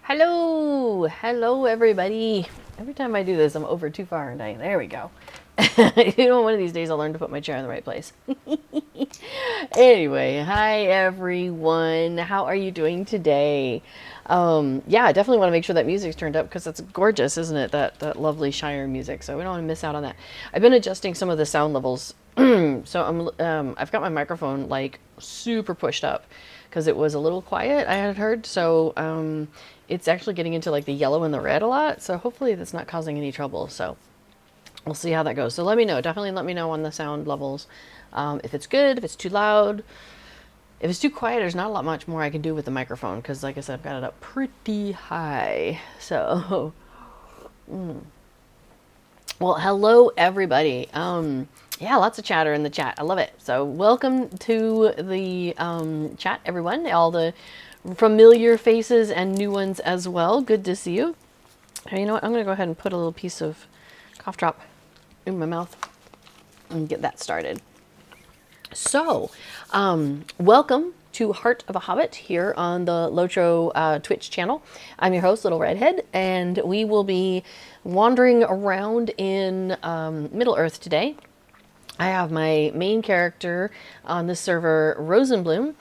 Hello, hello everybody. Every time I do this, I'm over too far, and there we go. One of these days I'll learn to put my chair in the right place. Anyway, hi everyone. How are you doing today? Yeah, I definitely want to make sure that music's turned up because that's gorgeous, isn't it? That lovely Shire music. So we don't want to miss out on that. I've been adjusting some of the sound levels. So I've got my microphone like super pushed up because it was a little quiet, I had heard. So it's actually getting into like the yellow and the red a lot. So hopefully that's not causing any trouble. So we'll see how that goes. So let me know. Definitely let me know on the sound levels. If it's good, if it's too loud. If it's too quiet, there's not a lot much more I can do with the microphone because, like I said, I've got it up pretty high. So, well, hello everybody. Yeah, lots of chatter in the chat. I love it. So, welcome to the chat, everyone. All the familiar faces and new ones as well. Good to see you. And you know what? I'm going to go ahead and put a little piece of cough drop in my mouth and get that started. So, welcome to Heart of a Hobbit here on the Lotro Twitch channel. I'm your host, Little Redhead, and we will be wandering around in Middle Earth today. I have my main character on this server, Rosenbloom,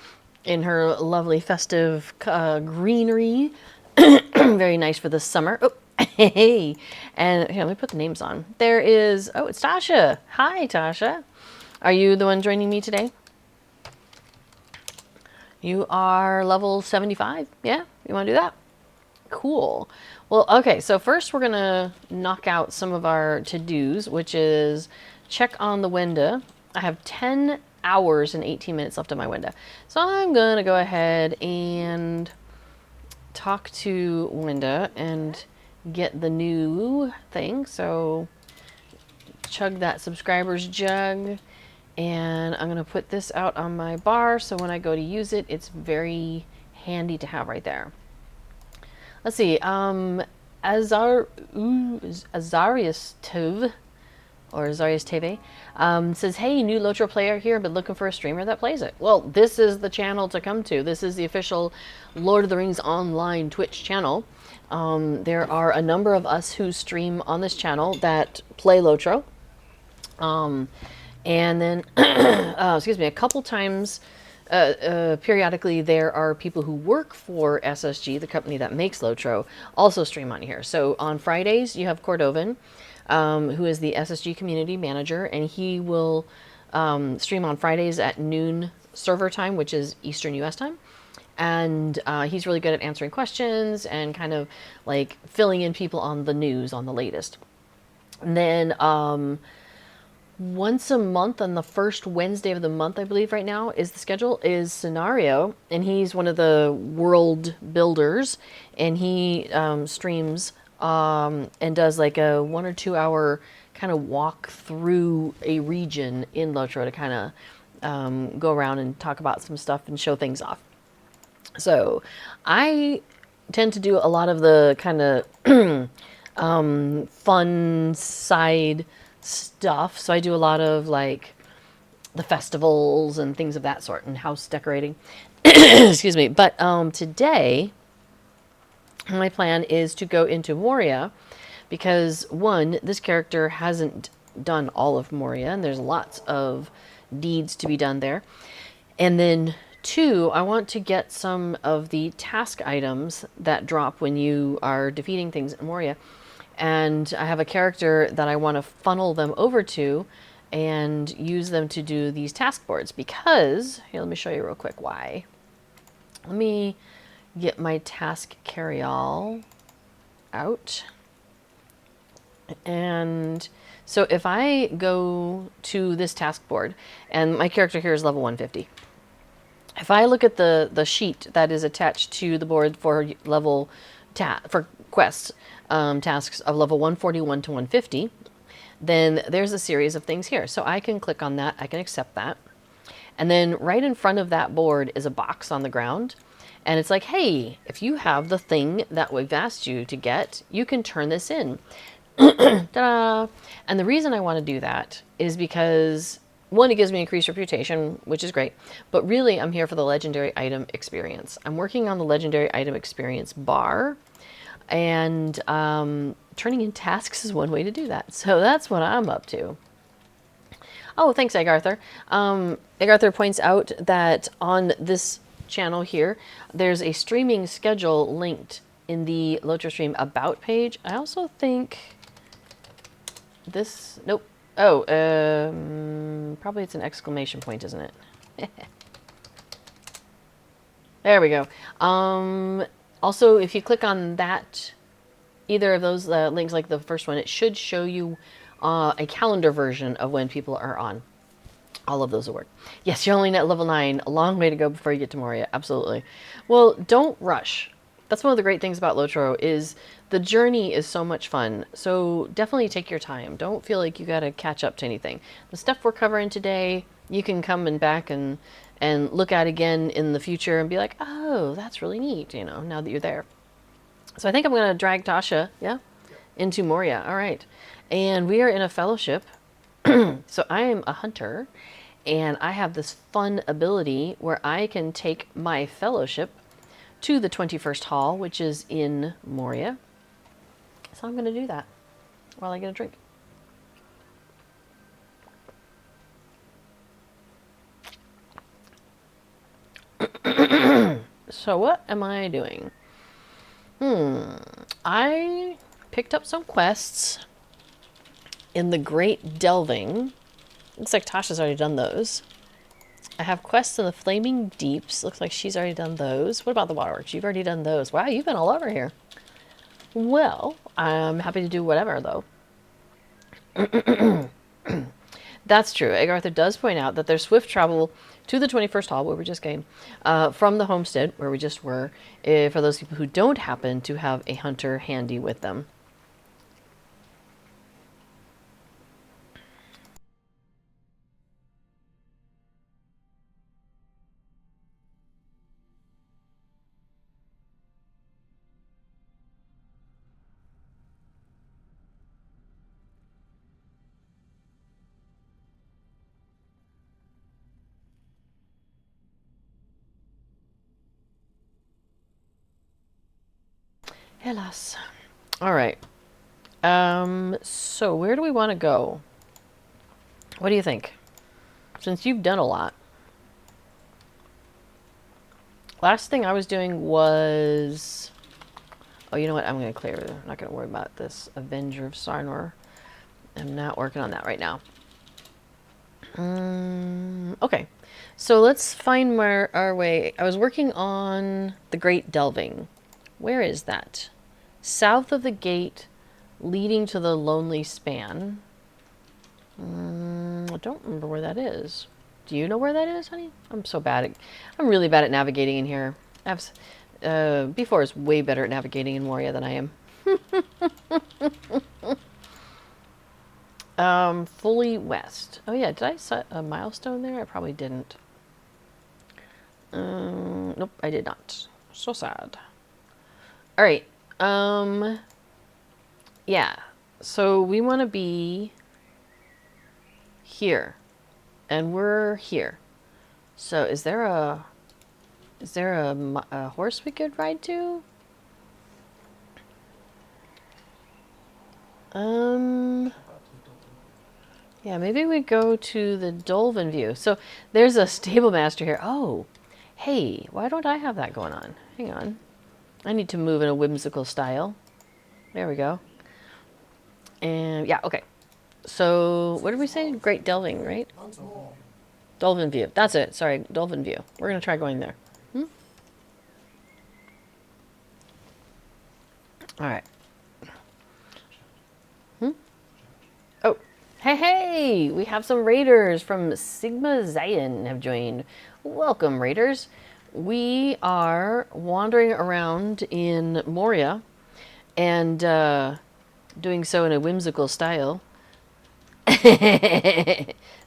in her lovely festive greenery. Very nice for the summer. Oh, hey. And here, let me put the names on. There is, oh, it's Tasha. Hi, Tasha. Are you the one joining me today? You are level 75? Yeah? You want to do that? Cool. Well, okay, so first we're going to knock out some of our to-dos, which is check on the window. I have 10 hours and 18 minutes left on my window. So I'm going to go ahead and talk to Winda and get the new thing. So chug that subscribers jug. And I'm going to put this out on my bar so when I go to use it, it's very handy to have right there. Let's see. Azarius Tov, or Azarius TV, says, hey, new Lotro player here, but looking for a streamer that plays it. Well, this is the channel to come to. This is the official Lord of the Rings online Twitch channel. There are a number of us who stream on this channel that play Lotro. And then, excuse me, a couple times, periodically, there are people who work for SSG, the company that makes Lotro, also stream on here. So on Fridays, you have Cordovan, who is the SSG community manager, and he will stream on Fridays at noon server time, which is Eastern US time. And he's really good at answering questions and kind of like filling in people on the news, on the latest. And then, once a month on the first Wednesday of the month, I believe right now is the schedule, is Scenario, and he's one of the world builders, and he streams and does like a 1 or 2 hour kind of walk through a region in Lotro to kind of go around and talk about some stuff and show things off. So I tend to do a lot of the kind of fun side stuff. So I do a lot of like the festivals and things of that sort and house decorating. Excuse me. But today my plan is to go into Moria because one, this character hasn't done all of Moria and there's lots of deeds to be done there. And then two, I want to get some of the task items that drop when you are defeating things in Moria. And I have a character that I want to funnel them over to and use them to do these task boards because, here, let me show you real quick why. Let me get my task carry-all out. And so if I go to this task board, and my character here is level 150. If I look at the sheet that is attached to the board for level for quests, tasks of level 141 to 150, then there's a series of things here. So I can click on that, I can accept that. And then right in front of that board is a box on the ground. And it's like, hey, if you have the thing that we've asked you to get, you can turn this in. Ta-da! And the reason I want to do that is because one, it gives me increased reputation, which is great. But really, I'm here for the legendary item experience. I'm working on the legendary item experience bar, and turning in tasks is one way to do that. So that's what I'm up to. Oh, thanks, Egg Arthur. Egg Arthur points out that on this channel here, there's a streaming schedule linked in the Lotro Stream About page. I also think this, nope. Oh, probably it's an exclamation point, isn't it? There we go. Also, if you click on that, either of those links, like the first one, it should show you a calendar version of when people are on. All of those will work. Yes, you're only at level 9. A long way to go before you get to Moria. Absolutely. Well, don't rush. That's one of the great things about Lotro is the journey is so much fun. So definitely take your time. Don't feel like you got to catch up to anything. The stuff we're covering today, you can come and back and look at again in the future and be like, oh, that's really neat, you know, now that you're there. So I think I'm going to drag Tasha, yeah, into Moria. All right. And we are in a fellowship. So I am a hunter, and I have this fun ability where I can take my fellowship to the 21st Hall, which is in Moria. So I'm going to do that while I get a drink. So what am I doing? I picked up some quests in the Great Delving. Looks like Tasha's already done those. I have quests in the Flaming Deeps. Looks like she's already done those. What about the Waterworks? You've already done those. Wow, you've been all over here. Well, I'm happy to do whatever, though. That's true. Egg Arthur does point out that there's swift travel to the 21st Hall, where we just came, from the homestead, where we just were, for those people who don't happen to have a hunter handy with them. Hélas. All right. So where do we want to go? What do you think? Since you've done a lot. Last thing I was doing was... Oh, you know what? I'm going to clear. I'm not going to worry about this. Avenger of Sarnor. I'm not working on that right now. Okay. So let's find our way. I was working on the Great Delving. Where is that? South of the gate leading to the Lonely Span. I don't remember where that is. Do you know where that is, honey? I'm really bad at navigating in here. B4 is way better at navigating in Moria than I am. Fully west. Oh yeah, did I set a milestone there? I probably didn't. Nope, I did not. So sad. All right. Yeah. So we want to be here, and we're here. So is there a horse we could ride to? Yeah, maybe we go to the Dolven View. So there's a stable master here. Oh, hey, why don't I have that going on? Hang on. I need to move in a whimsical style. There we go. And yeah, okay. So what did we say? Great Delving, right? Dolven View. That's it. Sorry, Dolven View. We're going to try going there. All right. Oh, hey, we have some raiders from Sigma Zion have joined. Welcome, raiders. We are wandering around in Moria and doing so in a whimsical style.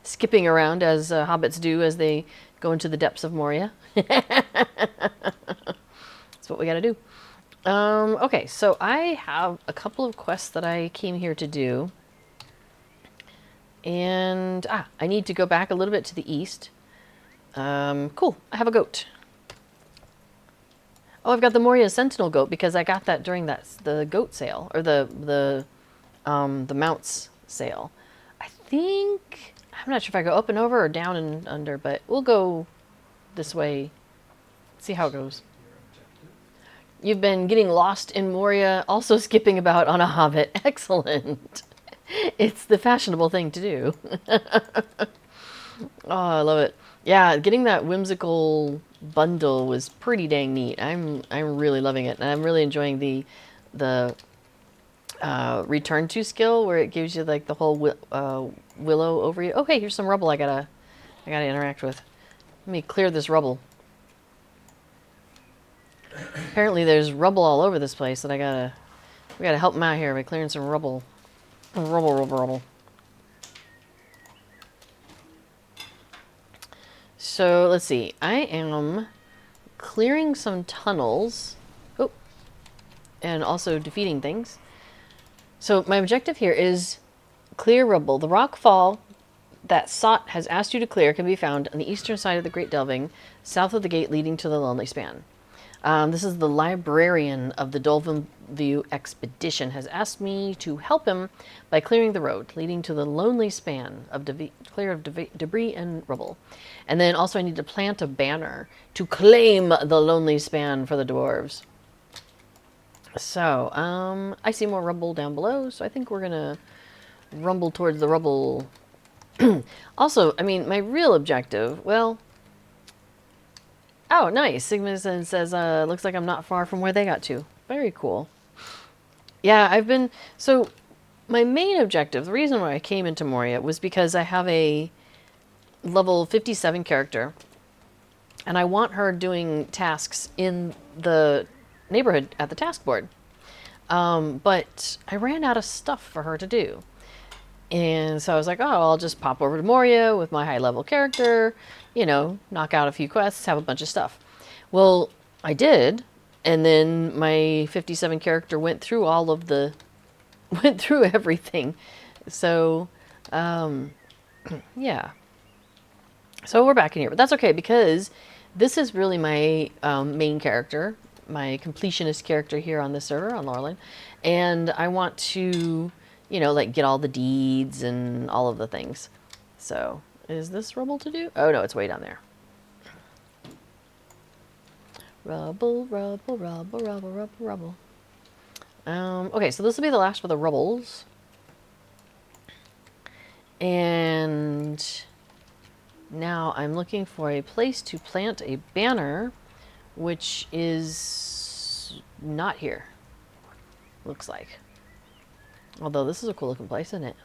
Skipping around as hobbits do as they go into the depths of Moria. That's what we gotta do. Okay, so I have a couple of quests that I came here to do. And, I need to go back a little bit to the east. Cool, I have a goat. Oh, I've got the Moria Sentinel goat because I got that during the goat sale, or the mounts sale. I think, I'm not sure if I go up and over or down and under, but we'll go this way, see how it goes. You've been getting lost in Moria, also skipping about on a Hobbit. Excellent. It's the fashionable thing to do. Oh, I love it. Yeah, getting that whimsical bundle was pretty dang neat. I'm really loving it, and I'm really enjoying the return to skill where it gives you like the whole willow over you. Oh, hey, here's some rubble I gotta interact with. Let me clear this rubble. Apparently, there's rubble all over this place that we gotta help them out here by clearing some rubble. Rubble. So let's see. I am clearing some tunnels. Oh, and also defeating things. So my objective here is clear rubble. The rock fall that Sot has asked you to clear can be found on the eastern side of the Great Delving, south of the gate leading to the Lonely Span. This is the librarian of the Dolphin View expedition has asked me to help him by clearing the road leading to the Lonely Span of clear of debris and rubble. And then also I need to plant a banner to claim the Lonely Span for the dwarves. So, I see more rubble down below, so I think we're gonna rumble towards the rubble. Also, I mean, my real objective, well... Oh, nice. Sigmason says, looks like I'm not far from where they got to. Very cool. Yeah, so my main objective, the reason why I came into Moria was because I have a level 57 character, and I want her doing tasks in the neighborhood at the task board. But I ran out of stuff for her to do. And so I was like, oh, I'll just pop over to Moria with my high level character, you know, knock out a few quests, have a bunch of stuff. Well, I did. And then my 57 character went through went through everything. So, yeah. So we're back in here, but that's okay because this is really my main character, my completionist character here on this server on Laurelin. And I want to, you know, like get all the deeds and all of the things. So is this rubble to do? Oh no, it's way down there. Rubble. Okay, so this will be the last for the rubbles. And now I'm looking for a place to plant a banner, which is not here, looks like. Although this is a cool looking place, isn't it?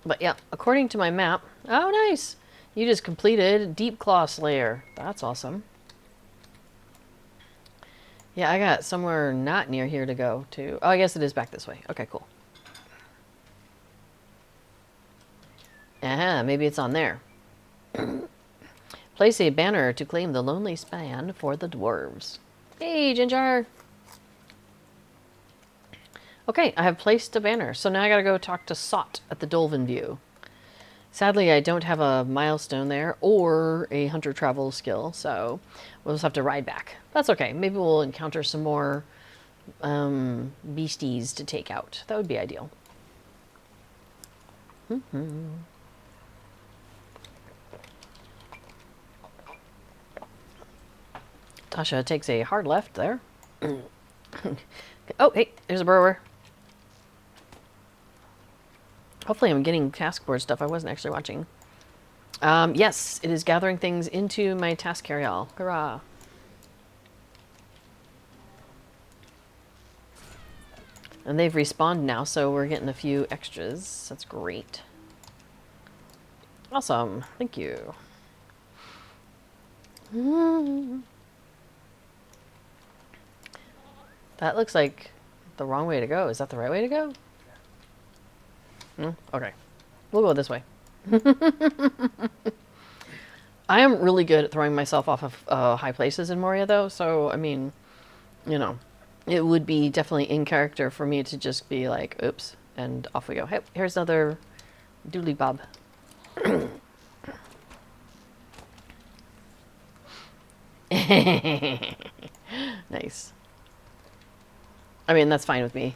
But yeah, according to my map, oh nice! You just completed Deep Claw Slayer. That's awesome. Yeah, I got somewhere not near here to go to. Oh, I guess it is back this way. Okay, cool. Maybe it's on there. Place a banner to claim the Lonely Span for the dwarves. Hey, Ginger! Okay, I have placed a banner. So now I gotta go talk to Sot at the Dolphin View. Sadly, I don't have a milestone there or a hunter travel skill, so we'll just have to ride back. That's okay. Maybe we'll encounter some more beasties to take out. That would be ideal. Tasha takes a hard left there. Oh, hey, there's a burrower. Hopefully I'm getting task board stuff. I wasn't actually watching. Yes, it is gathering things into my task carry-all. Hurrah. And they've respawned now, so we're getting a few extras. That's great. Awesome. Thank you. That looks like the wrong way to go. Is that the right way to go? Okay. We'll go this way. I am really good at throwing myself off of high places in Moria, though. So, I mean, you know, it would be definitely in character for me to just be like, oops, and off we go. Hey, here's another Doodly Bob. Nice. I mean, that's fine with me.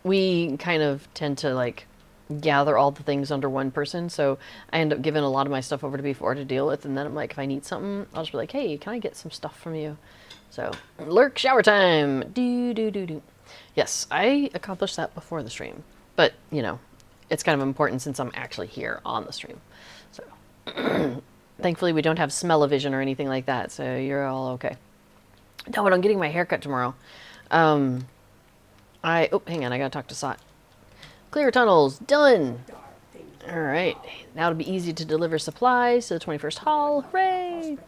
We kind of tend to like gather all the things under one person, so I end up giving a lot of my stuff over to B4 to deal with, and then I'm like, if I need something, I'll just be like, hey, can I get some stuff from you? So, lurk shower time! Do, do, do, do. Yes, I accomplished that before the stream, but, you know, it's kind of important since I'm actually here on the stream. So, thankfully we don't have smell-o-vision or anything like that, so you're all okay. No, but I'm getting my haircut tomorrow. Oh, hang on, I gotta talk to Sot. Clear tunnels, done! Alright, now it'll be easy to deliver supplies to the 21st Hall, hooray!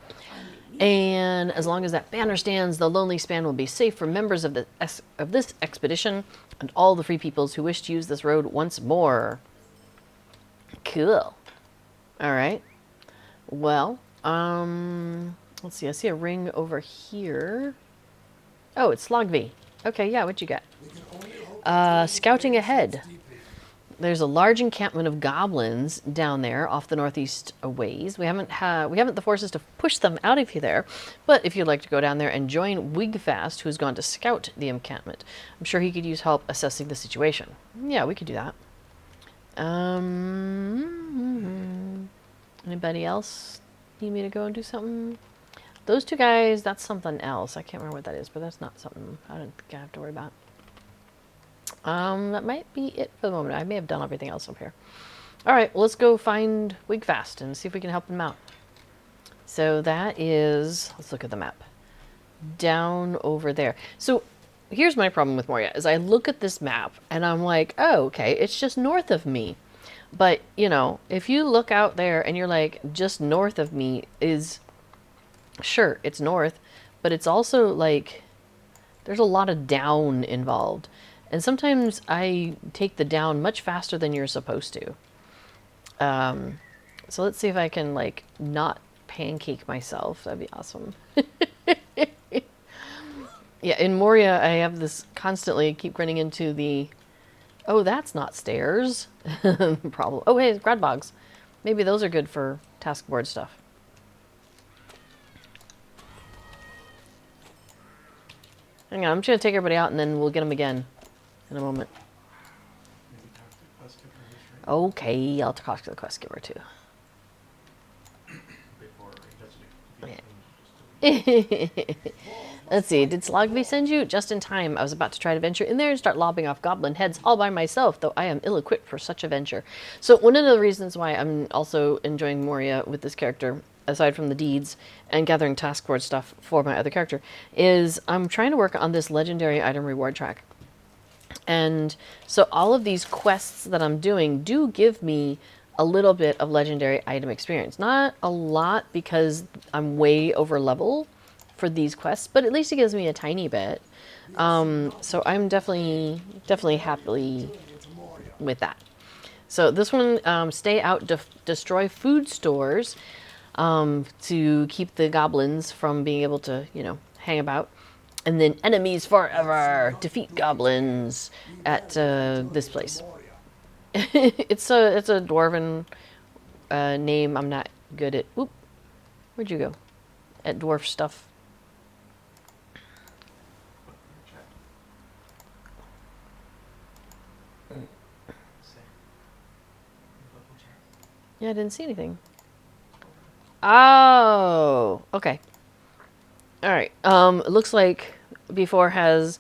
And as long as that banner stands, the Lonely Span will be safe for members of this expedition and all the free peoples who wish to use this road once more. Cool. Alright. Well, let's see, I see a ring over here. Oh, it's Slogby. Okay, yeah, what you got? Scouting ahead. There's a large encampment of goblins down there off the northeast a ways. We haven't the forces to push them out of there, but if you'd like to go down there and join Wigfast, who's gone to scout the encampment, I'm sure he could use help assessing the situation. Yeah, we could do that. Anybody else need me to go and do something? Those two guys, that's something else. I can't remember what that is, but that's not something I don't think I have to worry about. That might be it for the moment. I may have done everything else up here. Alright, well, let's go find Wigfast and see if we can help him out. So that is, let's look at the map. Down over there. So here's my problem with Moria, is I look at this map and I'm like, oh, okay, it's just north of me. But, you know, if you look out there and you're like, just north of me is, sure, it's north, but it's also like, there's a lot of down involved. And sometimes I take the down much faster than you're supposed to. So let's see if I can, like, not pancake myself. That'd be awesome. Yeah, in Moria, I have this constantly, keep running into the, oh, that's not stairs problem. Oh, hey, Gradbogs. Maybe those are good for task board stuff. Hang on, I'm just going to take everybody out and then we'll get them again in a moment. Okay, I'll talk to the quest giver too. Let's see, did Slogby send you? Just in time. I was about to try to venture in there and start lobbing off goblin heads all by myself, though I am ill-equipped for such a venture. So one of the reasons why I'm also enjoying Moria with this character, aside from the deeds and gathering task force stuff for my other character, is I'm trying to work on this legendary item reward track. And so all of these quests that I'm doing do give me a little bit of legendary item experience. Not a lot because I'm way over level for these quests, but at least it gives me a tiny bit. So I'm definitely happy with that. So this one, stay out, destroy food stores to keep the goblins from being able to, you know, hang about. And then enemies forever, defeat goblins at this place. It's a dwarven name. I'm not good at. Oop, where'd you go? At dwarf stuff. Yeah, I didn't see anything. Oh, okay. All right. It looks like B4 has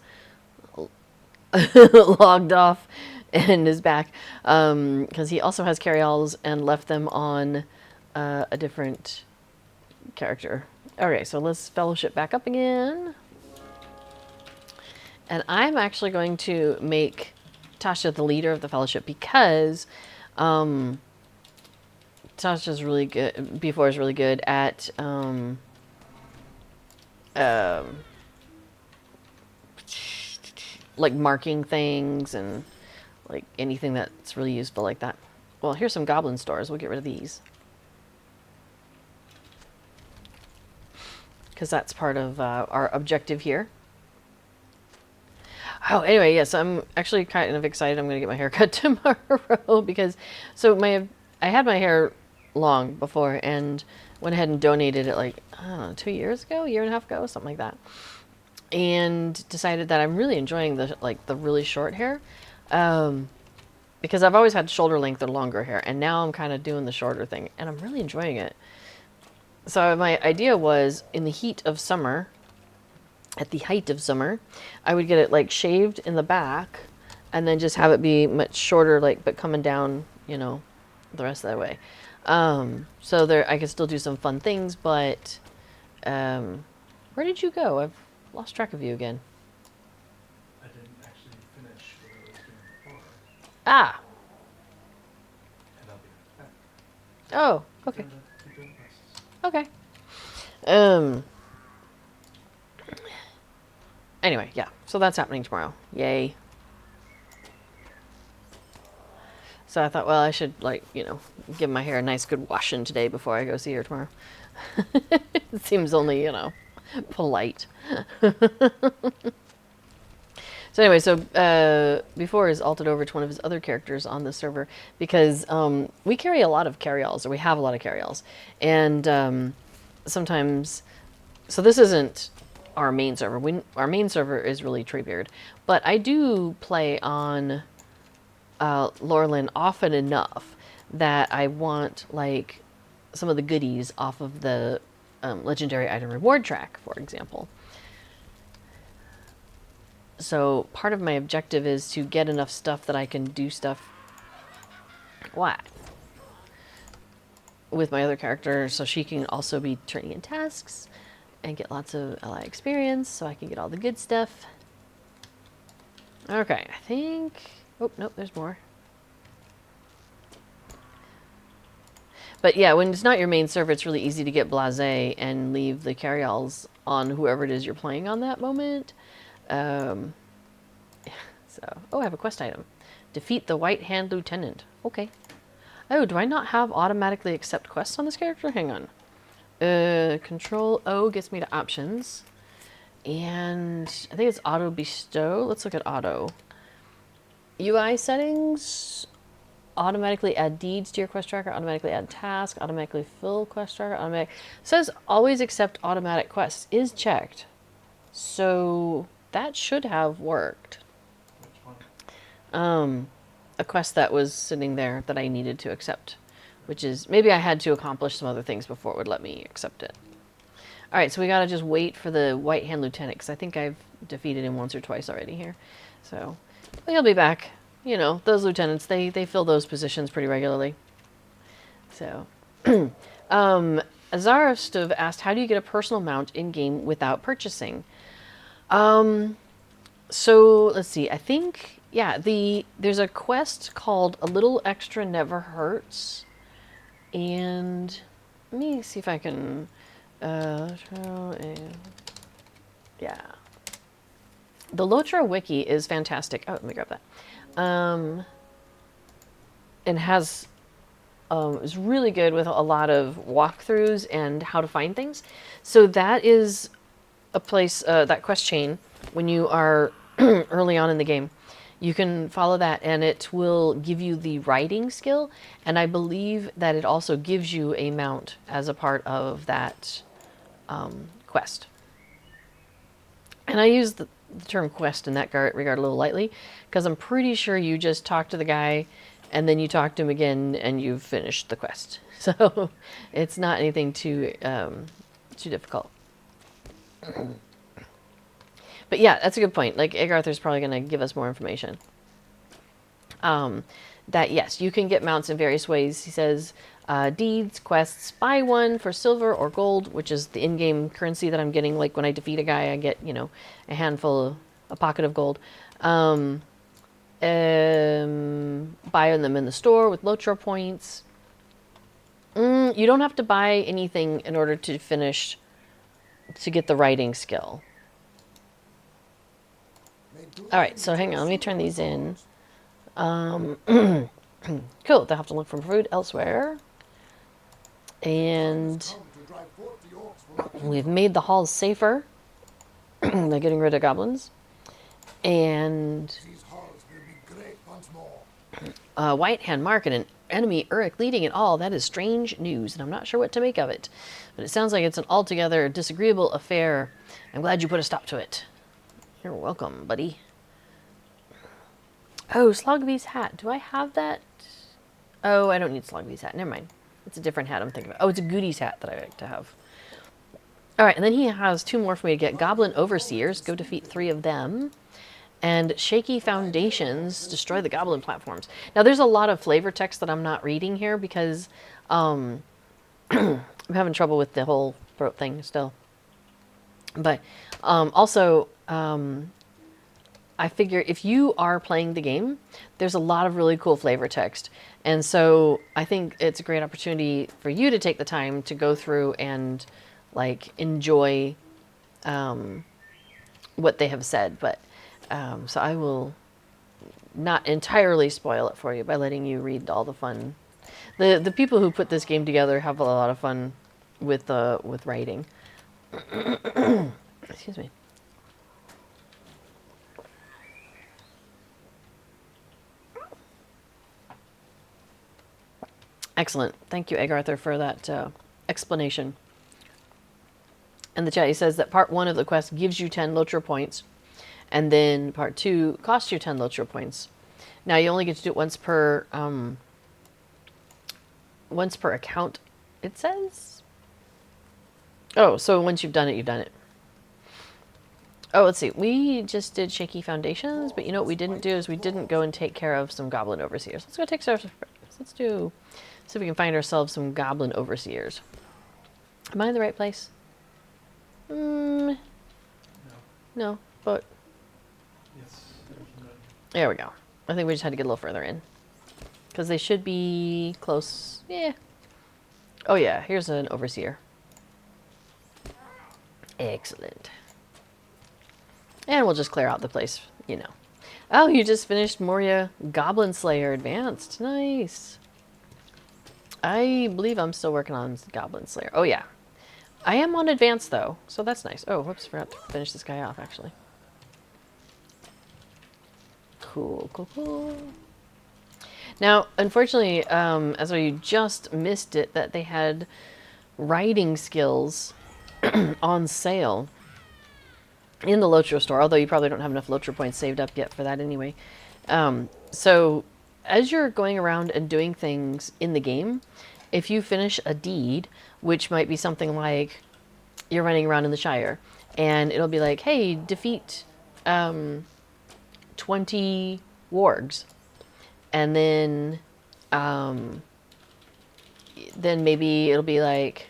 logged off and is back because he also has carry-alls and left them on a different character. Okay, so let's fellowship back up again. And I'm actually going to make Tasha the leader of the fellowship because Tasha's really good. B4 is really good at like marking things and like anything that's really useful like that. Well, here's some goblin stores. We'll get rid of these because that's part of our objective here. Oh, anyway, yes, I'm actually kind of excited. I'm going to get my hair cut tomorrow because, so I had my hair long before and went ahead and donated it like, I don't know, 2 years ago, a year and a half ago, something like that. And decided that I'm really enjoying the really short hair. Because I've always had shoulder length or longer hair, and now I'm kind of doing the shorter thing, and I'm really enjoying it. So my idea was, in the heat of summer, at the height of summer, I would get it like shaved in the back, and then just have it be much shorter, like, but coming down, you know, the rest of the way. So there, I could still do some fun things, but where did you go? I've lost track of you again. I didn't actually finish what I was doing before, Ah. and I'll be back. Oh. Okay. Keep doing quests. Okay. Anyway, yeah. So that's happening tomorrow. Yay. So I thought, well, I should, like, you know, give my hair a nice good washing today before I go see her tomorrow. It seems only, you know, polite. So anyway, so before is altered over to one of his other characters on the server because we carry a lot of carryalls, or we have a lot of carryalls, and sometimes, so this isn't our main server. Our main server is really Treebeard, but I do play on Lorelyn often enough that I want, like, some of the goodies off of the legendary item reward track, for example. So part of my objective is to get enough stuff that I can do stuff with my other character, so she can also be turning in tasks and get lots of ally experience, so I can get all the good stuff. Okay, I think... Oh, nope, there's more. But yeah, when it's not your main server, it's really easy to get blasé and leave the carryalls on whoever it is you're playing on that moment. So, oh, I have a quest item. Defeat the White Hand Lieutenant. Okay. Oh, do I not have automatically accept quests on this character? Hang on. Control O gets me to options. And I think it's auto bestow. Let's look at auto. UI settings. Automatically add deeds to your quest tracker. Automatically add task. Automatically fill quest tracker. Automatic. Says always accept automatic quests is checked. So that should have worked. Which one? A quest that was sitting there that I needed to accept, which is, maybe I had to accomplish some other things before it would let me accept it. All right, so we gotta just wait for the White Hand Lieutenant, because I think I've defeated him once or twice already here. So he'll be back. You know, those lieutenants, they fill those positions pretty regularly. So, Azarostov asked, how do you get a personal mount in-game without purchasing? So, let's see, I think, yeah, there's a quest called A Little Extra Never Hurts. And let me see if I can, yeah. The Lotro wiki is fantastic. Oh, let me grab that. And has, is really good with a lot of walkthroughs and how to find things. So that is a place, that quest chain, when you are early on in the game, you can follow that and it will give you the riding skill. And I believe that it also gives you a mount as a part of that quest. And I use the term quest in that regard a little lightly, because I'm pretty sure you just talk to the guy and then you talk to him again and you've finished the quest. So it's not anything too difficult. But yeah, that's a good point. Like, Egg Arthur's probably going to give us more information. That, yes, you can get mounts in various ways. He says, deeds, quests, buy one for silver or gold, which is the in-game currency that I'm getting. Like, when I defeat a guy, I get, you know, a pocket of gold. Buy them in the store with Lotro points. You don't have to buy anything in order to get the writing skill. All right, so hang on, let me turn these in. Cool, they'll have to look for food elsewhere. And we've made the halls safer by getting rid of goblins. And These halls will be great once more. White hand mark and an enemy Uruk leading it all. That is strange news, and I'm not sure what to make of it. But it sounds like it's an altogether disagreeable affair. I'm glad you put a stop to it. You're welcome, buddy. Oh, Slogby's hat. Do I have that? Oh, I don't need Slogby's hat. Never mind. It's a different hat I'm thinking about. Oh, it's a Goodies hat that I like to have. All right, and then he has 2 more for me to get. Goblin Overseers. Go defeat 3 of them. And Shaky Foundations. Destroy the Goblin platforms. Now, there's a lot of flavor text that I'm not reading here because I'm having trouble with the whole throat thing still. But also, I figure if you are playing the game, there's a lot of really cool flavor text. And so I think it's a great opportunity for you to take the time to go through and like enjoy what they have said. But so I will not entirely spoil it for you by letting you read all the fun. The people who put this game together have a lot of fun with writing. Excuse me. Excellent. Thank you, Egg Arthur, for that explanation. And the chat, he says that part 1 of the quest gives you 10 Lotro points, and then part 2 costs you 10 Lotro points. Now, you only get to do it once per account, it says. Oh, so once you've done it, you've done it. Oh, let's see. We just did Shaky Foundations, but you know what we didn't do is we didn't go and take care of some Goblin Overseers. Let's go take care of. Let's do. See if we can find ourselves some Goblin Overseers. Am I in the right place? No. No, but Yes. There's none. there we go. I think we just had to get a little further in. Because they should be close. Yeah. Oh yeah, here's an Overseer. Excellent. And we'll just clear out the place, you know. Oh, you just finished Moria Goblin Slayer Advanced. Nice. I believe I'm still working on Goblin Slayer. Oh, yeah. I am on Advanced, though, so that's nice. Oh, whoops, forgot to finish this guy off, actually. Cool, cool, cool. Now, unfortunately, as you just missed it, that they had writing skills on sale in the Lotro store, although you probably don't have enough Lotro points saved up yet for that anyway. So as you're going around and doing things in the game, if you finish a deed, which might be something like you're running around in the Shire, and it'll be like, hey, defeat 20 wargs, and then maybe it'll be like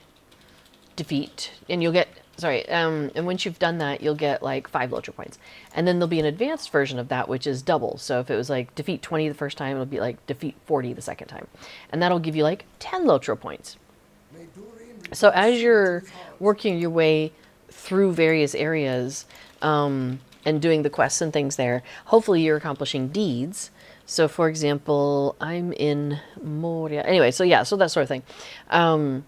defeat, and you'll get and once you've done that, you'll get like 5 Lotro points. And then there'll be an advanced version of that, which is double. So if it was like defeat 20 the first time, it'll be like defeat 40 the second time. And that'll give you like 10 Lotro points. So as you're working your way through various areas and doing the quests and things there, hopefully you're accomplishing deeds. So for example, I'm in Moria. Anyway, so yeah, so that sort of thing. And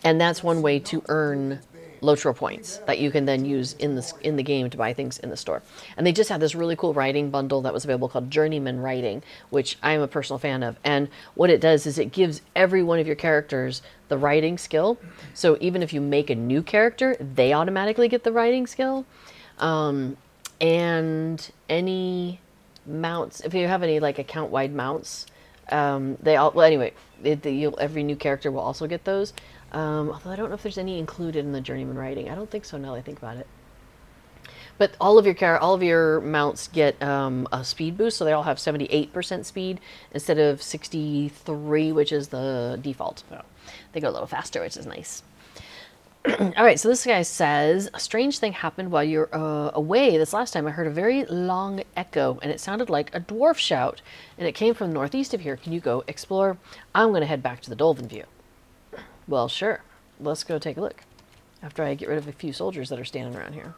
that's one way to earn Lotro points that you can then use in the game to buy things in the store. And they just had this really cool writing bundle that was available called Journeyman Writing, which I'm a personal fan of. And what it does is it gives every one of your characters the writing skill. So even if you make a new character, they automatically get the writing skill. And any mounts, if you have any like account-wide mounts, they all, well anyway, every new character will also get those. Although I don't know if there's any included in the Journeyman Writing. I don't think so now that I think about it. But all of your mounts get a speed boost, so they all have 78% speed instead of 63, which is the default. So they go a little faster, which is nice. All right, so this guy says, a strange thing happened while you're away. This last time I heard a very long echo, and it sounded like a dwarf shout, and it came from northeast of here. Can you go explore? I'm going to head back to the Dolphin View. Well, sure. Let's go take a look after I get rid of a few soldiers that are standing around here.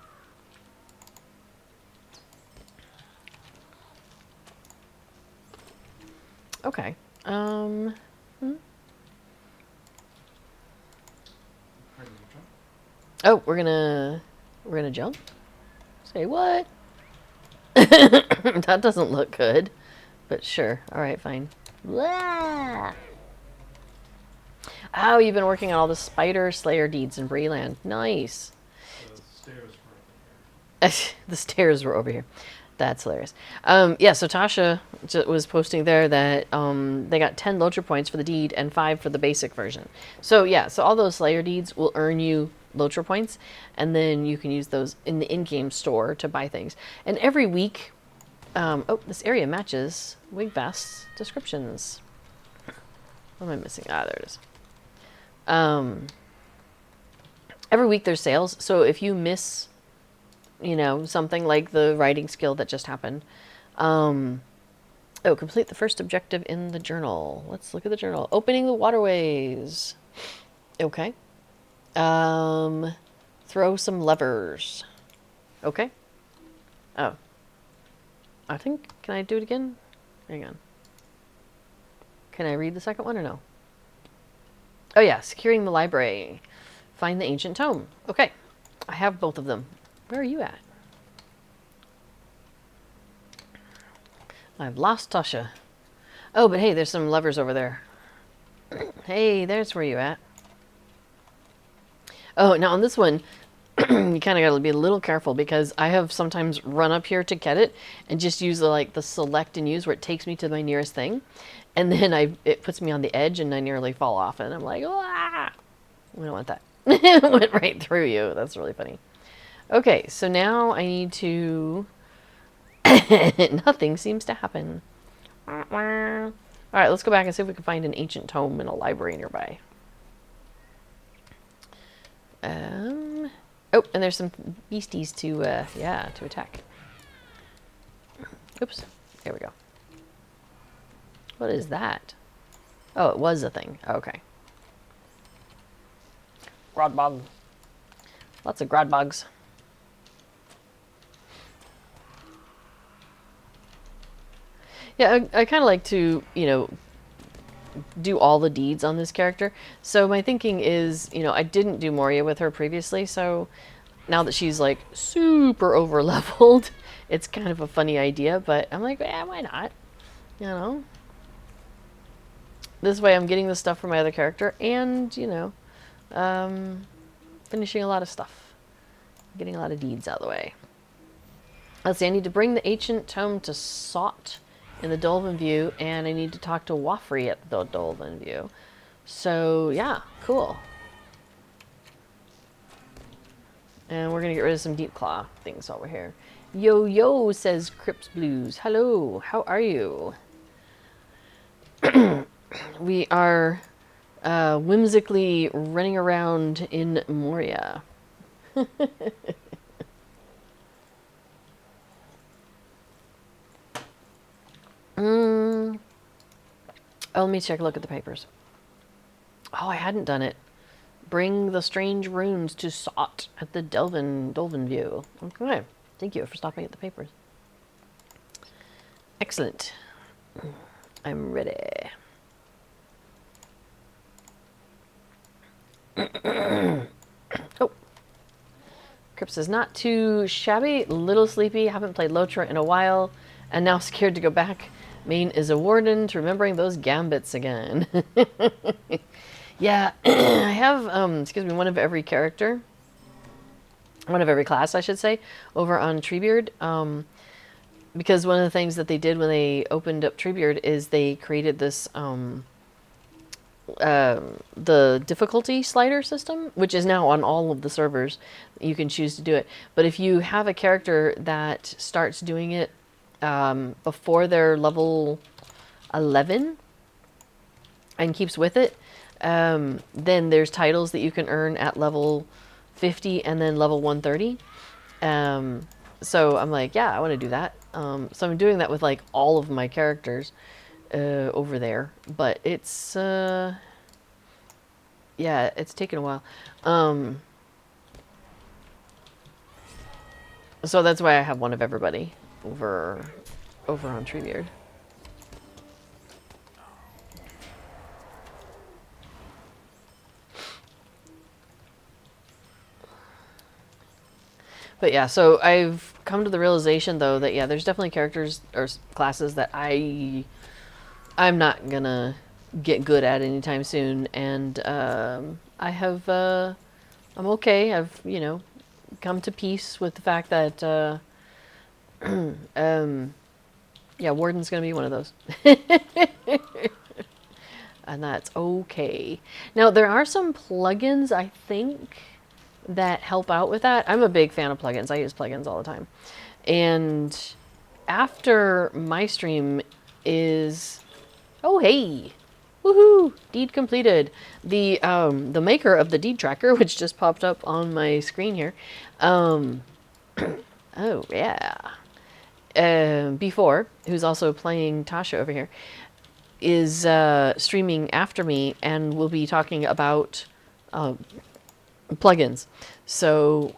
Okay. Pardon me, John. Oh, we're gonna jump? Say what? That doesn't look good. But sure. Alright, fine. Blah. Oh, you've been working on all the spider slayer deeds in Breland. Nice. The stairs were up in here. The stairs were over here. That's hilarious. Yeah, so Tasha was posting there that they got 10 Lotra points for the deed and 5 for the basic version. So yeah, so all those Slayer deeds will earn you Lotra points, and then you can use those in the in-game store to buy things. And every week, oh, this area matches Wigvast's descriptions. What am I missing? Ah, there it is. Every week there's sales, so if you miss, you know, something like the writing skill that just happened, oh, complete the first objective in the journal. Let's look at the journal. Opening the waterways. Okay. Throw some levers. Okay. Oh. I think, can I do it again? Hang on. Can I read the second one or no? Oh yeah, securing the library. Find the ancient tome. Okay. I have both of them. Where are you at? I've lost Tasha. Oh, but hey, there's some levers over there. Hey, there's where you at. Oh, now on this one, you kind of got to be a little careful because I have sometimes run up here to get it and just use the select and use where it takes me to my nearest thing. And then it puts me on the edge and I nearly fall off and I'm like, ah! We don't want that. It went right through you. That's really funny. Okay, so now I need to... Nothing seems to happen. Alright, let's go back and see if we can find an ancient tome in a library nearby. Oh, and there's some beasties to attack. Oops. There we go. What is that? Oh, it was a thing. Okay. Grodbog. Lots of Grodbogs. Yeah, I kind of like to, you know, do all the deeds on this character. So my thinking is, you know, I didn't do Moria with her previously, so now that she's like super over leveled, it's kind of a funny idea, but I'm like, yeah, why not? You know? This way I'm getting the stuff for my other character and, you know, finishing a lot of stuff. Getting a lot of deeds out of the way. Let's see, I need to bring the ancient tome to Sot in the Dolven View, and I need to talk to Wafri at the Dolven View. So, yeah, cool. And we're going to get rid of some Deep Claw things while we're here. Yo, yo, says Crips Blues. Hello, how are you? We are whimsically running around in Moria. Oh, let me take a look at the papers. Oh, I hadn't done it. Bring the strange runes to Sot at the Dolven View. Okay. Thank you for stopping at the papers. Excellent. I'm ready. Oh. Crips is not too shabby. Little sleepy. Haven't played Lotra in a while. And now scared to go back. Main is a warden to remembering those gambits again. Yeah, I have, one of every character. One of every class, I should say, over on Treebeard. Because one of the things that they did when they opened up Treebeard is they created this, the difficulty slider system, which is now on all of the servers. You can choose to do it. But if you have a character that starts doing it before they're level 11 and keeps with it, then there's titles that you can earn at level 50 and then level 130. So I'm like, yeah, I want to do that. So I'm doing that with like all of my characters over there, but it's yeah, it's taken a while. So that's why I have one of everybody over on Treebeard. But yeah, so I've come to the realization though that yeah, there's definitely characters or classes that I'm not gonna get good at anytime soon, and I have I'm okay. I've come to peace with the fact that yeah, Warden's gonna be one of those. And that's okay. Now, there are some plugins, I think, that help out with that. I'm a big fan of plugins. I use plugins all the time. And after my stream is... Oh, hey! Woohoo! Deed completed. The maker of the deed tracker, which just popped up on my screen here. Oh, yeah. Before, who's also playing Tasha over here, is streaming after me, and we'll be talking about plugins. So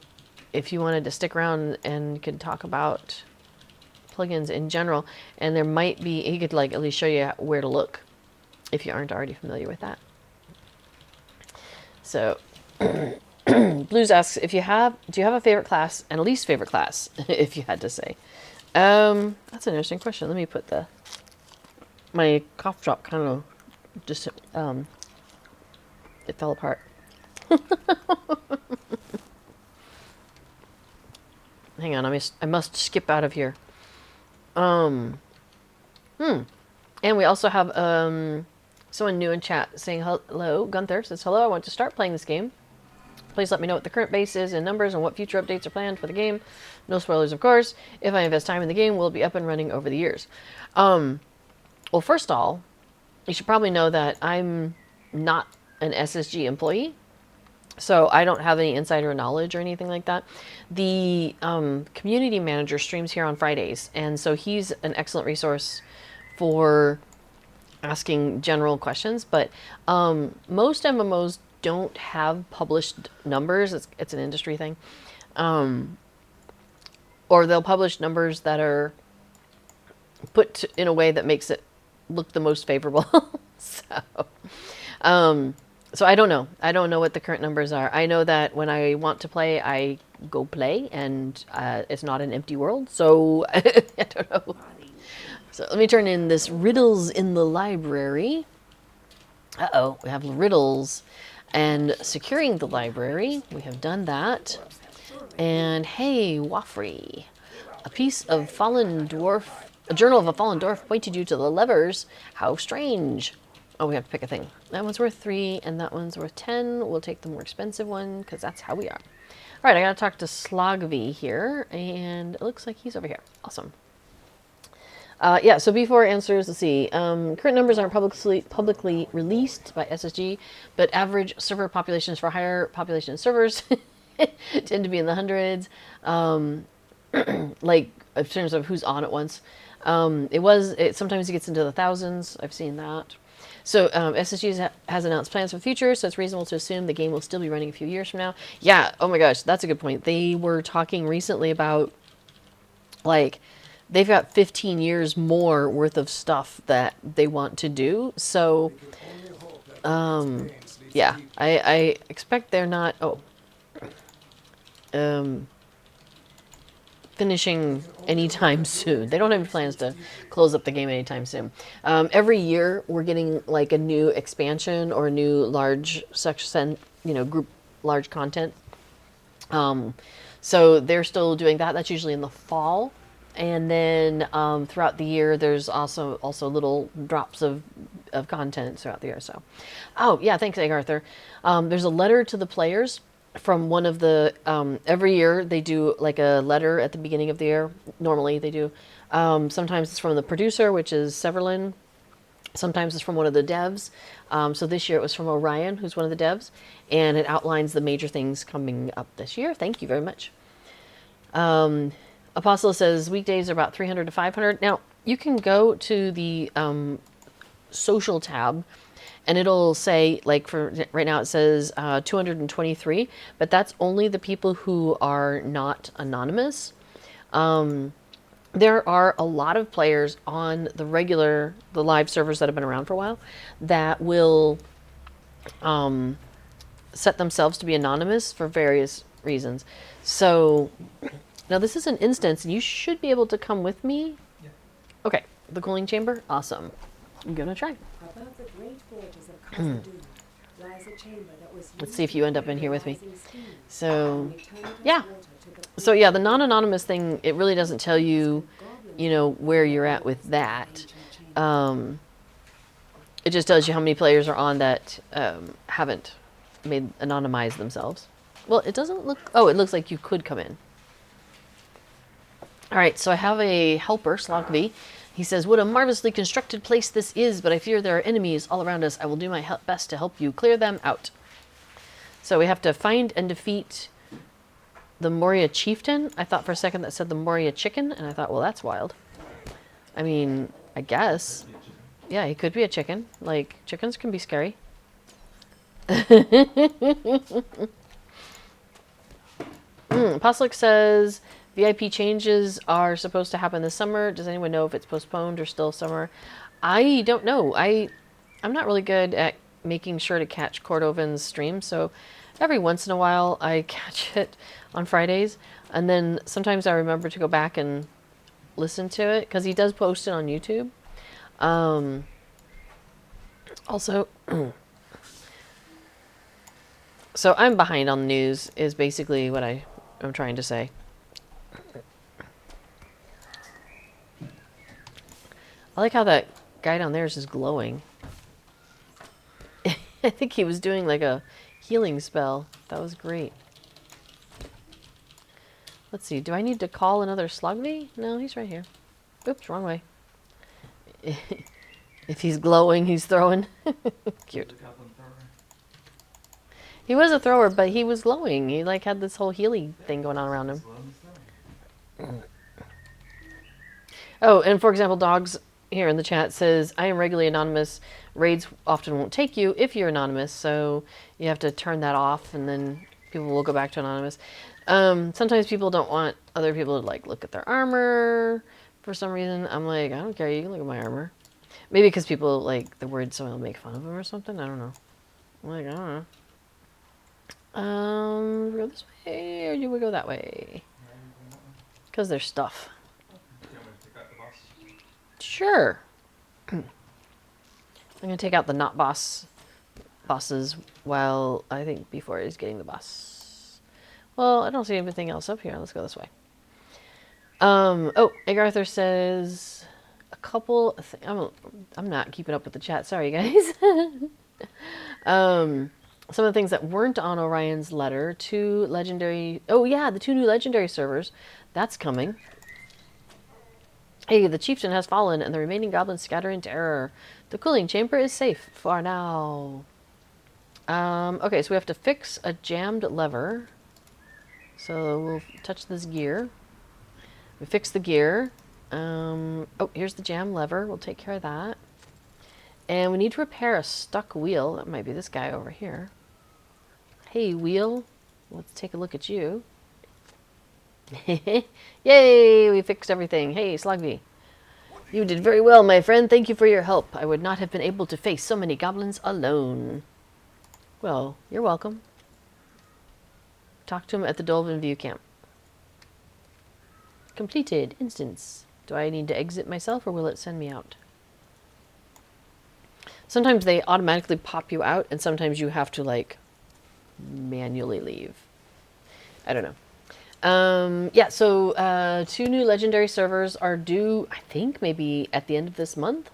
if you wanted to stick around and could talk about plugins in general, and there might be, he could like at least show you where to look if you aren't already familiar with that. So Blues asks if you have, do you have a favorite class and a least favorite class, if you had to say? That's an interesting question. Let me put my cough drop kind of just, it fell apart. Hang on, I must skip out of here. And we also have, someone new in chat saying hello. Gunther says, hello, I want to start playing this game. Please let me know what the current base is in numbers and what future updates are planned for the game. No spoilers, of course. If I invest time in the game, will it be up and running over the years? Well, first of all, you should probably know that I'm not an SSG employee, so I don't have any insider knowledge or anything like that. The community manager streams here on Fridays, and so he's an excellent resource for asking general questions, but most MMOs don't have published numbers. It's an industry thing. Or they'll publish numbers that are put in a way that makes it look the most favorable. So I don't know. I don't know what the current numbers are. I know that when I want to play, I go play, and it's not an empty world. So I don't know. So let me turn in this riddles in the library. Uh-oh, we have riddles and securing the library. We have done that. And hey, Waffrey, a piece of fallen dwarf, a journal of a fallen dwarf pointed you to the levers. How strange. Oh, we have to pick a thing. That one's worth 3 and that one's worth 10. We'll take the more expensive one because that's how we are. All right, I gotta talk to Slogvy here, and it looks like he's over here. Awesome. Yeah, so before answers, let's see. Current numbers aren't publicly released by SSG, but average server populations for higher population servers tend to be in the hundreds. Like in terms of who's on at once. Sometimes it gets into the thousands. I've seen that. So SSG has announced plans for the future, so it's reasonable to assume the game will still be running a few years from now. Yeah, oh my gosh, that's a good point. They were talking recently about, like, they've got 15 years more worth of stuff that they want to do. So, yeah, I expect they're not, finishing anytime soon. They don't have any plans to close up the game anytime soon. Every year we're getting like a new expansion or a new large section, group, large content. So they're still doing that. That's usually in the fall. And then throughout the year, there's also little drops of content throughout the year. So, oh yeah, thanks, Egg Arthur. There's a letter to the players from one of the every year they do like a letter at the beginning of the year. Normally they do. Sometimes it's from the producer, which is Severlin. Sometimes it's from one of the devs. So this year it was from Orion, who's one of the devs, and it outlines the major things coming up this year. Thank you very much. Apostle says weekdays are about 300 to 500. Now, you can go to the social tab, and it'll say, like, for right now it says 223, but that's only the people who are not anonymous. There are a lot of players on the live servers that have been around for a while that will set themselves to be anonymous for various reasons. So Now this is an instance, and you should be able to come with me. Yeah. Okay, the cooling chamber, awesome. I'm gonna try. Above the great waters of Khazad-dûm lies a chamber that was Let's see if you end up in here with me. utilizing steam So, from eternal yeah. water to the So yeah, the non-anonymous thing, it really doesn't tell you, you know, where you're at with that. It just tells you how many players are on that haven't made anonymize themselves. Well, it doesn't look... Oh, it looks like you could come in. All right, so I have a helper, Slogby. He says, what a marvelously constructed place this is, but I fear there are enemies all around us. I will do my best to help you clear them out. So we have to find and defeat the Moria chieftain. I thought for a second that said the Moria chicken, and I thought, well, that's wild. I mean, I guess. Yeah, he could be a chicken. Like, chickens can be scary. Apostolic says, VIP changes are supposed to happen this summer. Does anyone know if it's postponed or still summer? I don't know. I'm not really good at making sure to catch Cordovan's stream, so every once in a while I catch it on Fridays, and then sometimes I remember to go back and listen to it, because he does post it on YouTube. Also, so I'm behind on the news is basically what I'm trying to say. I like how that guy down there is just glowing. I think he was doing like a healing spell. That was great. Let's see. Do I need to call another Slugby? No, he's right here. Oops, wrong way. If he's glowing, he's throwing. Cute. He was a thrower, but he was glowing. He like had this whole healing thing going on around him. Oh, and for example, Dogs here in the chat says, I am regularly anonymous. Raids often won't take you if you're anonymous, so you have to turn that off, and then people will go back to anonymous. Sometimes people don't want other people to like look at their armor for some reason. I'm like, I don't care, you can look at my armor. Maybe because people like the word someone will make fun of them or something. I don't know. I'm like, I don't know. Go this way, or do we go that way? Because there's stuff. Sure. I'm gonna take out the not bosses while I think before he's getting the boss. Well, I don't see anything else up here. Let's go this way. Oh, Egg Arthur says a couple. I'm not keeping up with the chat. Sorry, guys. Some of the things that weren't on Orion's letter. 2 legendary. Oh yeah, the 2 new legendary servers. That's coming. Hey, the chieftain has fallen, and the remaining goblins scatter in terror. The cooling chamber is safe for now. Okay, so we have to fix a jammed lever. So we'll touch this gear. We fix the gear. Oh, here's the jam lever. We'll take care of that. And we need to repair a stuck wheel. That might be this guy over here. Hey, wheel. Let's take a look at you. Yay, we fixed everything. Hey, Slugby. You did very well, my friend. Thank you for your help. I would not have been able to face so many goblins alone. Well, you're welcome. Talk to him at the Dolphin View camp. Completed. Instance. Do I need to exit myself, or will it send me out? Sometimes they automatically pop you out, and sometimes you have to, like, manually leave. I don't know. Yeah, so 2 new legendary servers are due, I think, maybe at the end of this month.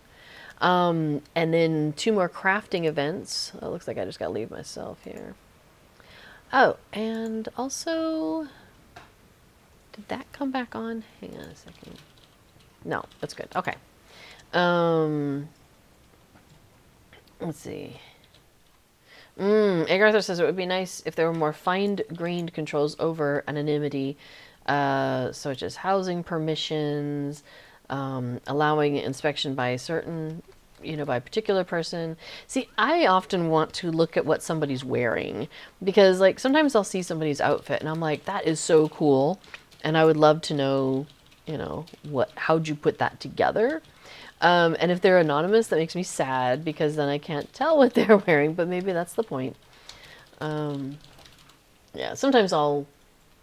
And then 2 more crafting events. Oh, it looks like I just got to leave myself here. Oh, and also, did that come back on? Hang on a second. No, that's good. Okay. Let's see. Egg Arthur says it would be nice if there were more fine-grained controls over anonymity, such as housing permissions, allowing inspection by a certain, by a particular person. See, I often want to look at what somebody's wearing, because like sometimes I'll see somebody's outfit and I'm like, that is so cool, and I would love to know, how'd you put that together? And if they're anonymous, that makes me sad, because then I can't tell what they're wearing, but maybe that's the point. Yeah, sometimes I'll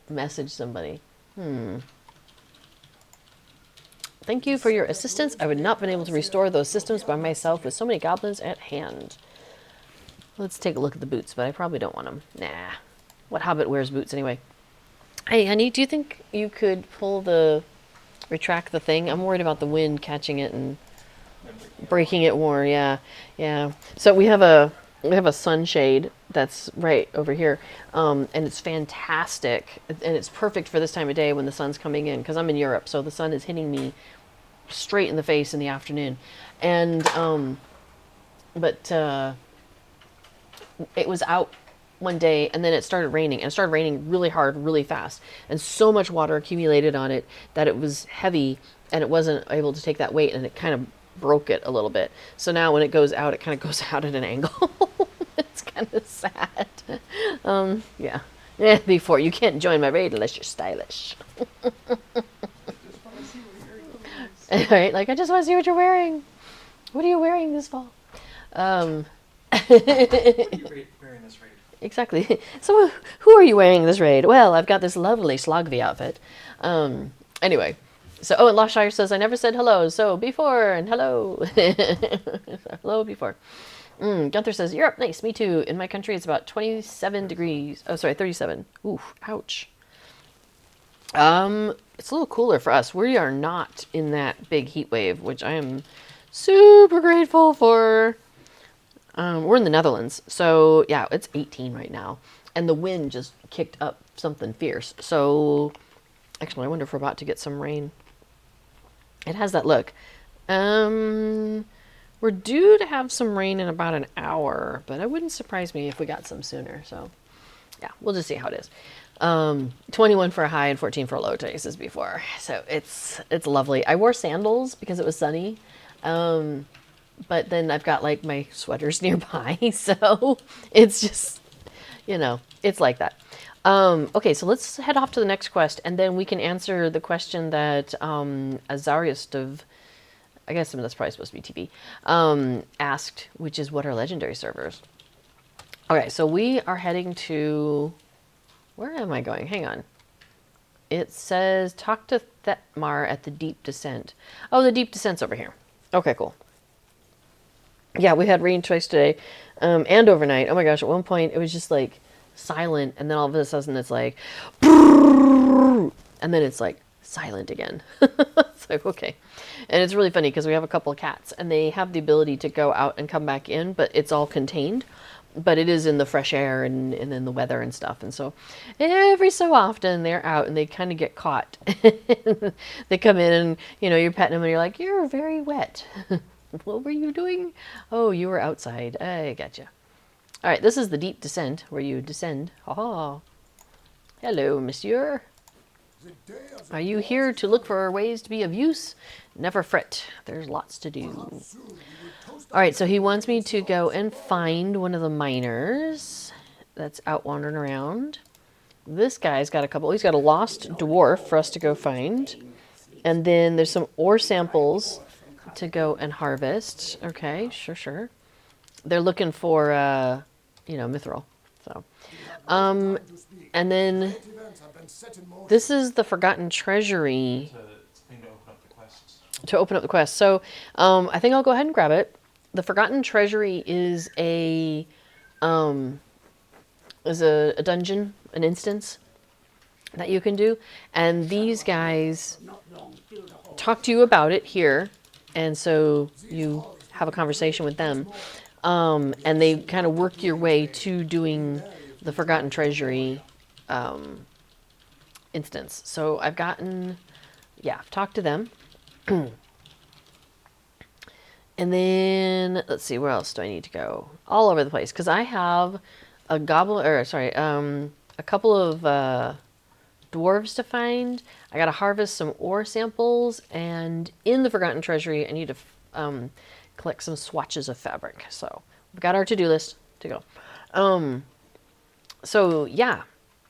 message somebody Thank you for your assistance. I would not have been able to restore those systems by myself with so many goblins at hand. Let's take a look at the boots, but I probably don't want them. Nah. What hobbit wears boots anyway? Hey, honey, do you think you could retract the thing? I'm worried about the wind catching it and breaking it more. Yeah, yeah. So we have a sunshade that's right over here, and it's fantastic, and it's perfect for this time of day when the sun's coming in, because I'm in Europe, so the sun is hitting me straight in the face in the afternoon, and but it was out one day, and then it started raining, and it started raining really hard, really fast, and so much water accumulated on it that it was heavy, and it wasn't able to take that weight, and it kind of broke it a little bit. So now when it goes out, it kind of goes out at an angle. It's kind of sad. Yeah. Yeah, before you can't join my raid unless you're stylish. Right? Like, I just want to see what you're wearing. What are you wearing this fall? What are you wearing this raid? Exactly. So who are you wearing this raid? Well, I've got this lovely Slogby outfit. Anyway. So, and Loshire says, I never said hello, so before and hello. Hello before. Gunther says, Europe, nice, me too. In my country, it's about 27 degrees. Oh, sorry, 37. Ooh, ouch. It's a little cooler for us. We are not in that big heat wave, which I am super grateful for. We're in the Netherlands, so yeah, it's 18 right now. And the wind just kicked up something fierce. So, actually, I wonder if we're about to get some rain. It has that look. We're due to have some rain in about an hour, but it wouldn't surprise me if we got some sooner. So, yeah, we'll just see how it is. 21 for a high and 14 for a low, today says before. So it's lovely. I wore sandals because it was sunny. But then I've got like my sweaters nearby. So it's just, it's like that. Okay, so let's head off to the next quest, and then we can answer the question that Azariustov, I guess that's probably supposed to be TP, asked, which is what are legendary servers? Okay, so we are heading to... Where am I going? Hang on. It says, talk to Thetmar at the Deep Descent. Oh, the Deep Descent's over here. Okay, cool. Yeah, we had rain twice today, and overnight. Oh my gosh, at one point it was just like silent, and then all of a sudden it's like, and then it's like silent again. It's like, okay. And it's really funny because we have a couple of cats, and they have the ability to go out and come back in, but it's all contained. But it is in the fresh air and in the weather and stuff. And so every so often they're out and they kind of get caught. They come in and, you're petting them and you're like, you're very wet. What were you doing? Oh, you were outside. I gotcha. All right, this is the Deep Descent, where you descend. Oh, hello, monsieur. Are you here to look for ways to be of use? Never fret. There's lots to do. All right, so he wants me to go and find one of the miners that's out wandering around. This guy's got a couple. He's got a lost dwarf for us to go find. And then there's some ore samples to go and harvest. Okay, sure. They're looking for, mithril. So, and then this is the Forgotten Treasury to open up the quest. So, I think I'll go ahead and grab it. The Forgotten Treasury is a dungeon, an instance that you can do, and these guys talk to you about it here, and so you have a conversation with them, and they kind of work your way to doing the Forgotten Treasury instance. So I've talked to them. And then, let's see, where else do I need to go? All over the place, because I have a couple of dwarves to find. I got to harvest some ore samples, and in the Forgotten Treasury, I need to collect some swatches of fabric. So we've got our to-do list to go. So yeah,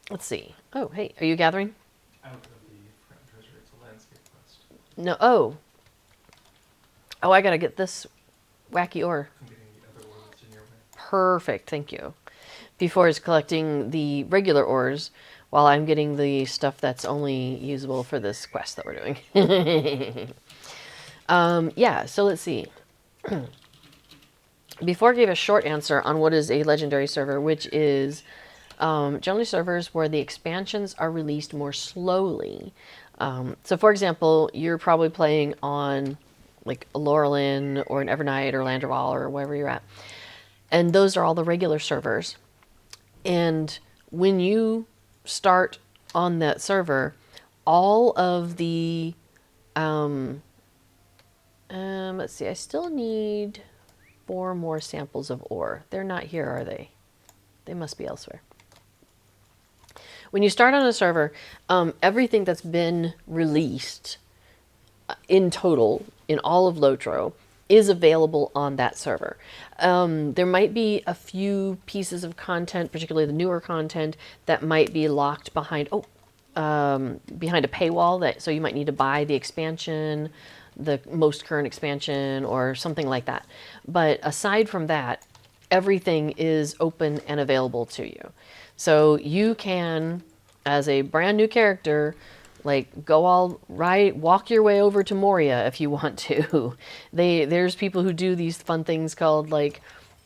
let's see. Oh, hey, are you gathering? Out of the Forgotten Treasure, it's a landscape quest. No. Oh, I gotta get this wacky ore. I'm getting the other one that's in your way. Perfect, thank you. Before is collecting the regular ores, while I'm getting the stuff that's only usable for this quest that we're doing. Yeah, so let's see. Before I gave a short answer on what is a legendary server, which is generally servers where the expansions are released more slowly. So for example, you're probably playing on like a Laurelin or an Evernight or Landerval or wherever you're at. And those are all the regular servers. And when you start on that server, all of the, let's see, I still need 4 more samples of ore. They're not here, are they? They must be elsewhere. When you start on a server, everything that's been released in total, in all of Lotro, is available on that server. There might be a few pieces of content, particularly the newer content, that might be locked behind behind a paywall. So you might need to buy the expansion, the most current expansion, or something like that. But aside from that, everything is open and available to you. So you can, as a brand new character, like go walk your way over to Moria if you want to. There's people who do these fun things called like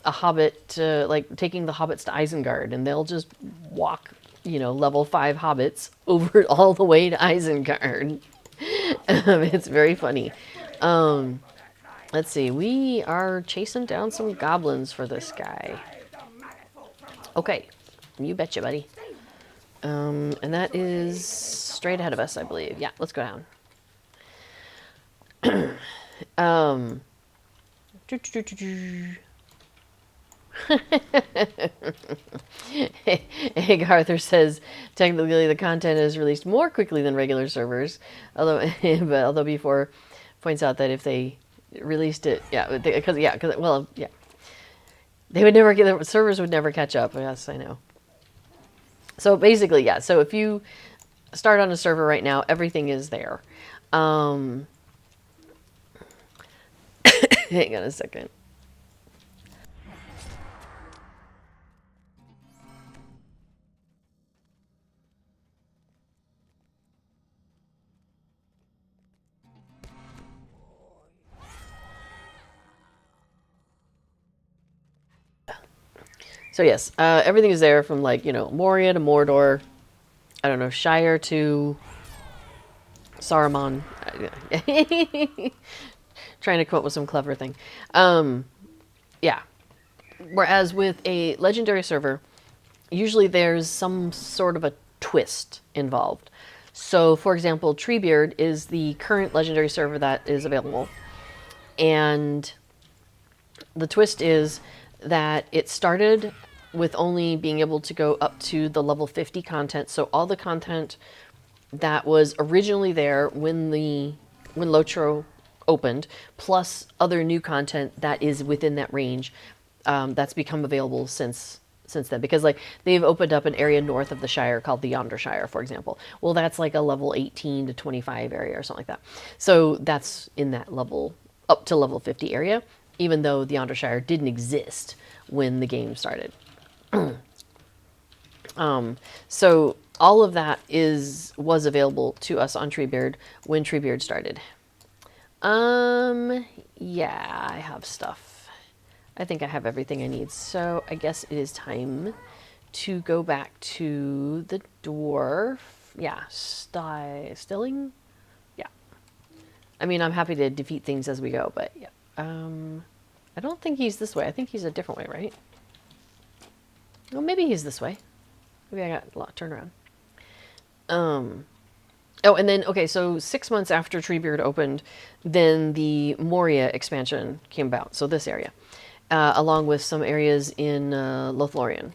a Hobbit, like taking the Hobbits to Isengard, and they'll just walk, level 5 Hobbits over all the way to Isengard. It's very funny. Let's see, we are chasing down some goblins for this guy. Okay, you betcha, buddy. And that is straight ahead of us, I believe. Yeah, let's go down. Egg Arthur says, technically the content is released more quickly than regular servers, although before points out that if they released it, they would never the servers would never catch up. Yes, I know. So basically, yeah. So if you start on a server right now, everything is there. Hang on a second. So yes, everything is there from like, Moria to Mordor, I don't know, Shire to Saruman. Trying to come up with some clever thing. Yeah. Whereas with a legendary server, usually there's some sort of a twist involved. So for example, Treebeard is the current legendary server that is available. And the twist is that it started with only being able to go up to the level 50 content. So all the content that was originally there when Lotro opened, plus other new content that is within that range, that's become available since then. Because like they've opened up an area north of the Shire called the Yonder Shire, for example. Well, that's like a level 18 to 25 area or something like that. So that's in that level up to level 50 area, even though the Yonder Shire didn't exist when the game started. So all of that was available to us on Treebeard when Treebeard started. Yeah, I have stuff. I think I have everything I need. So I guess it is time to go back to the dwarf. Yeah, Stilling? Yeah. I mean, I'm happy to defeat things as we go, but yeah. I don't think he's this way. I think he's a different way, right? Well, maybe he's this way. Maybe I got a lot turned around. Oh, and then, okay, so 6 months after Treebeard opened, then the Moria expansion came about. So this area, along with some areas in Lothlorien.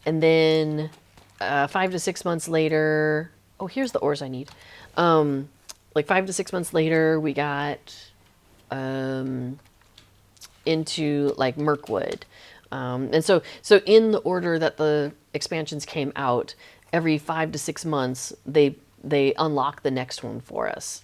And then 5 to 6 months later, oh, here's the ores I need. Like 5 to 6 months later, we got into like Mirkwood. And so in the order that the expansions came out, every 5 to 6 months, they unlock the next one for us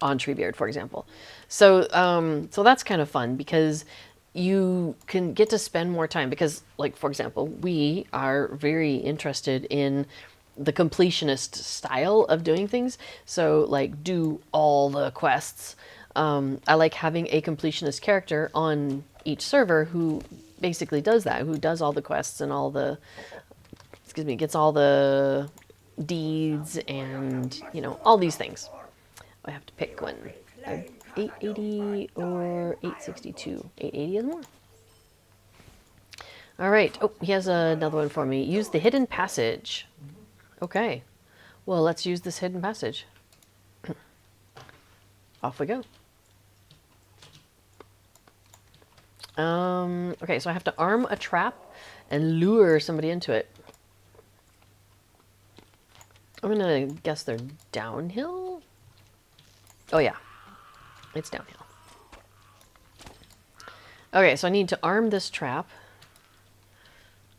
on Treebeard, for example. So that's kind of fun because you can get to spend more time because, like, for example, we are very interested in the completionist style of doing things. So like do all the quests. I like having a completionist character on each server who basically does that, who does all the quests and all the, gets all the deeds and, you know, all these things. I have to pick one. 880 or 862. 880 is more. All right. Oh, he has another one for me. Use the hidden passage. Okay. Well, let's use this hidden passage. Off we go. Okay, so I have to arm a trap and lure somebody into it. I'm gonna guess they're downhill. Oh yeah, it's downhill. Okay, so I need to arm this trap.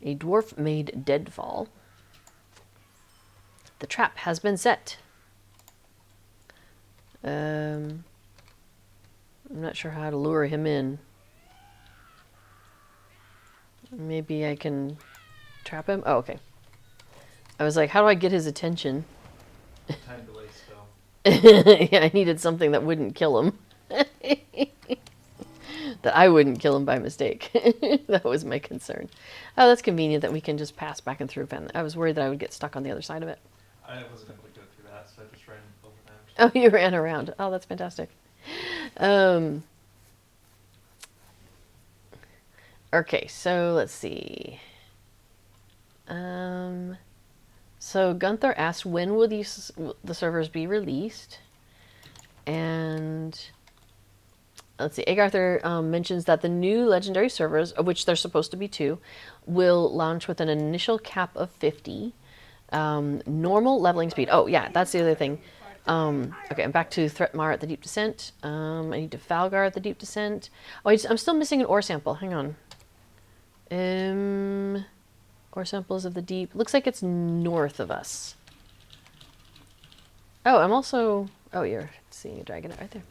A dwarf made deadfall. The trap has been set. I'm not sure how to lure him in. Maybe I can trap him? Oh, okay. I was like, how do I get his attention? Time delay spell. Yeah, I needed something that wouldn't kill him. That I wouldn't kill him by mistake. That was my concern. Oh, that's convenient that we can just pass back and through. I was worried that I would get stuck on the other side of it. I wasn't able to go through that, so I just ran over them. Oh, you ran around. Oh, that's fantastic. Okay, so let's see. So Gunther asked, when will the servers be released? And let's see, Agarther mentions that the new legendary servers, of which there's supposed to be 2, will launch with an initial cap of 50. Normal leveling speed. Oh, yeah, that's the other thing. Okay, I'm back to Threatmar at the Deep Descent. I need to Falgar at the Deep Descent. Oh, I'm still missing an ore sample. Hang on. Ore samples of the deep. Looks like it's north of us. Oh, I'm also... Oh, you're seeing a dragon right there.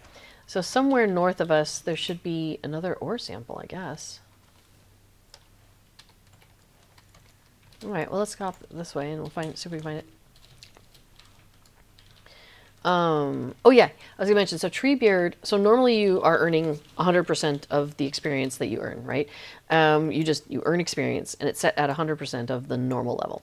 So somewhere north of us, there should be another ore sample, I guess. All right, well, let's go up this way and we'll see if we can find it. Oh yeah, I was gonna mention, so Treebeard, so normally you are earning 100% of the experience that you earn, right? You earn experience and it's set at 100% of the normal level.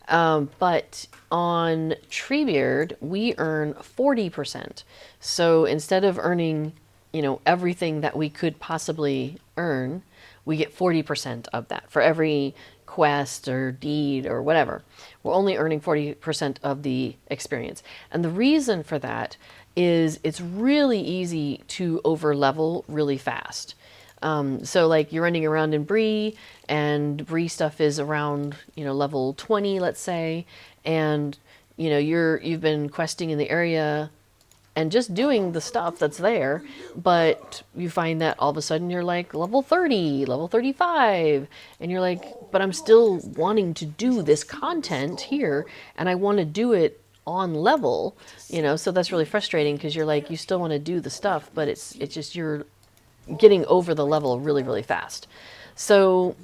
But on Treebeard, we earn 40%. So instead of earning, you know, everything that we could possibly earn, we get 40% of that for every quest or deed or whatever. We're only earning 40% of the experience. And the reason for that is it's really easy to over level really fast. So like you're running around in Bree and Bree stuff is around, you know, level 20, let's say, and you know, you've been questing in the area and just doing the stuff that's there, but you find that all of a sudden you're like level 30, level 35, and you're like, but I'm still wanting to do this content here, and I want to do it on level, you know, so that's really frustrating because you're like, you still want to do the stuff, but it's just you're getting over the level really, really fast. So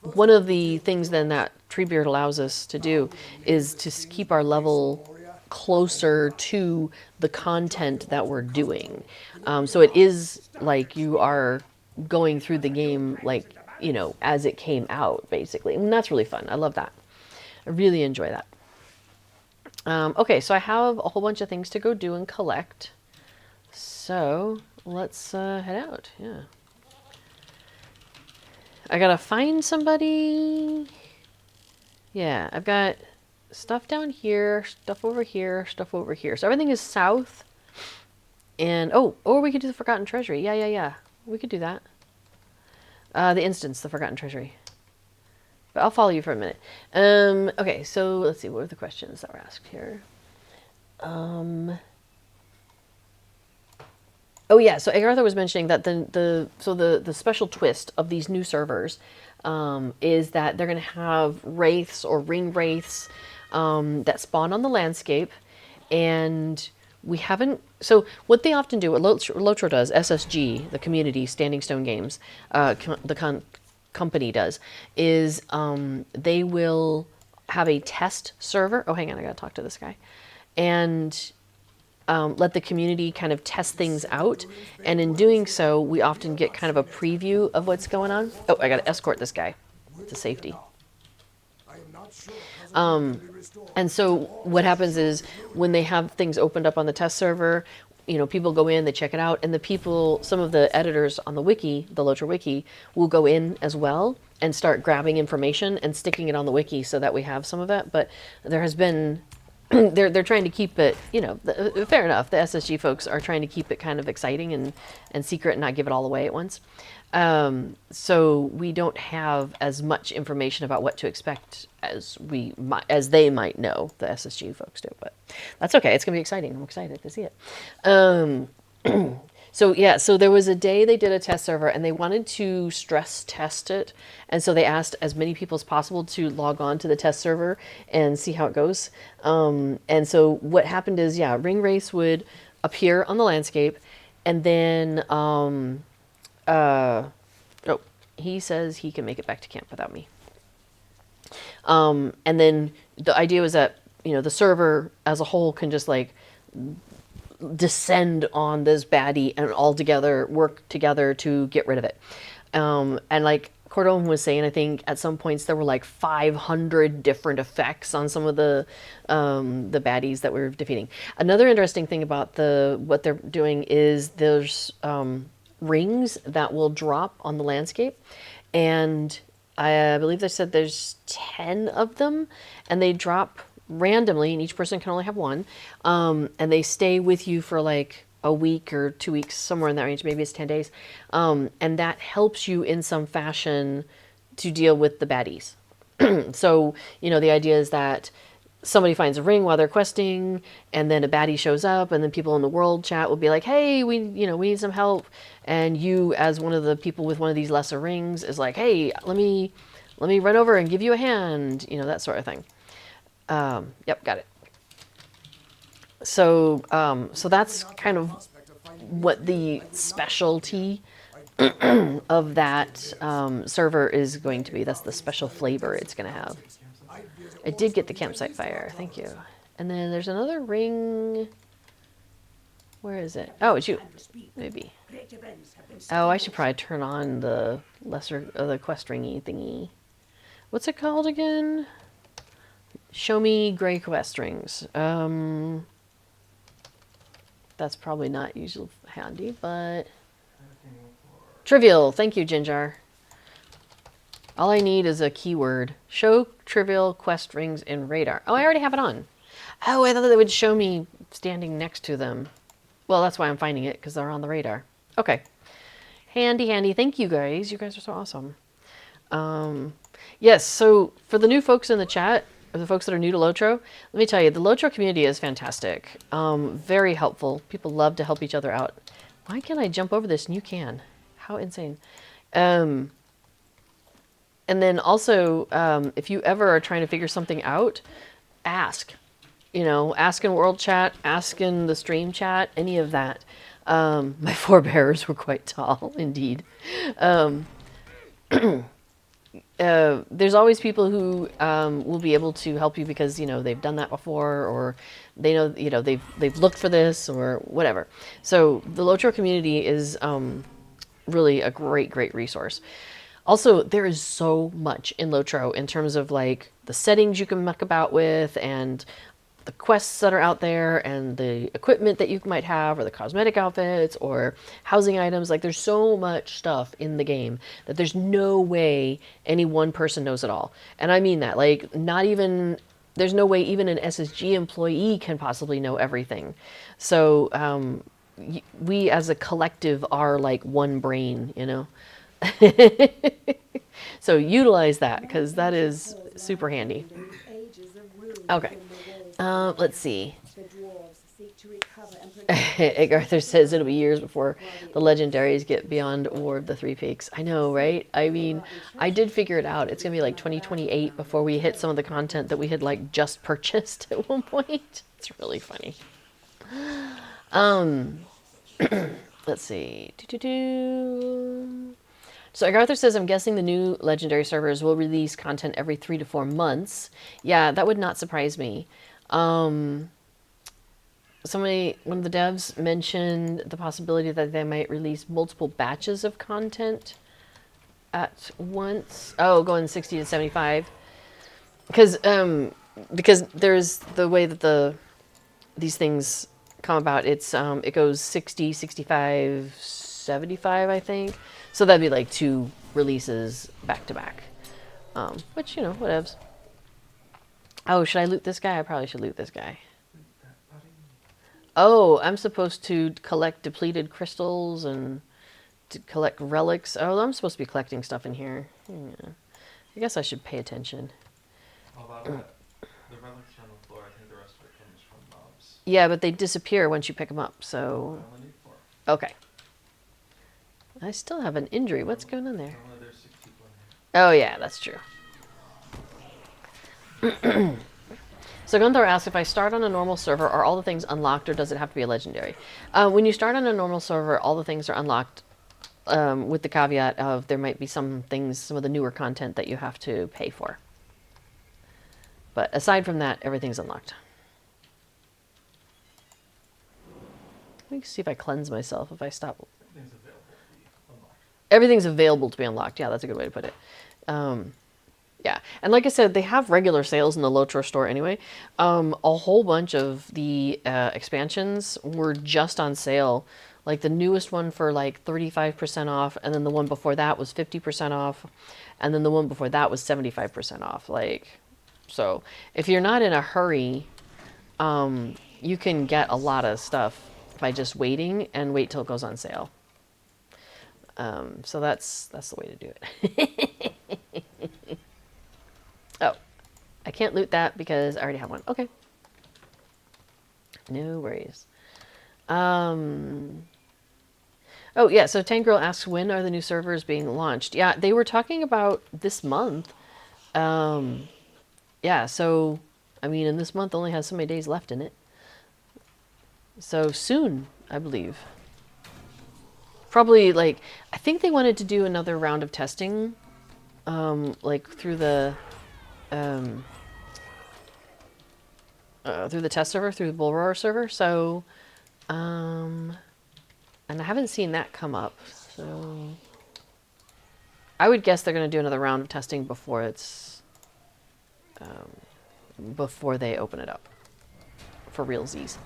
one of the things then that Treebeard allows us to do is to keep our level closer to the content that we're doing. So it is like you are going through the game like, you know, as it came out, basically. And that's really fun. I love that. I really enjoy that. Okay, so I have a whole bunch of things to go do and collect. So let's head out. Yeah. I gotta find somebody. Yeah, I've got stuff down here, stuff over here, stuff over here. So everything is south. And, oh, or we could do the Forgotten Treasury. Yeah. We could do that. The instance, the Forgotten Treasury. But I'll follow you for a minute. Okay, so let's see. What were the questions that were asked here? Oh yeah, so Agartha was mentioning that the special twist of these new servers is that they're going to have wraiths or ring wraiths that spawn on the landscape, and we haven't. So what they often do, what Lotro does, SSG, the community, Standing Stone Games, company does, is they will have a test server. Oh, hang on, I gotta talk to this guy. And let the community kind of test things out. And in doing so, we often get kind of a preview of what's going on. Oh, I gotta escort this guy to safety. I am not sure cousin can be restored. And so what happens is when they have things opened up on the test server, you know, people go in, they check it out, and the people, some of the editors on the wiki, the Lotro wiki, will go in as well and start grabbing information and sticking it on the wiki so that we have some of it. But there has been, they're trying to keep it, you know, fair enough. The SSG folks are trying to keep it kind of exciting and secret and not give it all away at once. So we don't have as much information about what to expect as they might know, the SSG folks do, but that's okay. It's gonna be exciting. I'm excited to see it. So yeah, so there was a day they did a test server and they wanted to stress test it. And so they asked as many people as possible to log on to the test server and see how it goes. And so what happened is, yeah, ring race would appear on the landscape, and then, oh, he says he can make it back to camp without me. And then the idea was that, you know, the server as a whole can just like descend on this baddie and all together work together to get rid of it. And like Cordon was saying, I think at some points there were like 500 different effects on some of the baddies that we're defeating. Another interesting thing about what they're doing is there's rings that will drop on the landscape, and I believe they said there's 10 of them, and they drop randomly, and each person can only have one, and they stay with you for like a week or 2 weeks, somewhere in that range, maybe it's 10 days, and that helps you in some fashion to deal with the baddies. So, you know, the idea is that somebody finds a ring while they're questing, and then a baddie shows up, and then people in the world chat will be like, hey, we need some help, and you, as one of the people with one of these lesser rings, is like, hey, let me run over and give you a hand, you know, that sort of thing. Yep, got it. So, so that's kind of what the specialty of that server is going to be. That's the special flavor it's going to have. I did get the campsite fire, thank you. And then there's another ring. Where is it? Oh, it's you, maybe. Oh, I should probably turn on the the quest ringy thingy. What's it called again? Show me gray quest rings. That's probably not usually handy, but trivial. Thank you, Ginger. All I need is a keyword. Show trivial quest rings in radar. Oh, I already have it on. Oh, I thought they would show me standing next to them. Well, that's why I'm finding it, because they're on the radar. Okay. Handy, handy. Thank you, guys. You guys are so awesome. Yes, so for the new folks in the chat, or the folks that are new to Lotro, let me tell you, the Lotro community is fantastic. Very helpful. People love to help each other out. Why can't I jump over this? And you can. How insane. And then also, if you ever are trying to figure something out, ask. You know, ask in world chat, ask in the stream chat, any of that. My forebearers were quite tall, indeed. There's always people who will be able to help you because, you know, they've done that before, or they know, you know, they've looked for this or whatever. So the Lotro community is really a great resource. Also, there is so much in Lotro in terms of like the settings you can muck about with, and the quests that are out there, and the equipment that you might have, or the cosmetic outfits, or housing items. Like, there's so much stuff in the game that there's no way any one person knows it all. And I mean that, like, not even, there's no way even an SSG employee can possibly know everything. So we as a collective are like one brain, you know? So utilize that, because that is super handy. Okay. Let's see. Arthur says it'll be years before the legendaries get beyond War of the Three Peaks. I know, right? I mean, I did figure it out. It's going to be like 2028 before we hit some of the content that we had like just purchased at one point. It's really funny. Let's see. So Agartha says, I'm guessing the new legendary servers will release content every 3 to 4 months. Yeah, that would not surprise me. One of the devs mentioned the possibility that they might release multiple batches of content at once. Oh, going 60 to 75. Because there's the way that these things come about. It goes 60, 65, 75, I think. So that'd be like 2 releases back to back. Which, whatevs. Oh, should I loot this guy? I probably should loot this guy. Oh, I'm supposed to collect depleted crystals and to collect relics. Oh, I'm supposed to be collecting stuff in here. Yeah. I guess I should pay attention. A lot of the relics are on the floor. I think the rest of it comes from mobs. Yeah, but they disappear once you pick them up, so... I only need 4. Okay. I still have an injury. What's going on there? Normally there's 6 people in here. Oh, yeah, that's true. So Gunther asks, if I start on a normal server, are all the things unlocked, or does it have to be a legendary? When you start on a normal server, all the things are unlocked, with the caveat of there might be some things, some of the newer content that you have to pay for. But aside from that, everything's unlocked. Let me see if I cleanse myself, if I stop. Everything's available to be unlocked. Everything's available to be unlocked. Yeah, that's a good way to put it. Yeah, and like I said, they have regular sales in the Lotro store anyway. A whole bunch of the expansions were just on sale. Like the newest one for like 35% off, and then the one before that was 50% off, and then the one before that was 75% off. So if you're not in a hurry, you can get a lot of stuff by just waiting and wait till it goes on sale. So that's the way to do it. Oh, I can't loot that because I already have one. Okay. No worries. Oh, yeah, so Tangrel asks, when are the new servers being launched? Yeah, they were talking about this month. Yeah, so, I mean, and this month only has so many days left in it. So soon, I believe. Probably, I think they wanted to do another round of testing, through the test server, through the Bull Roar server. So, and I haven't seen that come up. So, I would guess they're going to do another round of testing before before they open it up for realsies.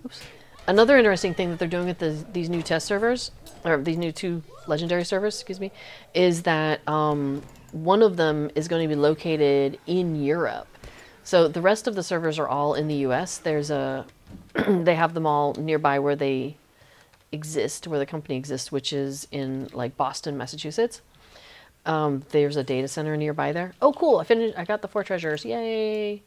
Oops. Another interesting thing that they're doing with these new test servers, or these new 2 legendary servers, excuse me, is that one of them is going to be located in Europe. So the rest of the servers are all in the US. There's they have them all nearby where they exist, where the company exists, which is in Boston, Massachusetts. There's a data center nearby there. Oh, cool! I got the 4 treasures. Yay!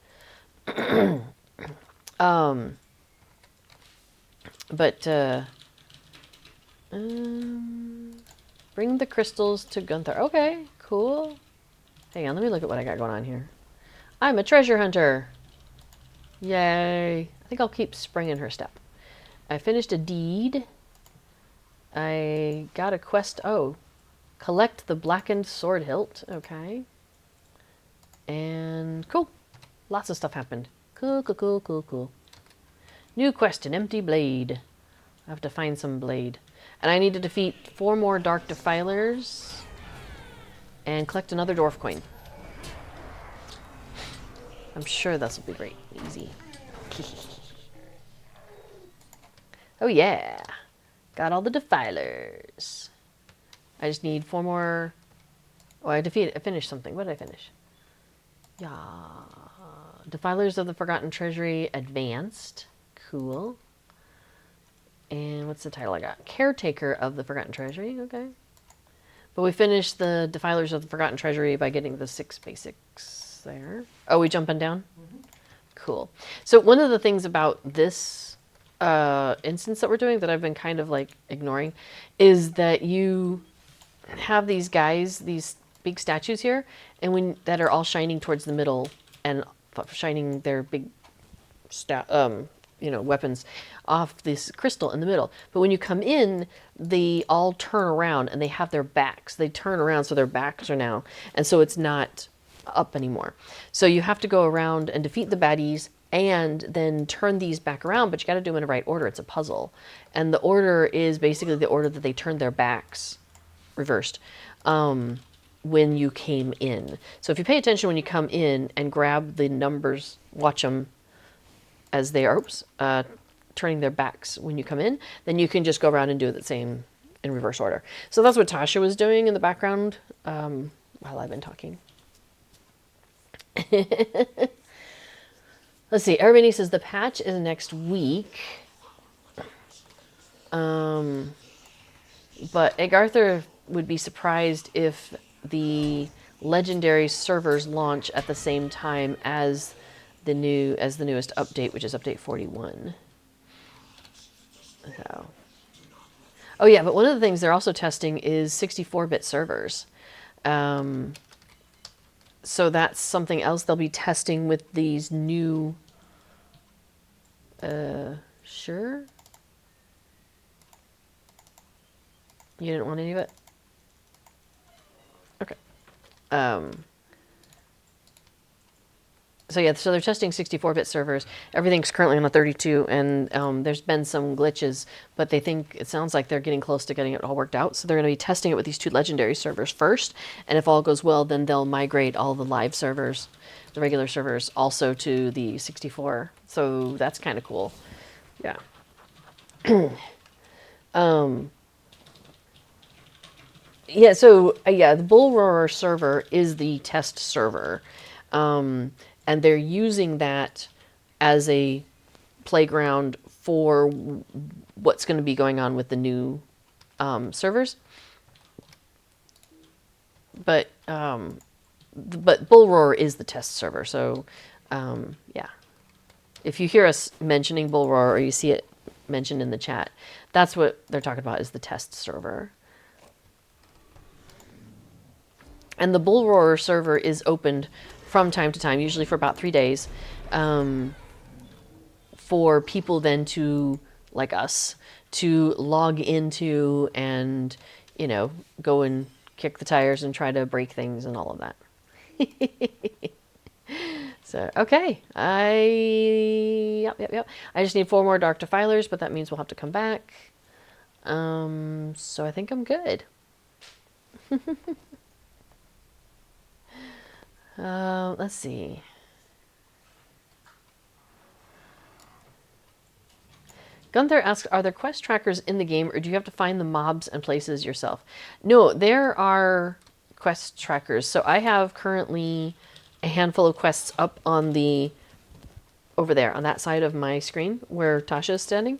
Bring the crystals to Gunther. Okay, cool. Hang on, let me look at what I got going on here. I'm a treasure hunter. Yay. I think I'll keep Spring in her step. I finished a deed. I got a quest. Oh, collect the blackened sword hilt. Okay. And cool. Lots of stuff happened. Cool. New quest, an empty blade. I have to find some blade. And I need to defeat 4 more dark defilers and collect another dwarf coin. I'm sure this will be great. Easy. Oh yeah. Got all the defilers. I just need 4 more. Oh, I finished something. What did I finish? Yeah. Defilers of the Forgotten Treasury Advanced. Cool. And what's the title I got? Caretaker of the Forgotten Treasury. Okay. But we finished the Defilers of the Forgotten Treasury by getting the 6 basics there. Oh, we jumping down? Mm-hmm. Cool. So one of the things about this instance that we're doing that I've been kind of ignoring is that you have these guys, these big statues here, and that are all shining towards the middle and shining their big weapons off this crystal in the middle. But when you come in, they all turn around and they have their backs. They turn around so their backs are now, and so it's not up anymore. So you have to go around and defeat the baddies and then turn these back around, but you got to do them in the right order. It's a puzzle. And the order is basically the order that they turned their backs reversed when you came in. So if you pay attention when you come in and grab the numbers, watch them as they are turning their backs when you come in, then you can just go around and do the same in reverse order. So that's what Tasha was doing in the background while I've been talking. Let's see. Everybody says the patch is next week. But Egg Arthur would be surprised if the legendary servers launch at the same time as the newest update, which is update 41. So. Oh yeah, but one of the things they're also testing is 64-bit servers. So that's something else they'll be testing with these new... Sure? You didn't want any of it? Okay. So yeah, so they're testing 64-bit servers. Everything's currently on a 32, and there's been some glitches, but they think, it sounds like they're getting close to getting it all worked out. So they're going to be testing it with these 2 legendary servers first, and if all goes well, then they'll migrate all the live servers, the regular servers, also to the 64. So that's kind of cool. Yeah. Yeah, so yeah, the Bull Roarer server is the test server. And they're using that as a playground for what's going to be going on with the new servers. But Bull Roar is the test server. So yeah, if you hear us mentioning Bull Roar or you see it mentioned in the chat, that's what they're talking about, is the test server. And the Bull Roar server is opened from time to time, usually for about 3 days, for people then to, like us, to log into and, go and kick the tires and try to break things and all of that. So, okay. Yep. I just need 4 more Dark Defilers, but that means we'll have to come back. So I think I'm good. Let's see. Gunther asks, are there quest trackers in the game, or do you have to find the mobs and places yourself? No, there are quest trackers. So I have currently a handful of quests up on the, over there, on that side of my screen where Tasha is standing.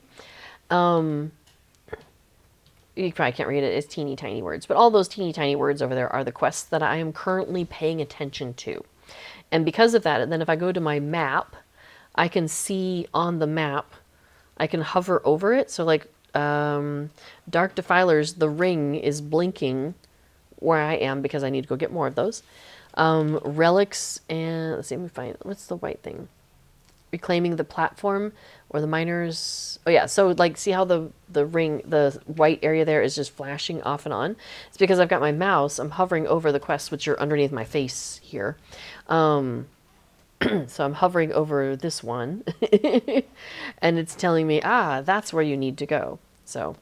You probably can't read it, it's teeny tiny words, but all those teeny tiny words over there are the quests that I am currently paying attention to. And because of that, and then if I go to my map, I can see on the map, I can hover over it. So like Dark Defilers, the ring is blinking where I am because I need to go get more of those. Relics, and let's see, let me find, what's the white thing? Reclaiming the platform, or the miners. Oh yeah, so like, see how the ring, the white area there is just flashing off and on? It's because I've got my mouse, I'm hovering over the quests, which are underneath my face here. So I'm hovering over this one, and it's telling me, that's where you need to go. So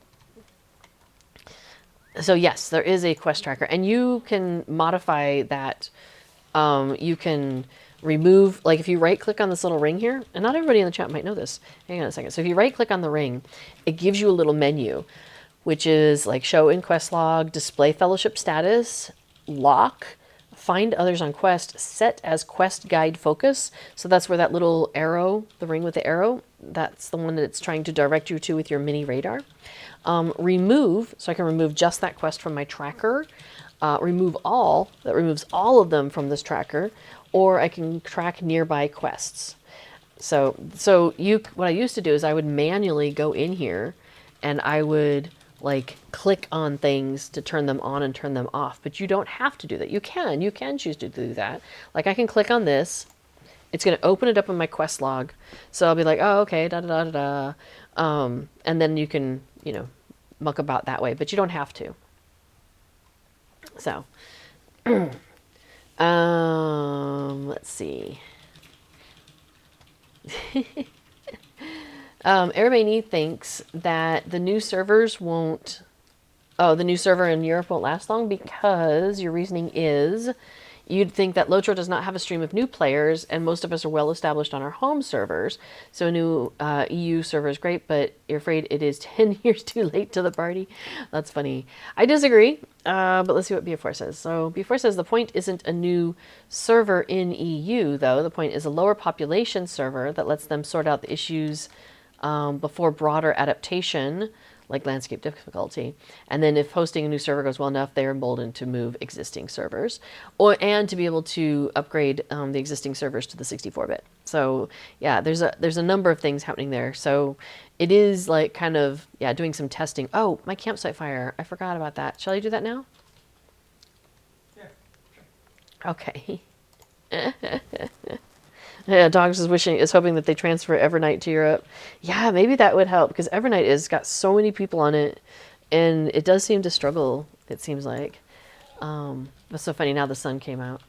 yes, there is a quest tracker, and you can modify that. You can remove, like if you right click on this little ring here, and not everybody in the chat might know this. Hang on a second. So if you right click on the ring, it gives you a little menu, which is like show in quest log, display fellowship status, lock, find others on quest, set as quest guide focus. So that's where that little arrow, the ring with the arrow, that's the one that it's trying to direct you to with your mini radar. Remove, so I can remove just that quest from my tracker. Remove all, that removes all of them from this tracker, or I can track nearby quests. So what I used to do is I would manually go in here and I would like click on things to turn them on and turn them off, but you don't have to do that. You can choose to do that. Like I can click on this it's going to open it up in my quest log. So I'll be like, oh, okay, da da da da da. And then you can, muck about that way, but you don't have to. So, let's see. Everybody thinks that the new servers won't. Oh, the new server in Europe won't last long because your reasoning is you'd think that Lotro does not have a stream of new players, and most of us are well established on our home servers. So a new EU server is great, but you're afraid it is 10 years too late to the party. That's funny. I disagree, but let's see what BF4 says. So BF4 says the point isn't a new server in EU, though. The point is a lower population server that lets them sort out the issues before broader adaptation, like landscape difficulty. And then if hosting a new server goes well enough, they're emboldened to move existing servers and to be able to upgrade the existing servers to the 64-bit. So yeah, there's a number of things happening there. So it is like kind of, doing some testing. Oh, my campsite fire. I forgot about that. Shall I do that now? Yeah, sure. Okay. Yeah, Dogs is hoping that they transfer Evernight to Europe. Yeah, maybe that would help because Evernight has got so many people on it, and it does seem to struggle. It seems like. That's so funny. Now the sun came out.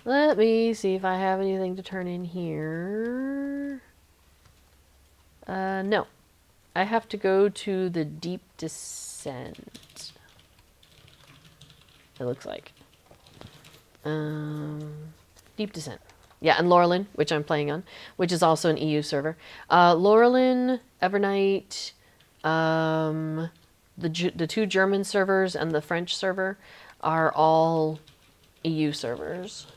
Let me see if I have anything to turn in here. No, I have to go to the deep descent. It looks like. Deep descent. Yeah, and Laurelin, which I'm playing on, which is also an EU server. Laurelin, Evernight, the two German servers and the French server are all EU servers.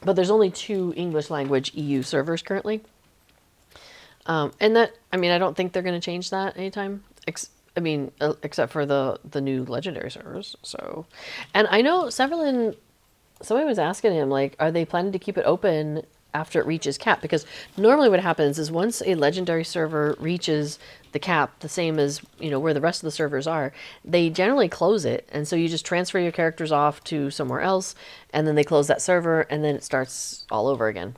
But there's only 2 English language EU servers currently. And that, I don't think they're going to change that anytime. Except for the new legendary servers. So, and I know somebody was asking him, like, are they planning to keep it open after it reaches cap? Because normally what happens is once a legendary server reaches the cap, the same as, where the rest of the servers are, they generally close it. And so you just transfer your characters off to somewhere else, and then they close that server, and then it starts all over again.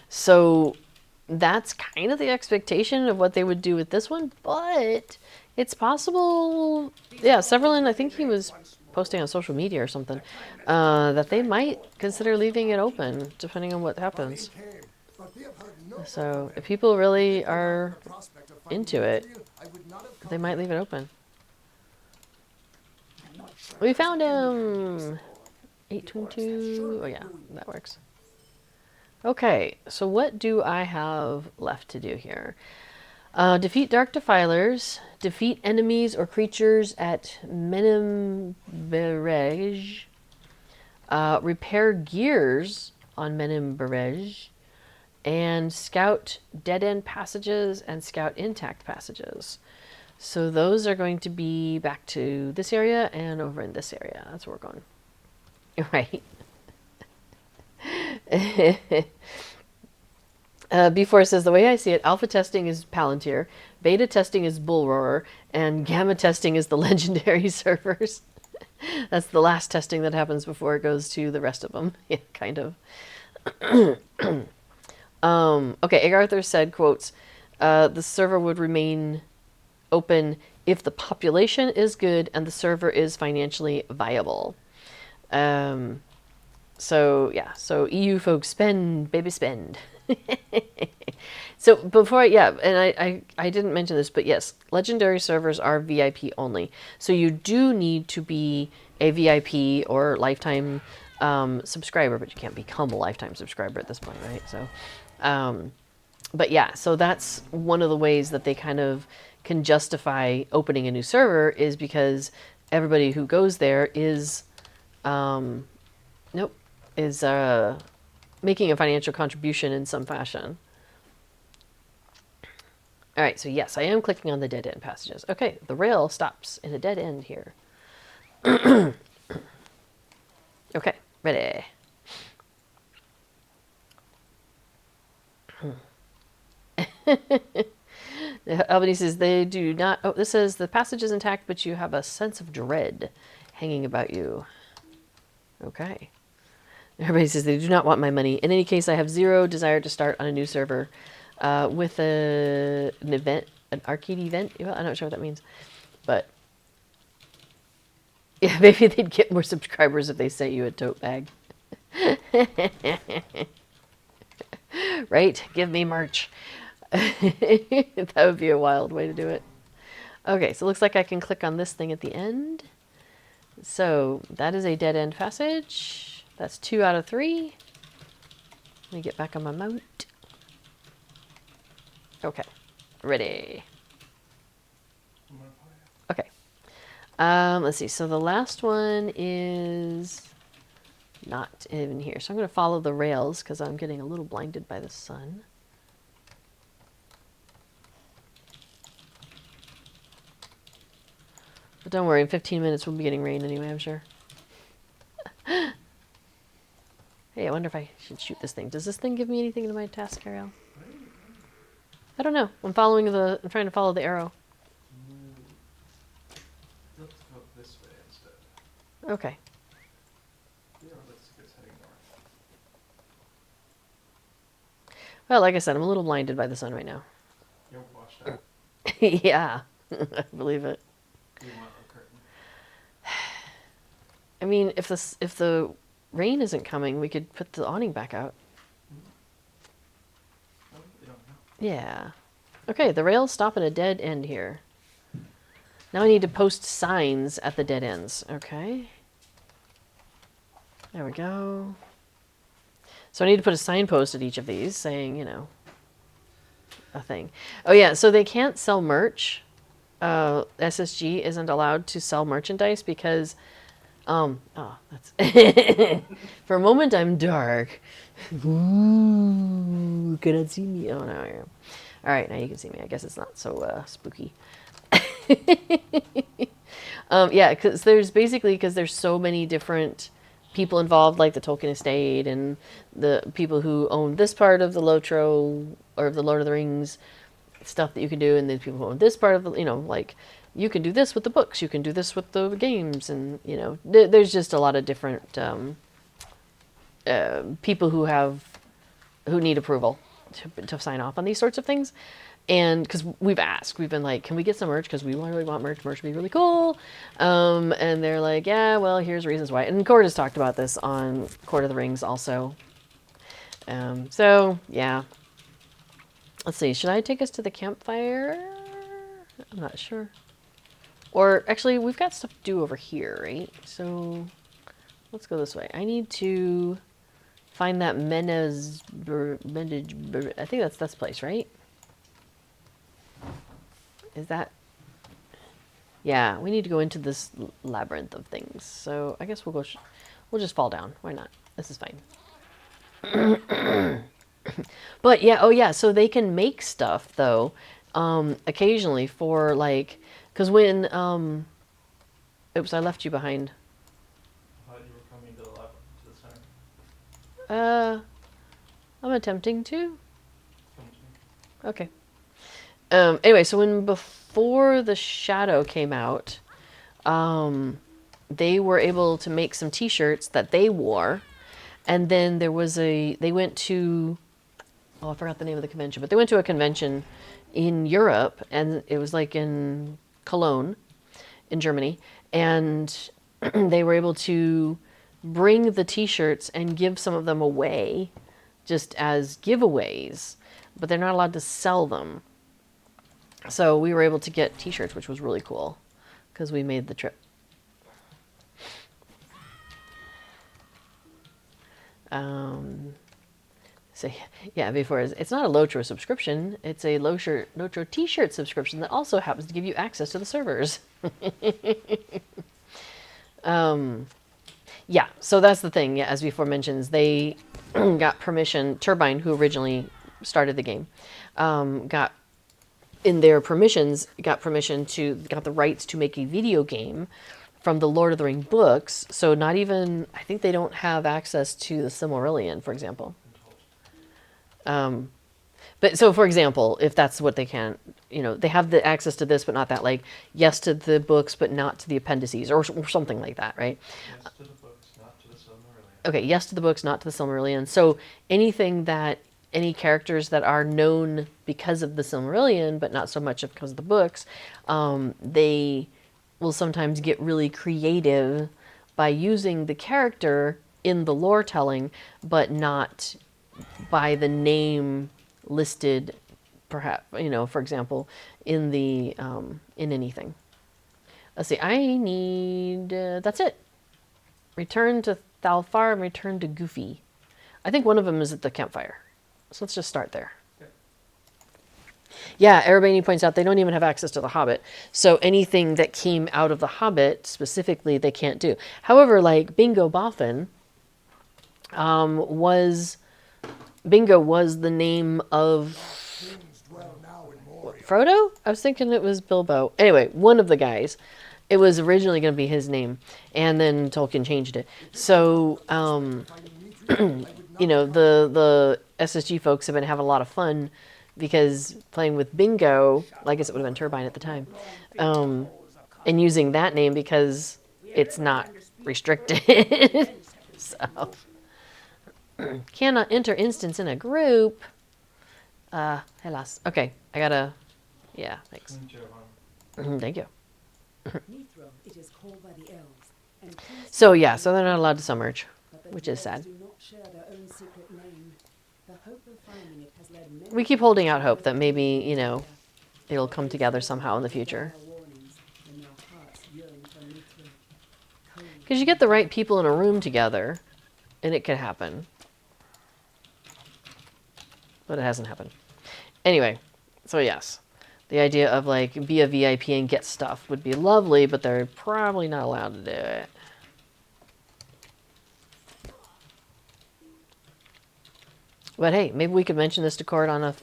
So that's kind of the expectation of what they would do with this one, but it's possible. Yeah, Severlin, I think he was posting on social media or something, that they might consider leaving it open depending on what happens. So if people really are into it, they might leave it open. We found him. 822. Oh yeah, that works. Okay, so what do I have left to do here? Defeat Dark Defilers, defeat enemies or creatures at Meandering, repair gears on Meandering, and scout dead-end passages and scout intact passages. So those are going to be back to this area and over in this area. That's where we're going. Right. B4 says, the way I see it, alpha testing is Palantir, beta testing is Bullroarer, and gamma testing is the legendary servers. That's the last testing that happens before it goes to the rest of them. Yeah, kind of. Okay, Egg Arthur said, quotes, the server would remain open if the population is good and the server is financially viable. So yeah, so EU folks spend, baby spend. So before, and I didn't mention this, but yes, legendary servers are VIP only. So you do need to be a VIP or lifetime subscriber, but you can't become a lifetime subscriber at this point, right? So, but yeah, so that's one of the ways that they kind of can justify opening a new server is because everybody who goes there is, making a financial contribution in some fashion. All right, so yes, I am clicking on the dead end passages. Okay, the rail stops in a dead end here. Okay, ready. Albany says they do not. Oh, this says the passage is intact, but you have a sense of dread hanging about you. Okay. Everybody says they do not want my money. In any case, I have zero desire to start on a new server with an event, an arcade event. Well, I'm not sure what that means, but yeah, maybe they'd get more subscribers if they sent you a tote bag. Right? Give me merch. That would be a wild way to do it. Okay, so it looks like I can click on this thing at the end. So that is a dead end passage. That's 2 out of 3. Let me get back on my mount. Okay, ready. Okay. Let's see. So the last one is not in here. So I'm going to follow the rails because I'm getting a little blinded by the sun. But don't worry, in 15 minutes we'll be getting rain anyway, I'm sure. Hey, I wonder if I should shoot this thing. Does this thing give me anything in my task, Ariel? I don't know. I'm trying to follow the arrow. Let's go this way instead. Okay. Yeah, let's get heading north. Well, like I said, I'm a little blinded by the sun right now. You're washed out. Yeah, I believe it. You want a curtain? I mean, if the rain isn't coming, we could put the awning back out. No, you don't know. Yeah. Okay, the rails stop at a dead end here. Now I need to post signs at the dead ends. Okay. There we go. So I need to put a signpost at each of these saying, you know, a thing. Oh yeah, so they can't sell merch. SSG isn't allowed to sell merchandise because that's for a moment I'm dark. Ooh, cannot see me. Oh no, I am. All right, now you can see me. I guess it's not so spooky. Yeah, because there's so many different people involved, like the Tolkien estate and the people who own this part of the Lotro or of the Lord of the Rings stuff that you can do, and then people who own this part of the, you know, like you can do this with the books, you can do this with the games, and you know, there's just a lot of different people who need approval to sign off on these sorts of things. And because we've been like, can we get some merch? Because we really want merch. Merch would be really cool. And they're like, yeah, well, here's reasons why. And Cord has talked about this on Court of the Rings also. So, yeah. Let's see. Should I take us to the campfire? I'm not sure. Or, actually, we've got stuff to do over here, right? So, let's go this way. I need to find that I think that's this place, right? Is that? Yeah, we need to go into this labyrinth of things. So I guess we'll just fall down. Why not? This is fine. But yeah, oh yeah, so they can make stuff though, occasionally for like, because when, oops, I left you behind. I thought you were coming to the left, to the center. I'm attempting to. Come to me. Okay. Anyway, so before the Shadow came out, they were able to make some T-shirts that they wore, and then they went to, I forgot the name of the convention, but they went to a convention in Europe, and it was like in Cologne, in Germany, and they were able to bring the T-shirts and give some of them away, just as giveaways, but they're not allowed to sell them. So we were able to get T-shirts, which was really cool because we made the trip. So yeah, before it's not a Lotro subscription; it's a Lotro T-shirt subscription that also happens to give you access to the servers. Yeah, so that's the thing. Yeah, as before mentions, they got permission. Turbine, who originally started the game, got the rights to make a video game from the Lord of the Ring books. So not even, I think they don't have access to the Silmarillion, for example. But so, for example, if that's what they can, they have the access to this, but not that. Like, yes to the books, but not to the appendices, or something like that, right? Yes to the books, not to the Silmarillion. Okay, yes to the books, not to the Silmarillion. So any characters that are known because of the Silmarillion, but not so much because of the books, they will sometimes get really creative by using the character in the lore telling, but not by the name listed, perhaps, for example, in the in anything. Let's see, I need, that's it. Return to Thalfar and return to Goofy. I think one of them is at the campfire. So let's just start there. Okay. Yeah, Erebani points out they don't even have access to the Hobbit. So anything that came out of the Hobbit, specifically, they can't do. However, like Bingo Boffin Bingo was the name of Kings dwell now in Moria. Frodo? I was thinking it was Bilbo. Anyway, one of the guys. It was originally going to be his name, and then Tolkien changed it. So, Finding Mithril, I would not the SSG folks have been having a lot of fun because playing with Bingo, I guess it would have been Turbine at the time, and using that name because it's not restricted. So, cannot enter instance in a group. Hélas. Okay, I gotta. Yeah, thanks. Thank you. Mithril, it is called by the elves. And kings So yeah, so they're not allowed to submerge, but the which is dwarves sad. do not share their own secret name. The hope of finding it has led many We keep holding out hope that maybe, it'll come together somehow in the future. warnings when their hearts yearn for Mithril. Cold Because you get the right people in a room together, and it could happen. But it hasn't happened. Anyway, so yes. The idea of like be a VIP and get stuff would be lovely, but they're probably not allowed to do it. But hey, maybe we could mention this to Cord on a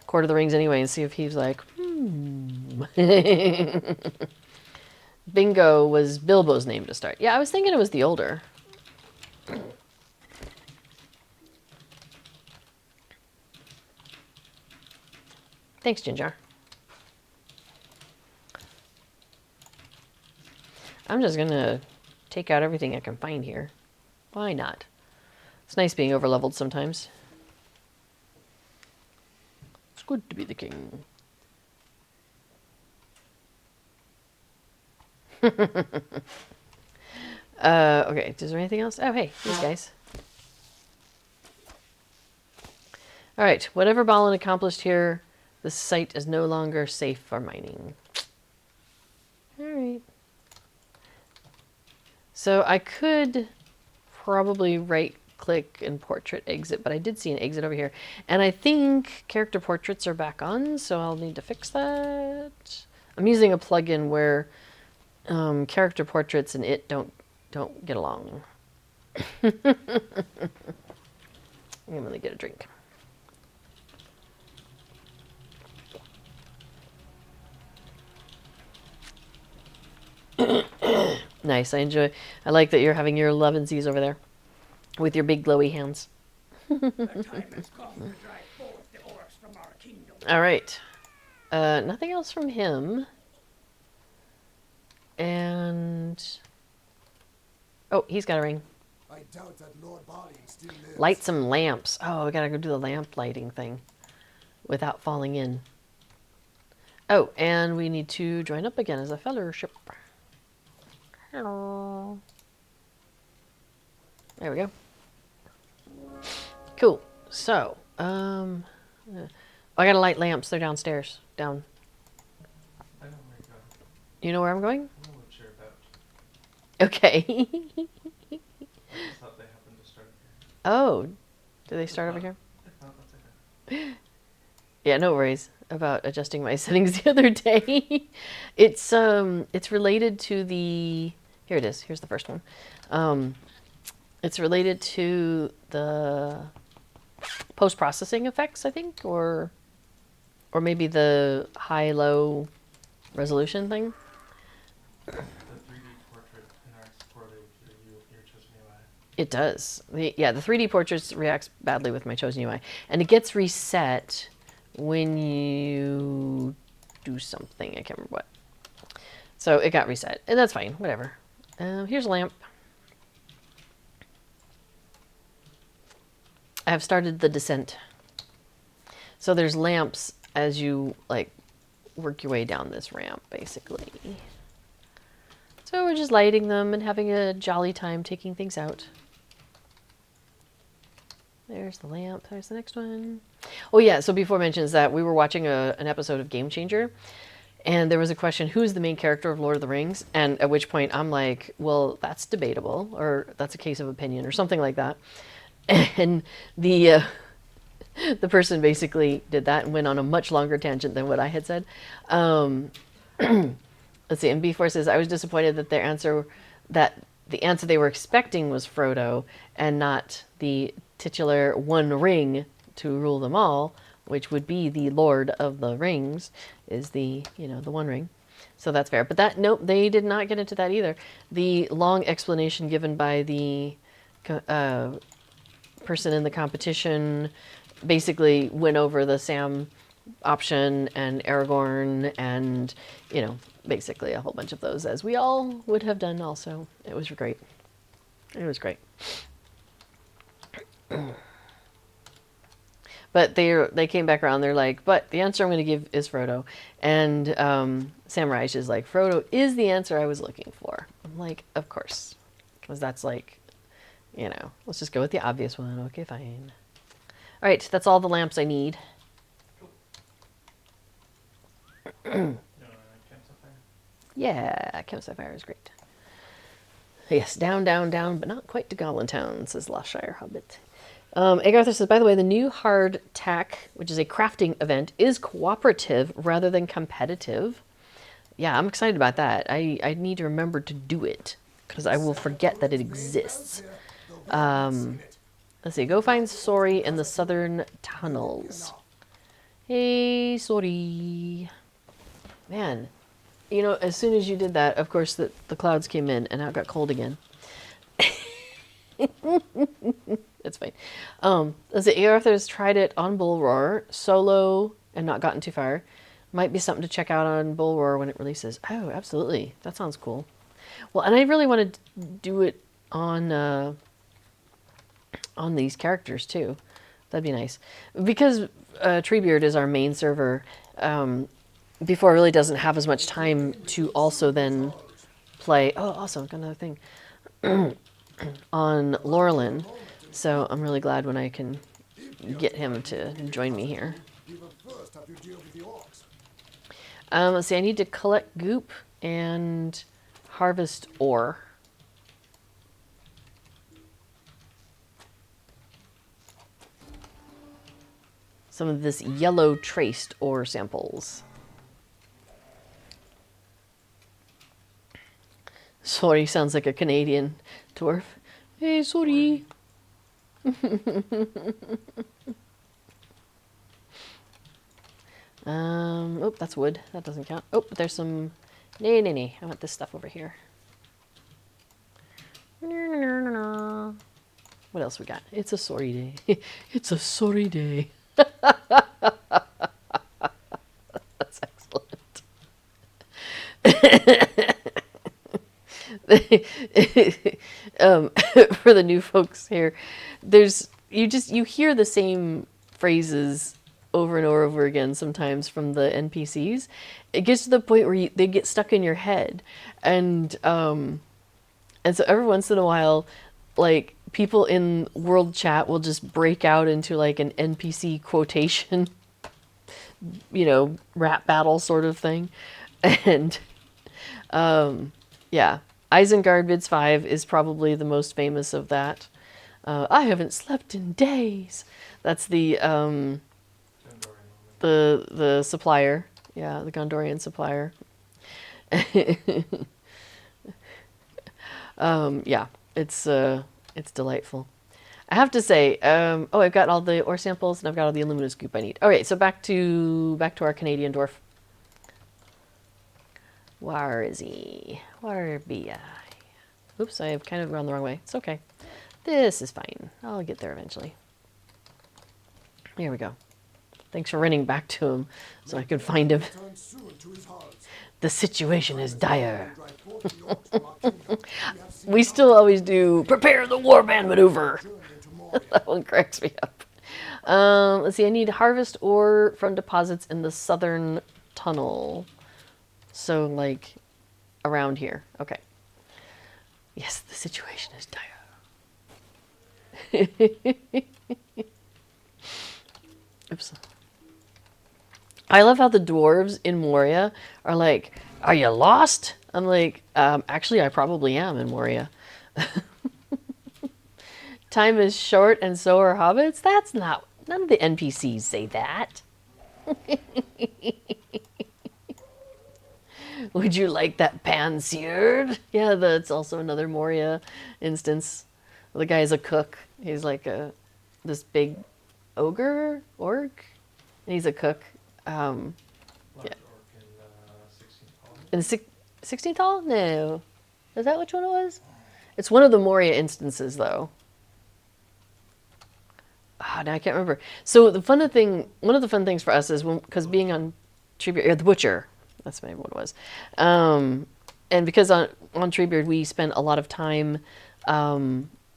Court of the Rings anyway and see if he's like, Bingo was Bilbo's name to start. Yeah, I was thinking it was the older. Thanks, Ginger. I'm just gonna take out everything I can find here. Why not? It's nice being overleveled sometimes. It's good to be the king. Okay, is there anything else? Oh, hey, these guys. All right, whatever Balin accomplished here, the site is no longer safe for mining. All right. So I could probably right-click and portrait exit, but I did see an exit over here. And I think character portraits are back on, so I'll need to fix that. I'm using a plugin where character portraits and it don't get along. I'm gonna get a drink. Nice. I like that you're having your elevensies over there with your big glowy hands. The time has come to drive forth the orcs from our kingdom. All right. Nothing else from him. And oh, he's got a ring. I doubt that Lord Balin still lives. Light some lamps. Oh, we gotta go do the lamp lighting thing without falling in. Oh, and we need to join up again as a fellowship. Hello. There we go. Cool. So, I gotta light lamps. They're downstairs. Down. I know where you're going. You know where I'm going? I know what you're about. Okay. I just thought they happened to start here. Oh, do they start over here? If not, that's okay. Yeah, no worries about adjusting my settings the other day. It's related to the, here it is. Here's the first one. It's related to the post-processing effects, I think, or maybe the high-low resolution thing. The 3D portrait interacts poorly with your chosen UI. It does. The 3D portraits reacts badly with my chosen UI, and it gets reset when you do something. I can't remember what. So it got reset, and that's fine. Whatever. Here's a lamp. I have started the descent. So there's lamps as you like work your way down this ramp, basically. So we're just lighting them and having a jolly time taking things out. There's the lamp. There's the next one. Oh yeah, so before mentions that we were watching an episode of Game Changer, and there was a question, who's the main character of Lord of the Rings? And at which point I'm like, well, that's debatable, or that's a case of opinion, or something like that. And the person basically did that and went on a much longer tangent than what I had said. Let's see, and B4 says, I was disappointed that the answer they were expecting was Frodo and not the titular one ring to rule them all, which would be the Lord of the Rings, is the One Ring. So that's fair. But nope, they did not get into that either. The long explanation given by the person in the competition basically went over the Sam option and Aragorn and, basically a whole bunch of those, as we all would have done also. It was great. It was great. But they came back around. They're like, but the answer I'm going to give is Frodo. And Sam Reich is like, Frodo is the answer I was looking for. I'm like, of course. Because that's like, let's just go with the obvious one. Okay, fine. All right, that's all the lamps I need. Yeah, Campsite Fire is great. Yes, down, down, down, but not quite to Goblin Town, says Loshire Hobbit. Egg Arthur says, by the way, the new hard tack, which is a crafting event, is cooperative rather than competitive. Yeah, I'm excited about that. I need to remember to do it, because I will forget that it exists. Let's see, go find Sori in the southern tunnels. Hey, Sori. Man, as soon as you did that, of course, the clouds came in, and now it got cold again. It's fine. Let's see, Arthur's tried it on Bull Roar, solo, and not gotten too far. Might be something to check out on Bull Roar when it releases. Oh, absolutely. That sounds cool. Well, and I really want to do it on these characters, too. That'd be nice. Because Treebeard is our main server, B4 really doesn't have as much time to also then play... Oh, also, got another thing. On Laurelin. So I'm really glad when I can get him to join me here. Let's see, I need to collect goop and harvest ore. Some of this yellow traced ore samples. Sorry, sounds like a Canadian dwarf. Hey, sorry. Oh, that's wood. That doesn't count. Oh, but there's some... Nay. I want this stuff over here. What else we got? It's a sorry day. It's a sorry day. That's excellent. For the new folks here, you hear the same phrases over and over again sometimes from the NPCs. It gets to the point where they get stuck in your head, and so every once in a while, like, people in world chat will just break out into like an NPC quotation, rap battle sort of thing, and yeah. Isengard Bids 5 is probably the most famous of that. I haven't slept in days. That's the supplier. Yeah, the Gondorian supplier. Yeah, it's delightful. I have to say, I've got all the ore samples and I've got all the aluminum scoop I need. All right, so back to our Canadian dwarf. Where is he? Where be I? Oops, I have kind of gone the wrong way. It's okay. This is fine. I'll get there eventually. Here we go. Thanks for running back to him so I could find him. Return soon to his halls. The situation is dire. Drive forth the orcs from our kingdom. We have seen We still always do prepare the warband maneuver. journey into Moria. That one cracks me up. Let's see, I need to harvest ore from deposits in the southern tunnel. So, like, around here. Okay. Yes, the situation is dire. Oops. I love how the dwarves in Moria are like, are you lost? I'm like, actually, I probably am in Moria. Time is short and so are hobbits? That's not, none of the NPCs say that. Would you like that pan seared? Yeah, that's also another Moria instance. The guy's a cook. He's like this big ogre, orc, and he's a cook. Large Yeah. orc in 16 column. In the 16th hall? No. Is that which one it was? It's one of the Moria instances, though. Ah, now I can't remember. So one of the fun things for us is because being on Treebeard, the Butcher, that's maybe what it was. And because on Treebeard we spent a lot of time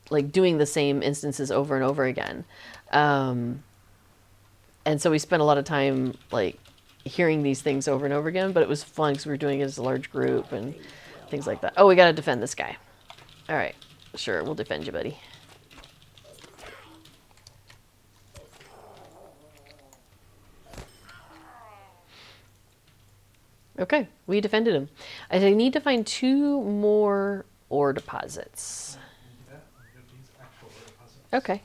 like doing the same instances over and over again. And so we spent a lot of time like hearing these things over and over again, but it was fun because we were doing it as a large group and things like that. Oh, we got to defend this guy. All right. Sure, we'll defend you, buddy. Okay, we defended him. I need to find 2 more ore deposits. Yeah, these actual deposits. Okay.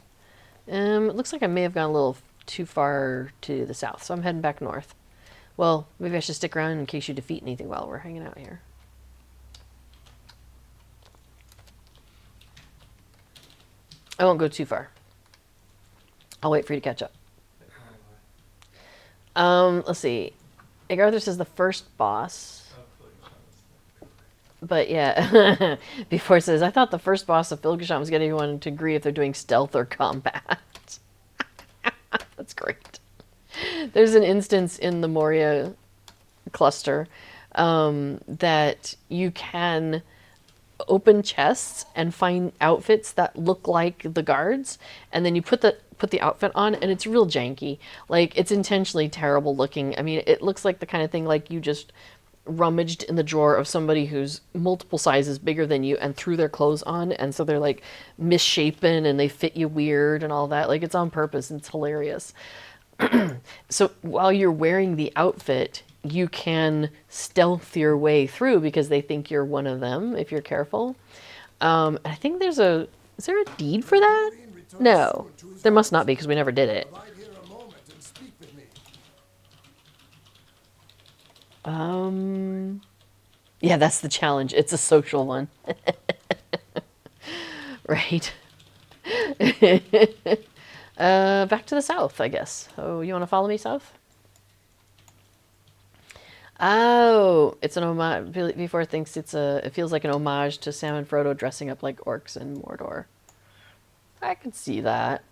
It looks like I may have gone a little too far to the south, so I'm heading back north. Well, maybe I should stick around in case you defeat anything while we're hanging out here. I won't go too far. I'll wait for you to catch up. Let's see. Agartha says the first boss. But yeah, before it says, I thought the first boss of Filgasham was getting everyone to agree if they're doing stealth or combat. That's great. There's an instance in the Moria cluster that you can open chests and find outfits that look like the guards, and then you put the outfit on, and it's real janky. Like, it's intentionally terrible looking. I mean, it looks like the kind of thing like you just rummaged in the drawer of somebody who's multiple sizes bigger than you and threw their clothes on, and so they're like misshapen and they fit you weird and all that. Like, it's on purpose and it's hilarious. So while you're wearing the outfit, you can stealth your way through because they think you're one of them if you're careful. I think is there a deed for that? No, there must not be because we never did it. Abide here a moment and speak with me. Yeah, that's the challenge. It's a social one. Right. Back to the south, I guess. Oh, you want to follow me south? Oh, it's an homage. Before thinks it feels like an homage to Sam and Frodo dressing up like orcs in Mordor. I can see that.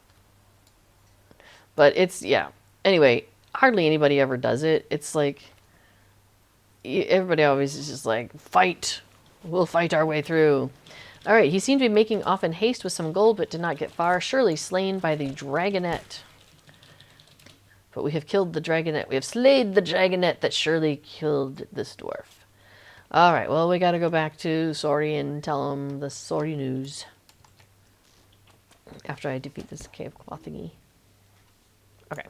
But it's, yeah. Anyway, hardly anybody ever does it. It's like, everybody always is just like, fight. We'll fight our way through. All right, he seemed to be making off in haste with some gold, but did not get far. Surely slain by the dragonette. But we have killed the dragonette. We have slayed the dragonette that surely killed this dwarf. All right, well, we got to go back to Sori and tell him the Sori news. After I defeat this cave claw thingy. Okay.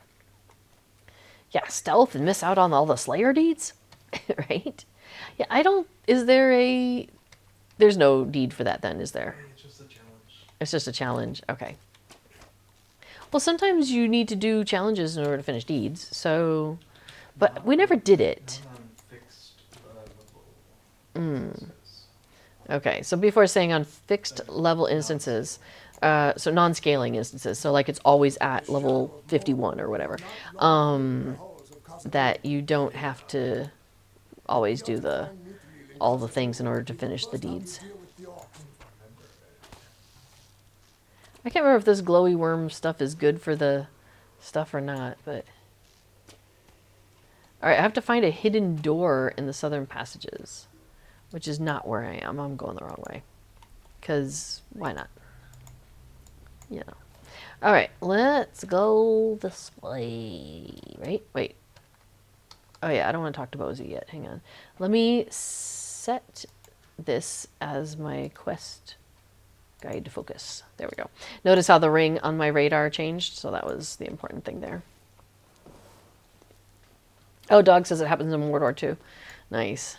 Yeah, stealth and miss out on all the Slayer deeds? Right? Yeah, there's no deed for that then, is there? It's just a challenge. It's just a challenge. Okay. Well, sometimes you need to do challenges in order to finish deeds, so... But we never did it. Not on fixed level instances. Okay, so before saying on fixed level instances, so non-scaling instances, so like it's always at level 51 or whatever, that you don't have to always do all the things in order to finish the deeds. I can't remember if this glowy worm stuff is good for the stuff or not, but Alright, I have to find a hidden door in the southern passages, which is not where I am. I'm going the wrong way. Because, why not? You know. Alright, let's go this way. Right? Wait. Oh yeah, I don't want to talk to Bozy yet. Hang on. Let me set this as my quest guide to focus. There we go. Notice how the ring on my radar changed? So that was the important thing there. Oh, Dog says it happens in World War II. Nice.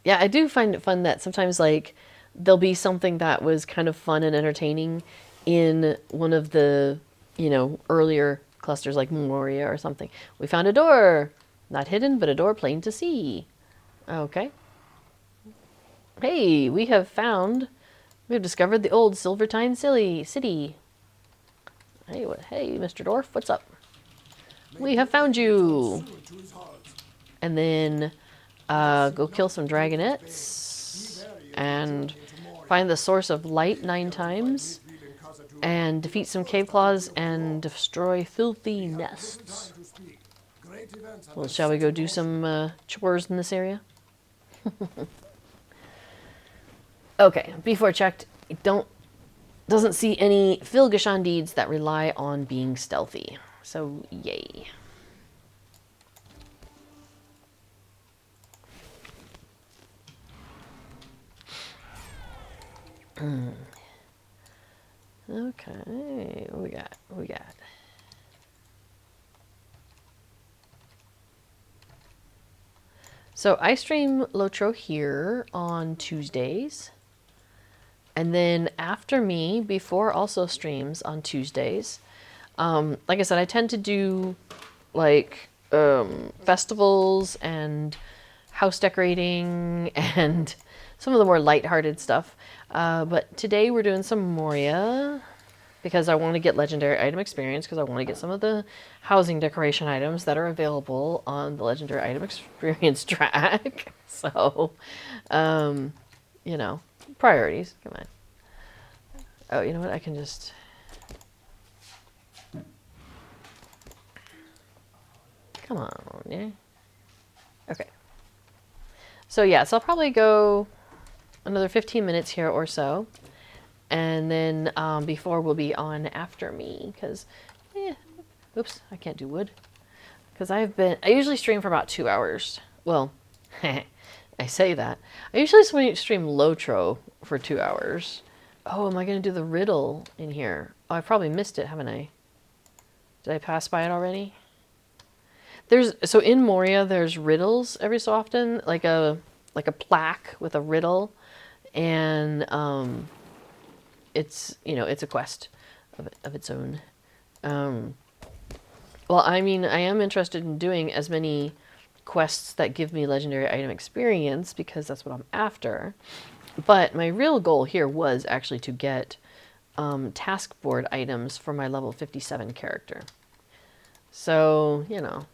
Yeah, I do find it fun that sometimes, like, there'll be something that was kind of fun and entertaining in one of the, you know, earlier clusters like Moria or something. We found a door. Not hidden, but a door plain to see. Okay. Hey, we've discovered the old Silvertine City. Hey, hey, Mr. Dwarf, what's up? We have found you. And then go kill some dragonettes and find the source of light 9 times and defeat some cave claws and destroy filthy nests. Well, shall we go do some chores in this area? Okay, before checked, doesn't see any Filgashon deeds that rely on being stealthy. So, yay. Okay, what we got? What we got? So I stream Lotro here on Tuesdays. And then after me, Before also streams on Tuesdays. Like I said, I tend to do like festivals and house decorating and some of the more lighthearted stuff. But today we're doing some Moria because I want to get legendary item experience because I want to get some of the housing decoration items that are available on the legendary item experience track. So, you know, priorities. Come on. Oh, you know what? I can just... Come on, yeah. Okay. So yeah, so I'll probably go another 15 minutes here or so. And then Before will be on after me because, oops, I can't do wood. Because I usually stream for about 2 hours. Well, I say that. I usually stream Lotro for 2 hours. Oh, am I going to do the riddle in here? Oh, I probably missed it, haven't I? Did I pass by it already? So in Moria, there's riddles every so often, like a plaque with a riddle, and it's a quest of its own. Well, I mean, I am interested in doing as many quests that give me legendary item experience because that's what I'm after. But my real goal here was actually to get task board items for my level 57 character. So, you know.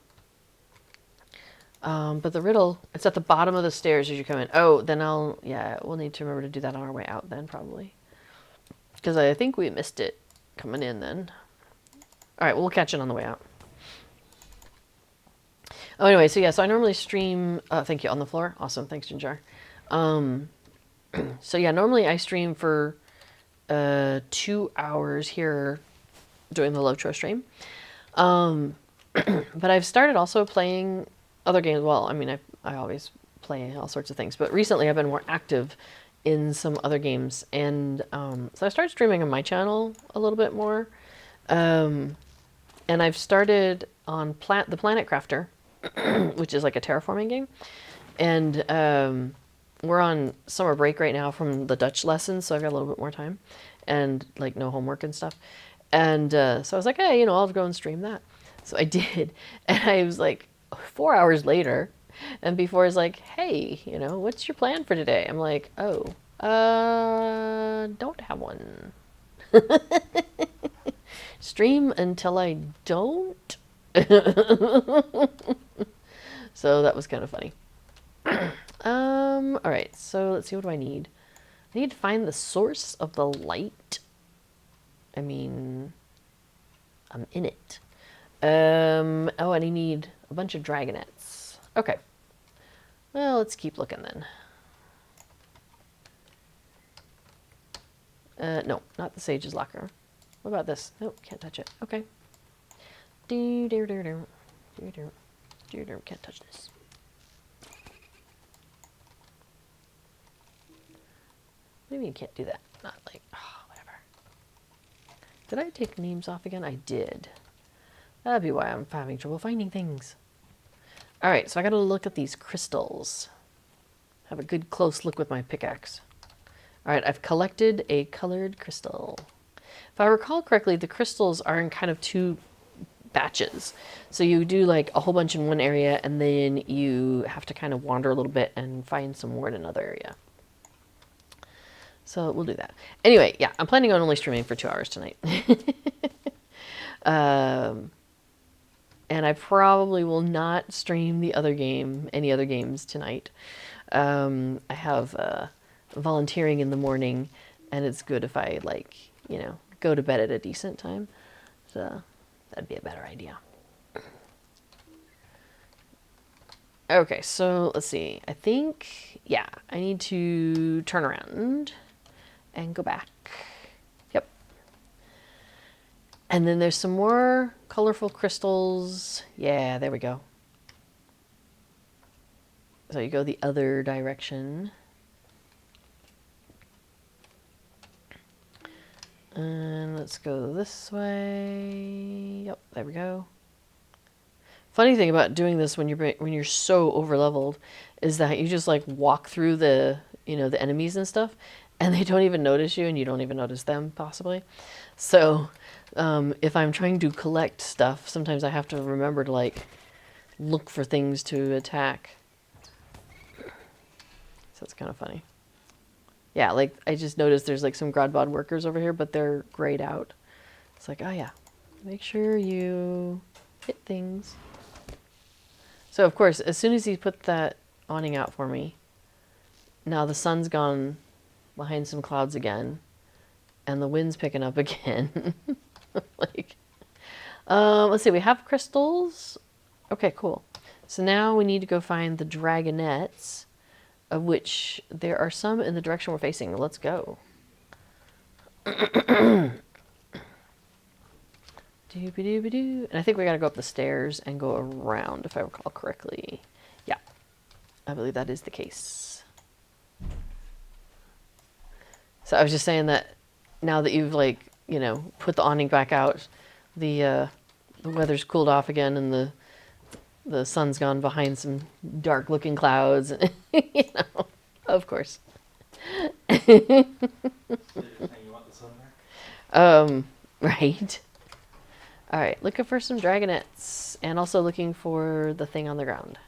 But the riddle, it's at the bottom of the stairs as you come in. Oh, then we'll need to remember to do that on our way out then, probably. Because I think we missed it coming in then. All right, we'll catch it on the way out. Oh, anyway, so yeah, so I normally stream, thank you, on the floor. Awesome, thanks, Jinjar. So yeah, normally I stream for 2 hours here doing the Lotro stream. But I've started also playing other games. Well, I mean, I always play all sorts of things, but recently I've been more active in some other games, and so I started streaming on my channel a little bit more, and I've started on the Planet Crafter, which is like a terraforming game, and we're on summer break right now from the Dutch lessons, so I've got a little bit more time, and like no homework and stuff, and so I was like, hey, I'll go and stream that. So I did, and I was like 4 hours later, and Before is like, hey, what's your plan for today? I'm like, oh, don't have one. Stream until I don't. So that was kind of funny. All right, so let's see, what do I need? I need to find the source of the light. I mean, I'm in it. Oh, and I need a bunch of dragonettes. Okay. Well, let's keep looking then. No, not the Sage's Locker. What about this? Nope, can't touch it. Okay. Can't touch this. What do you mean you can't do that? Not like, oh, whatever. Did I take names off again? I did. That'd be why I'm having trouble finding things. Alright, so I gotta look at these crystals. Have a good close look with my pickaxe. Alright, I've collected a colored crystal. If I recall correctly, the crystals are in kind of two batches. So you do like a whole bunch in one area, and then you have to kind of wander a little bit and find some more in another area. So we'll do that. Anyway, yeah, I'm planning on only streaming for 2 hours tonight. And I probably will not stream the other game, any other games tonight. I have volunteering in the morning, and it's good if I, like, you know, go to bed at a decent time. So that'd be a better idea. Okay, so let's see. I think, yeah, I need to turn around and go back. Yep. And then there's some more colorful crystals. Yeah, there we go. So you go the other direction. And let's go this way. Yep, there we go. Funny thing about doing this when you're so over leveled is that you just like walk through the, you know, the enemies and stuff, and they don't even notice you, and you don't even notice them possibly. So if I'm trying to collect stuff, sometimes I have to remember to like look for things to attack. So it's kind of funny. Yeah, like I just noticed there's like some Grodbod workers over here, but they're grayed out. It's like, oh yeah, make sure you hit things. So of course, as soon as he put that awning out for me, now the sun's gone behind some clouds again, and the wind's picking up again. Like, let's see, we have crystals. Okay, cool. So now we need to go find the dragonettes, of which there are some in the direction we're facing. Let's go. And I think we gotta go up the stairs and go around, if I recall correctly. Yeah, I believe that is the case. So I was just saying that now that you've, like, you know, put the awning back out, the weather's cooled off again, and the sun's gone behind some dark looking clouds. You know, of course. So you're saying you want the sun back? Right. All right, looking for some dragonettes, and also looking for the thing on the ground.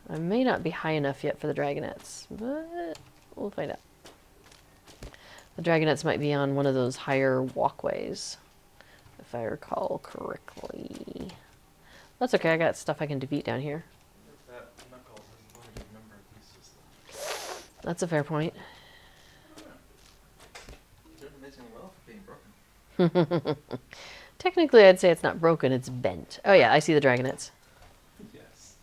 I may not be high enough yet for the dragonettes, but we'll find out. The dragonettes might be on one of those higher walkways, if I recall correctly. That's okay, I got stuff I can defeat down here. That knuckle is a limited number of pieces. That's a fair point. Doing amazingly well for being broken. Technically, I'd say it's not broken, it's bent. Oh yeah, I see the dragonettes. Yes.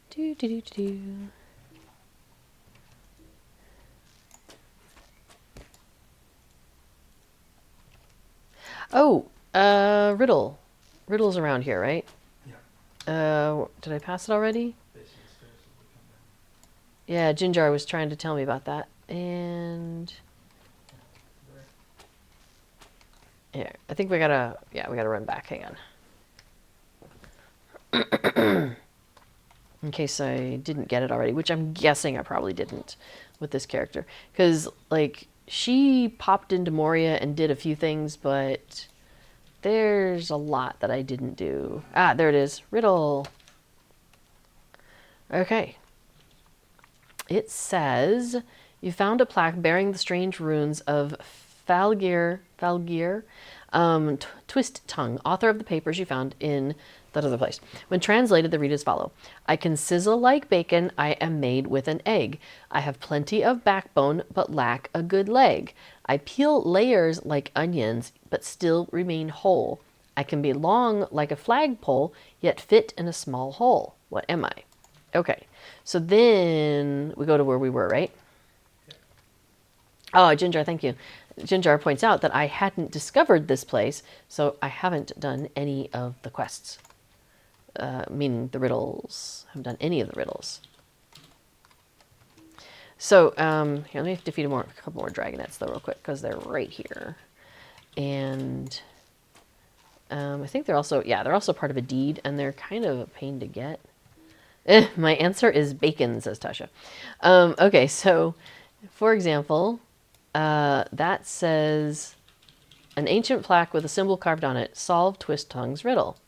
Do, do, do, do, do. Oh, Riddle. Riddle's around here, right? Yeah. Did I pass it already? Facing the stairs as we come down. Yeah, Ginger was trying to tell me about that. And There. yeah, I think we gotta run back. Hang on. In case I didn't get it already, which I'm guessing I probably didn't with this character. Because, like, she popped into Moria and did a few things, but there's a lot that I didn't do. Ah, there it is. Riddle. Okay. It says, you found a plaque bearing the strange runes of Falgir, Twist Tongue, author of the papers you found in that other place. When translated, the read as follow. I can sizzle like bacon, I am made with an egg. I have plenty of backbone, but lack a good leg. I peel layers like onions, but still remain whole. I can be long like a flagpole, yet fit in a small hole. What am I? Okay, so then we go to where we were, right? Oh, Ginger, thank you. Ginger points out that I hadn't discovered this place, so I haven't done any of the quests. Meaning the riddles. I haven't done any of the riddles. So, here, let me defeat a couple more dragonettes, though, real quick, because they're right here. And I think they're also, yeah, they're also part of a deed, and they're kind of a pain to get. My answer is bacon, says Tasha. Okay, so, for example, that says, an ancient plaque with a symbol carved on it, solve Twist Tongue's riddle.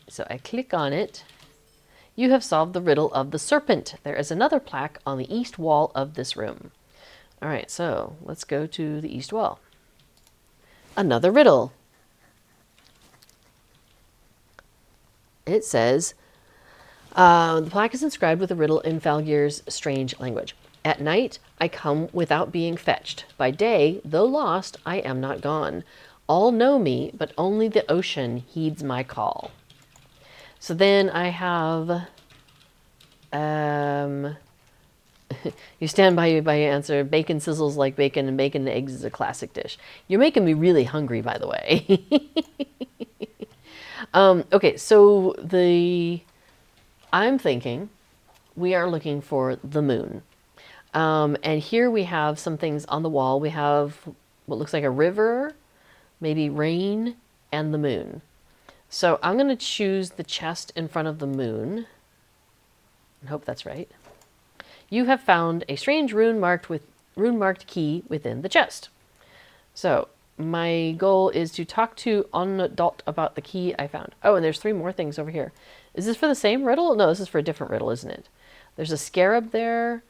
So I click on it. You have solved the riddle of the serpent. There is another plaque on the east wall of this room. All right, so let's go to the east wall. Another riddle. It says, the plaque is inscribed with a riddle in Falgir's strange language. At night, I come without being fetched. By day, though lost, I am not gone. All know me, but only the ocean heeds my call. So then I have, you stand by your answer, bacon sizzles like bacon, and bacon and eggs is a classic dish. You're making me really hungry, by the way. Okay, so I'm thinking we are looking for the moon. And here we have some things on the wall. We have what looks like a river, maybe rain, and the moon. So I'm going to choose the chest in front of the moon. I hope that's right. You have found a strange rune-marked key within the chest. So my goal is to talk to Onadot about the key I found. Oh, and there's 3 more things over here. Is this for the same riddle? No, this is for a different riddle, isn't it? There's a scarab there,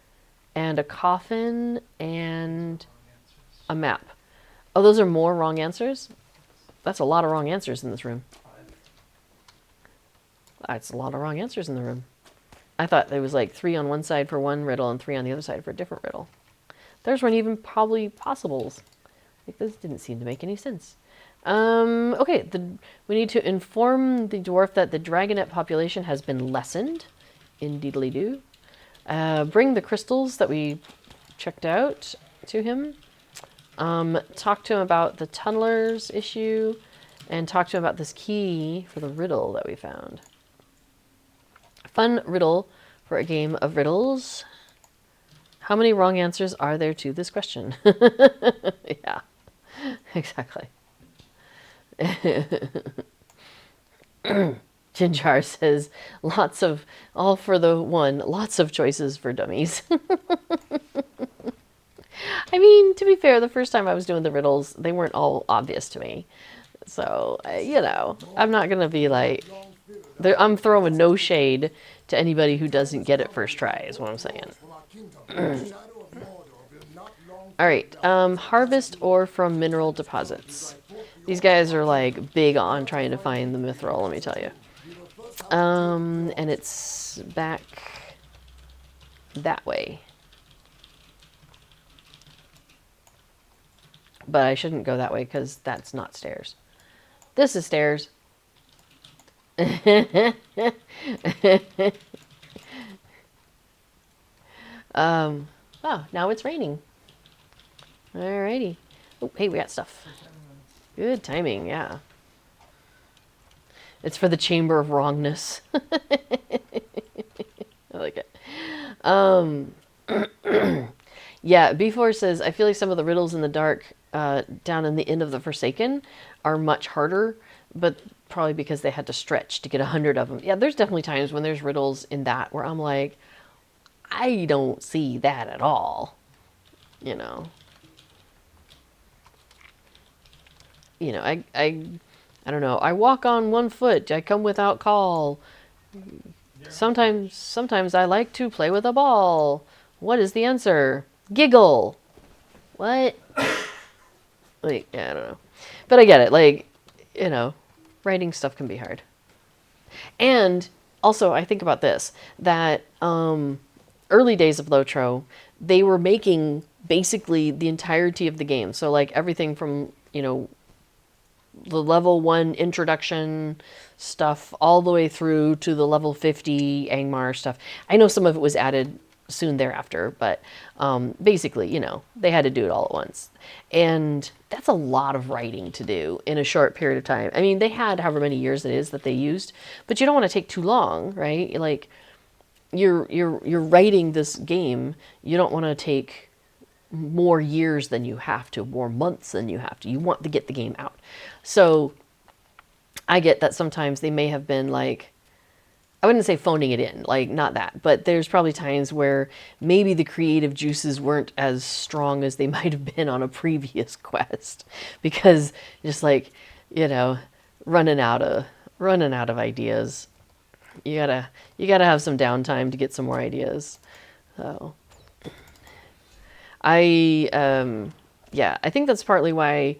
and a coffin, and a map. Oh, those are more wrong answers? That's a lot of wrong answers in this room. That's a lot of wrong answers in the room. I thought there was like 3 on one side for one riddle and 3 on the other side for a different riddle. Those weren't even probably possibles. Like, this didn't seem to make any sense. Okay, we need to inform the dwarf that the dragonette population has been lessened. Indeedly-do. Bring the crystals that we checked out to him. Talk to him about the tunnelers issue. And talk to him about this key for the riddle that we found. Fun riddle for a game of riddles. How many wrong answers are there to this question? Yeah, exactly. Jinjar says, all for the one, lots of choices for dummies. I mean, to be fair, the first time I was doing the riddles, they weren't all obvious to me. So, you know, I'm not going to be like, I'm throwing no shade to anybody who doesn't get it first try, is what I'm saying. All right, harvest ore from mineral deposits. These guys are like big on trying to find the mithril, let me tell you. And it's back that way. But I shouldn't go that way because that's not stairs. This is stairs. Oh, now it's raining. Alrighty. Oh, hey, we got stuff. Good timing, yeah. It's for the Chamber of Wrongness. I like it. Yeah, B4 says, I feel like some of the riddles in the dark down in the Inn of the Forsaken are much harder, but probably because they had to stretch to get 100 of them. Yeah, there's definitely times when there's riddles in that where I'm like, I don't see that at all. You know. You know, I don't know. I walk on one foot. I come without call. Sometimes I like to play with a ball. What is the answer? Giggle. What? Like, yeah, I don't know. But I get it. Like, you know, Writing stuff can be hard. And also, I think about this, that early days of Lotro, they were making basically the entirety of the game. So like everything from, the level 1 introduction stuff all the way through to the level 50 Angmar stuff. I know some of it was added soon thereafter, but basically, they had to do it all at once. And that's a lot of writing to do in a short period of time. I mean, they had however many years it is that they used, but you don't want to take too long, right? Like you're writing this game, you don't want to take more years than you have to, more months than you have to. You want to get the game out. So I get that sometimes they may have been like, I wouldn't say phoning it in, like not that, but there's probably times where maybe the creative juices weren't as strong as they might have been on a previous quest, because just like, running out of ideas. You gotta have some downtime to get some more ideas. So I think that's partly why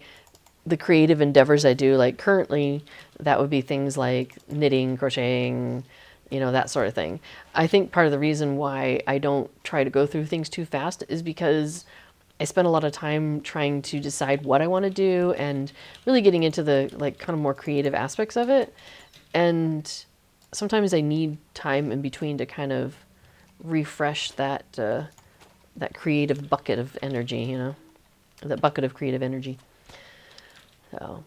the creative endeavors I do, like currently, that would be things like knitting, crocheting, that sort of thing. I think part of the reason why I don't try to go through things too fast is because I spend a lot of time trying to decide what I want to do and really getting into the like kind of more creative aspects of it. And sometimes I need time in between to kind of refresh that creative bucket of energy, that bucket of creative energy. So,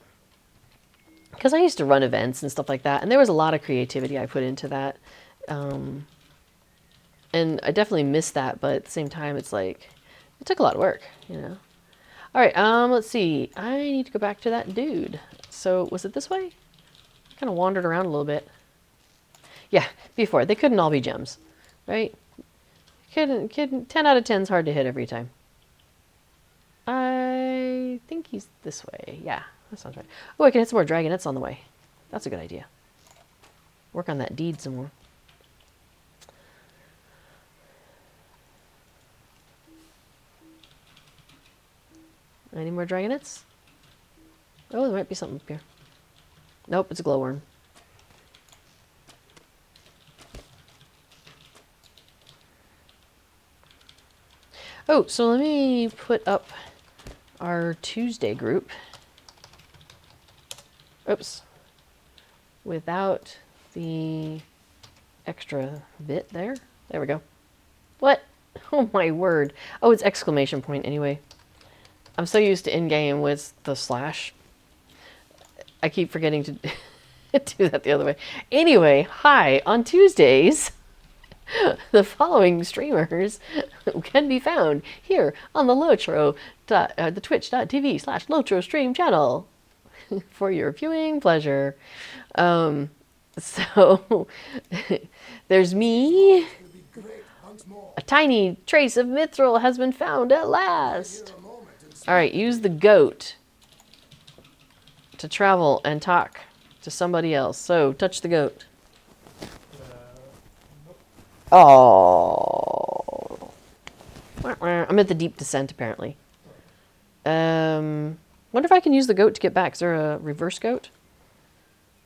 because I used to run events and stuff like that, and there was a lot of creativity I put into that. And I definitely miss that, but at the same time, it's like, it took a lot of work, All right, let's see. I need to go back to that dude. So, was it this way? Kind of wandered around a little bit. Yeah, before. They couldn't all be gems, right? 10 out of 10 is hard to hit every time. I think he's this way. Yeah, that sounds right. Oh, I can hit some more dragonettes on the way. That's a good idea. Work on that deed some more. Any more dragonettes? Oh, there might be something up here. Nope, it's a glowworm. Oh, so let me put up our Tuesday group. Oops. Without the extra bit there. There we go. What? Oh my word. Oh, it's exclamation point anyway. I'm so used to in-game with the slash. I keep forgetting to do that the other way. Anyway, hi. On Tuesdays, the following streamers can be found here on the the twitch.tv/Lotro stream channel for your viewing pleasure. So there's me. It'll be great once more. A tiny trace of mithril has been found at last. Here a moment and All right, use the goat to travel and talk to somebody else. So touch the goat. Oh, I'm at the deep descent apparently. Wonder if I can use the goat to get back. Is there a reverse goat?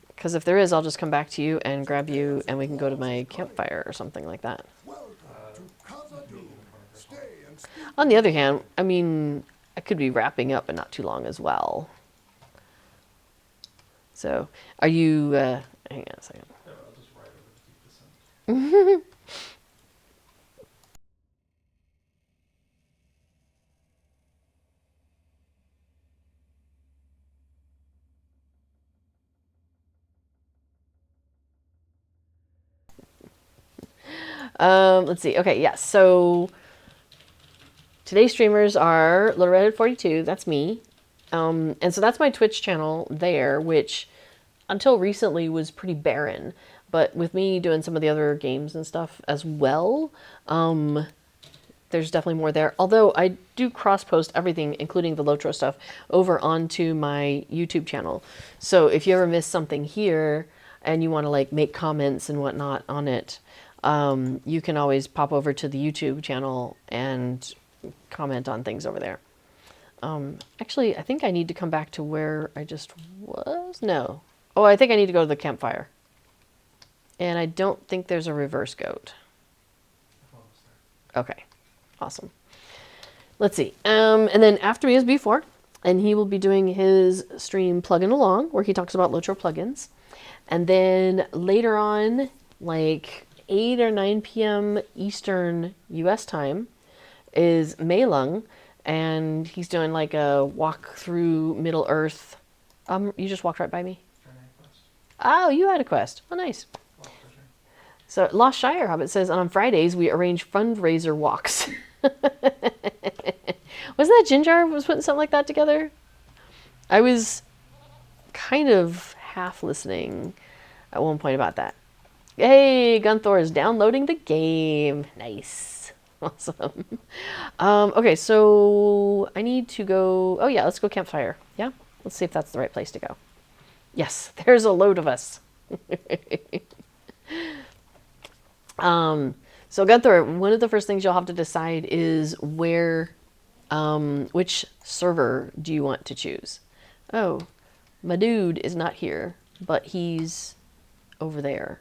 Because if there is, I'll just come back to you and grab you, and we can go to my campfire or something like that. welcome to Khazad-dûm. Stay and speak. On the other hand, I mean, I could be wrapping up in not too long as well. So, are you? Hang on a second. Yeah, I'll just ride over the deep descent. Let's see. Okay, yes. So today's streamers are Little Redhead 42. That's me. And so that's my Twitch channel there, which until recently was pretty barren. But with me doing some of the other games and stuff as well, there's definitely more there. Although I do cross-post everything, including the Lotro stuff, over onto my YouTube channel. So if you ever miss something here and you want to like make comments and whatnot on it, you can always pop over to the YouTube channel and comment on things over there. Actually, I think I need to come back to where I just was. No. Oh, I think I need to go to the campfire. And I don't think there's a reverse goat. Almost there. Okay, awesome. Let's see. And then after me is B4, and he will be doing his stream Plugging Along, where he talks about Lotro plugins. And then later on, like 8 or 9 p.m. Eastern U.S. time, is Meilung, and he's doing like a walk through Middle Earth. You just walked right by me. Journey quest. Oh, you had a quest. Oh, nice. Well, fishing. So Lost Shire Hobbit says, on Fridays we arrange fundraiser walks. Wasn't that Ginger was putting something like that together? I was kind of half listening at one point about that. Hey, Gunthor is downloading the game. Nice. Awesome. Okay, so I need to go... Oh, yeah, let's go campfire. Yeah? Let's see if that's the right place to go. Yes, there's a load of us. So Gunthor, one of the first things you'll have to decide is where, which server do you want to choose? Oh, my dude is not here, but he's over there.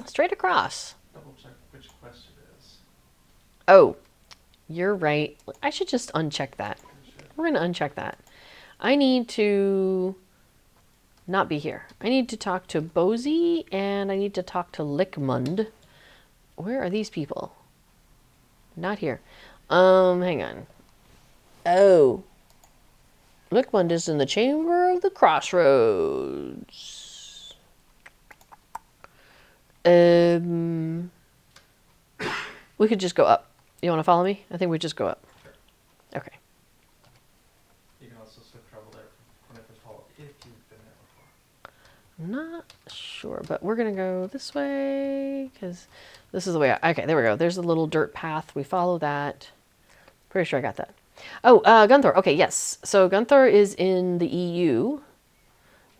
Straight across. Double check which quest it is. Oh, you're right. I should just uncheck that. We're going to uncheck that. I need to not be here. I need to talk to Bozy and I need to talk to Lickmund. Where are these people? Not here. Hang on. Oh. Lickmund is in the Chamber of the Crossroads. We could just go up. You want to follow me? I think we just go up. Okay. You can also swift travel there from Connector's Hall if you've been there before. Not sure, but we're going to go this way because this is the way. Okay, there we go. There's a little dirt path. We follow that. Pretty sure I got that. Oh, Gunthor. Okay, yes. So Gunthor is in the EU.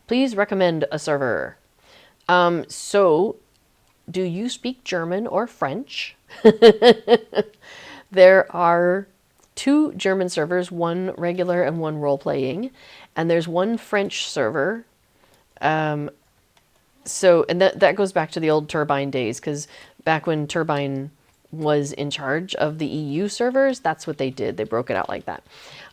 Please recommend a server. So do you speak German or French? There are 2 German servers, one regular and one role-playing, and there's one French server. So, and that goes back to the old Turbine days, because back when Turbine was in charge of the EU servers, that's what they did. They broke it out like that.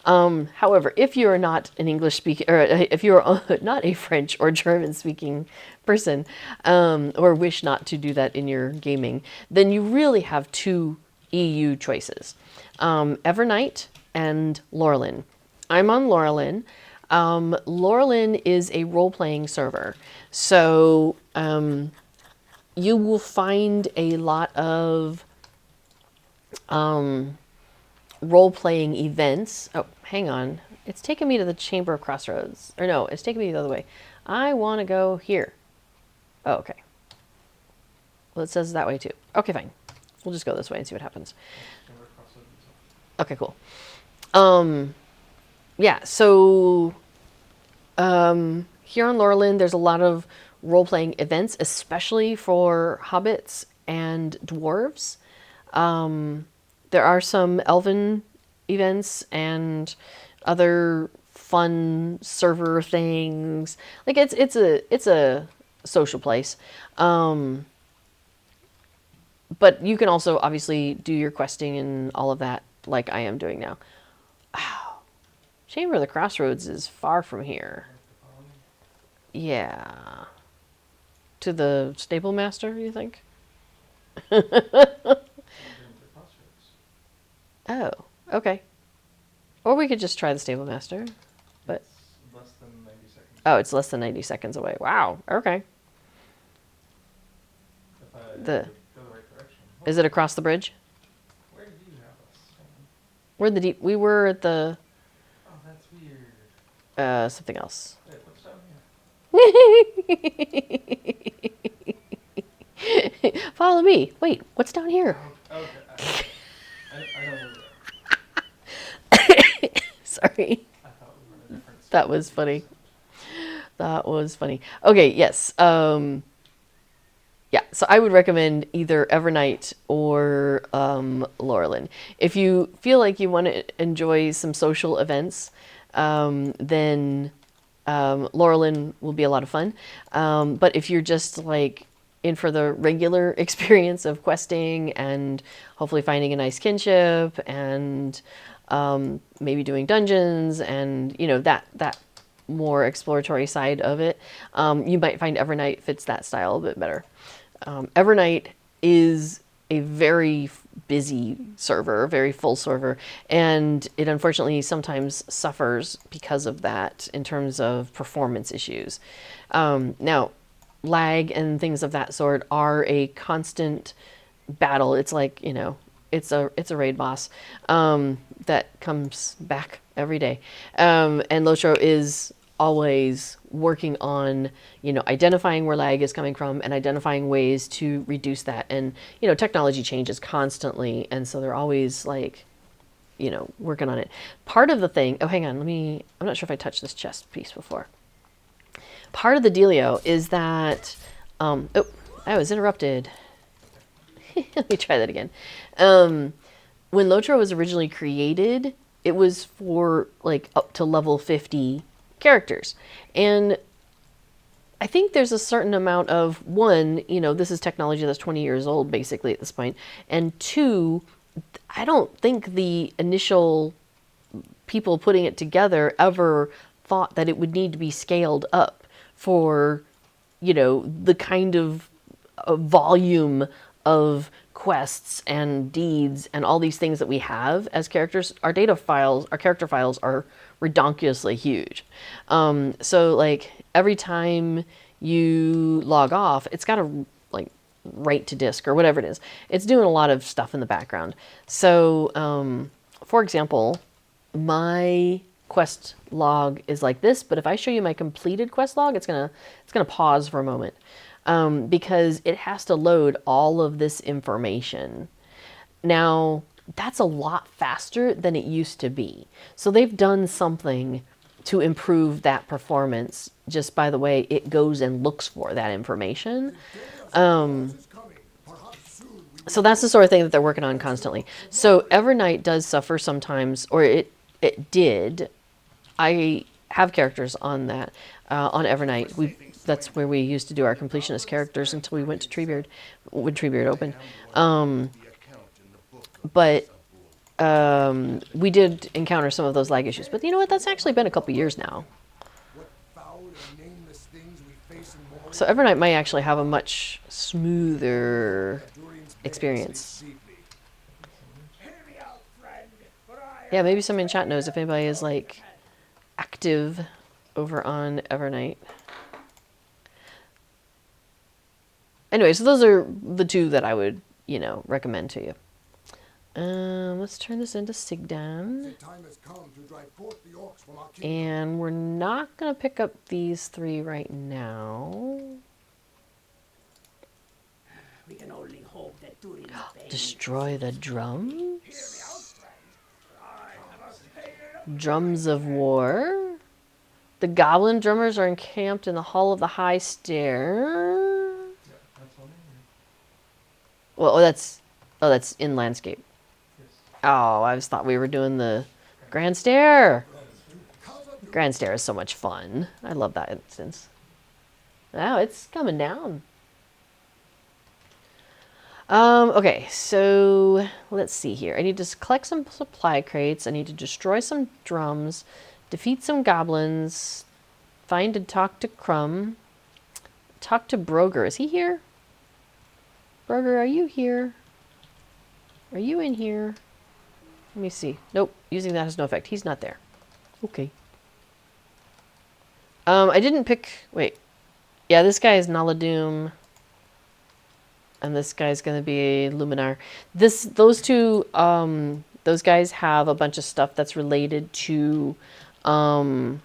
However, if you are not an English speaking, or if you are not a French or German speaking person, or wish not to do that in your gaming, then you really have 2 EU choices, Evernight and Lorelin. I'm on Lorelin. Lorelin is a role-playing server, so you will find a lot of role-playing events. Oh, hang on. It's taking me to the Chamber of Crossroads. Or no, it's taking me the other way. I want to go here. Oh, okay. Well, it says that way too. Okay, fine. We'll just go this way and see what happens. Chamber of Crossroads. Okay, cool. Yeah, so here on Lorelin, there's a lot of role-playing events, especially for hobbits and dwarves. There are some elven events and other fun server things. Like it's a social place. But you can also obviously do your questing and all of that like I am doing now. Wow. Chamber of the Crossroads is far from here. Yeah. To the stable master, you think? Oh, okay. Or we could just try the stable master. But It's less than 90 seconds. oh, it's less than 90 seconds away. Wow. Okay. If I The- go the right direction. Is it across the bridge? Where did you have us? Hang on. We're in the deep. We were at the Oh, that's weird. something else. Wait, what's down here? Follow me. Wait, what's down here? Oh, okay. I know where we are. Sorry. I thought we were in a different That was funny. That was funny. Okay, yes. Yeah, so I would recommend either Evernight or Lorelin. If you feel like you want to enjoy some social events, then Laurelin will be a lot of fun. But if you're just like in for the regular experience of questing and hopefully finding a nice kinship and maybe doing dungeons and that more exploratory side of it, you might find Evernight fits that style a bit better. Evernight is a very busy server, very full server, and it unfortunately sometimes suffers because of that in terms of performance issues. Now, lag and things of that sort are a constant battle. It's like, it's a raid boss that comes back every day. And Lotro is always working on, identifying where lag is coming from and identifying ways to reduce that. And, technology changes constantly. And so they're always like, working on it. Part of the thing, oh, hang on, I'm not sure if I touched this chest piece before. Part of the dealio is that, oh, I was interrupted. Let me try that again. When Lotro was originally created, it was for like up to level 50 characters. And I think there's a certain amount of, one, this is technology that's 20 years old basically at this point. And two, I don't think the initial people putting it together ever thought that it would need to be scaled up for, the kind of volume of quests and deeds and all these things that we have as characters. Our character files are redonkulously huge. So like every time you log off, it's got to like write to disk or whatever it is. It's doing a lot of stuff in the background. So, for example, my quest log is like this, but if I show you my completed quest log, it's gonna pause for a moment. Because it has to load all of this information. Now, that's a lot faster than it used to be. So they've done something to improve that performance just by the way it goes and looks for that information. So that's the sort of thing that they're working on constantly. So Evernight does suffer sometimes, or it did. I have characters on that, on Evernight. That's where we used to do our completionist characters until we went to Treebeard, when Treebeard opened. But we did encounter some of those lag issues. But you know what? That's actually been a couple years now. So Evernight might actually have a much smoother experience. Yeah, maybe somebody in chat knows if anybody is like active over on Evernight. Anyway, so those are the two that I would, recommend to you. Let's turn this into Sigdan. And we're not going to pick up these three right now. We can only hope that Durin's Destroy the drums? Drums of War. The goblin drummers are encamped in the hall of the high stair. Well, that's in landscape. Oh, I just thought we were doing the grand stair. Grand stair is so much fun. I love that instance. Oh, it's coming down. Okay, so let's see here. I need to collect some supply crates. I need to destroy some drums, defeat some goblins, find and talk to Crumb, talk to Broger. Is he here? Broger, are you here? Are you in here? Let me see. Nope, using that has no effect. He's not there. Okay. I didn't pick... Wait. Yeah, this guy is Naladoom. And this guy's going to be Luminar. Those two, those guys have a bunch of stuff that's related to two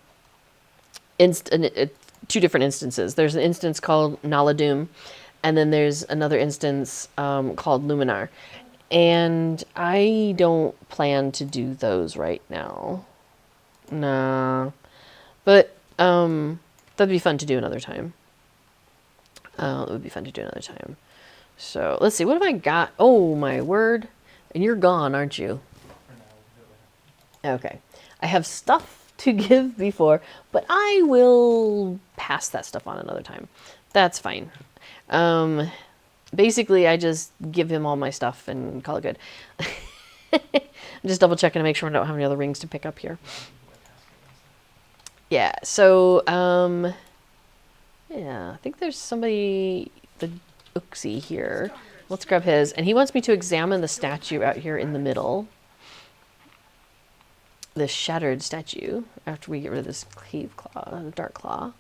different instances. There's an instance called Naladoom, and then there's another instance called Luminar. And I don't plan to do those right now. Nah. But that'd be fun to do another time. It would be fun to do another time. So let's see, what have I got? Oh my word. And you're gone, aren't you? Okay. I have stuff to give before, but I will pass that stuff on another time. That's fine. Basically, I just give him all my stuff and call it good. I'm just double checking to make sure I don't have any other rings to pick up here. Yeah, so, yeah, I think there's somebody, the Uxie here. Let's grab his. And he wants me to examine the statue out here in the middle. This shattered statue, after we get rid of this cave claw, dark claw.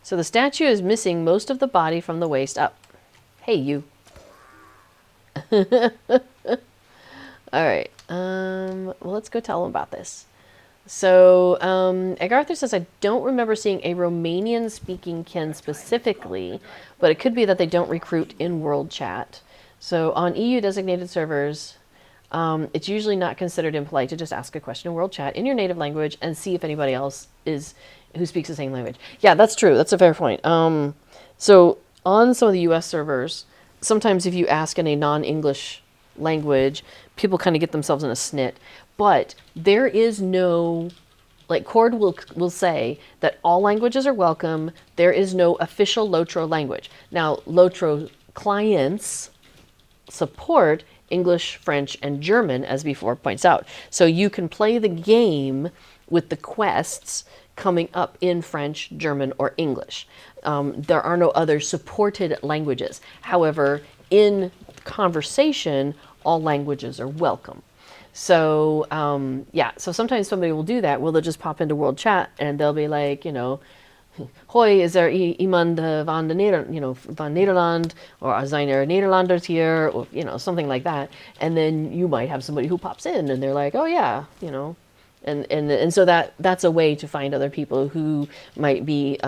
So the statue is missing most of the body from the waist up. Hey, you. All right. Well, let's go tell him about this. So, Agartha says, I don't remember seeing a Romanian-speaking kin specifically, but it could be that they don't recruit in world chat. So, on EU-designated servers, it's usually not considered impolite to just ask a question in world chat in your native language and see if anybody else is who speaks the same language. Yeah, that's true. That's a fair point. So, on some of the US servers, sometimes if you ask in a non-English language, people kind of get themselves in a snit. But there is no, like Cord will say that all languages are welcome. There is no official Lotro language. Now, Lotro clients support English, French, and German, as before points out. So you can play the game with the quests coming up in French, German, or English. There are no other supported languages. However, in conversation, all languages are welcome. So, yeah, so sometimes somebody will do that. Well, they'll just pop into world chat and they'll be like, you know, hoi, is there iemand van de Nederland, you know, van Nederland, or zijn er Nederlanders here, or, you know, something like that. And then you might have somebody who pops in and they're like, oh yeah, you know, and so that's a way to find other people who might be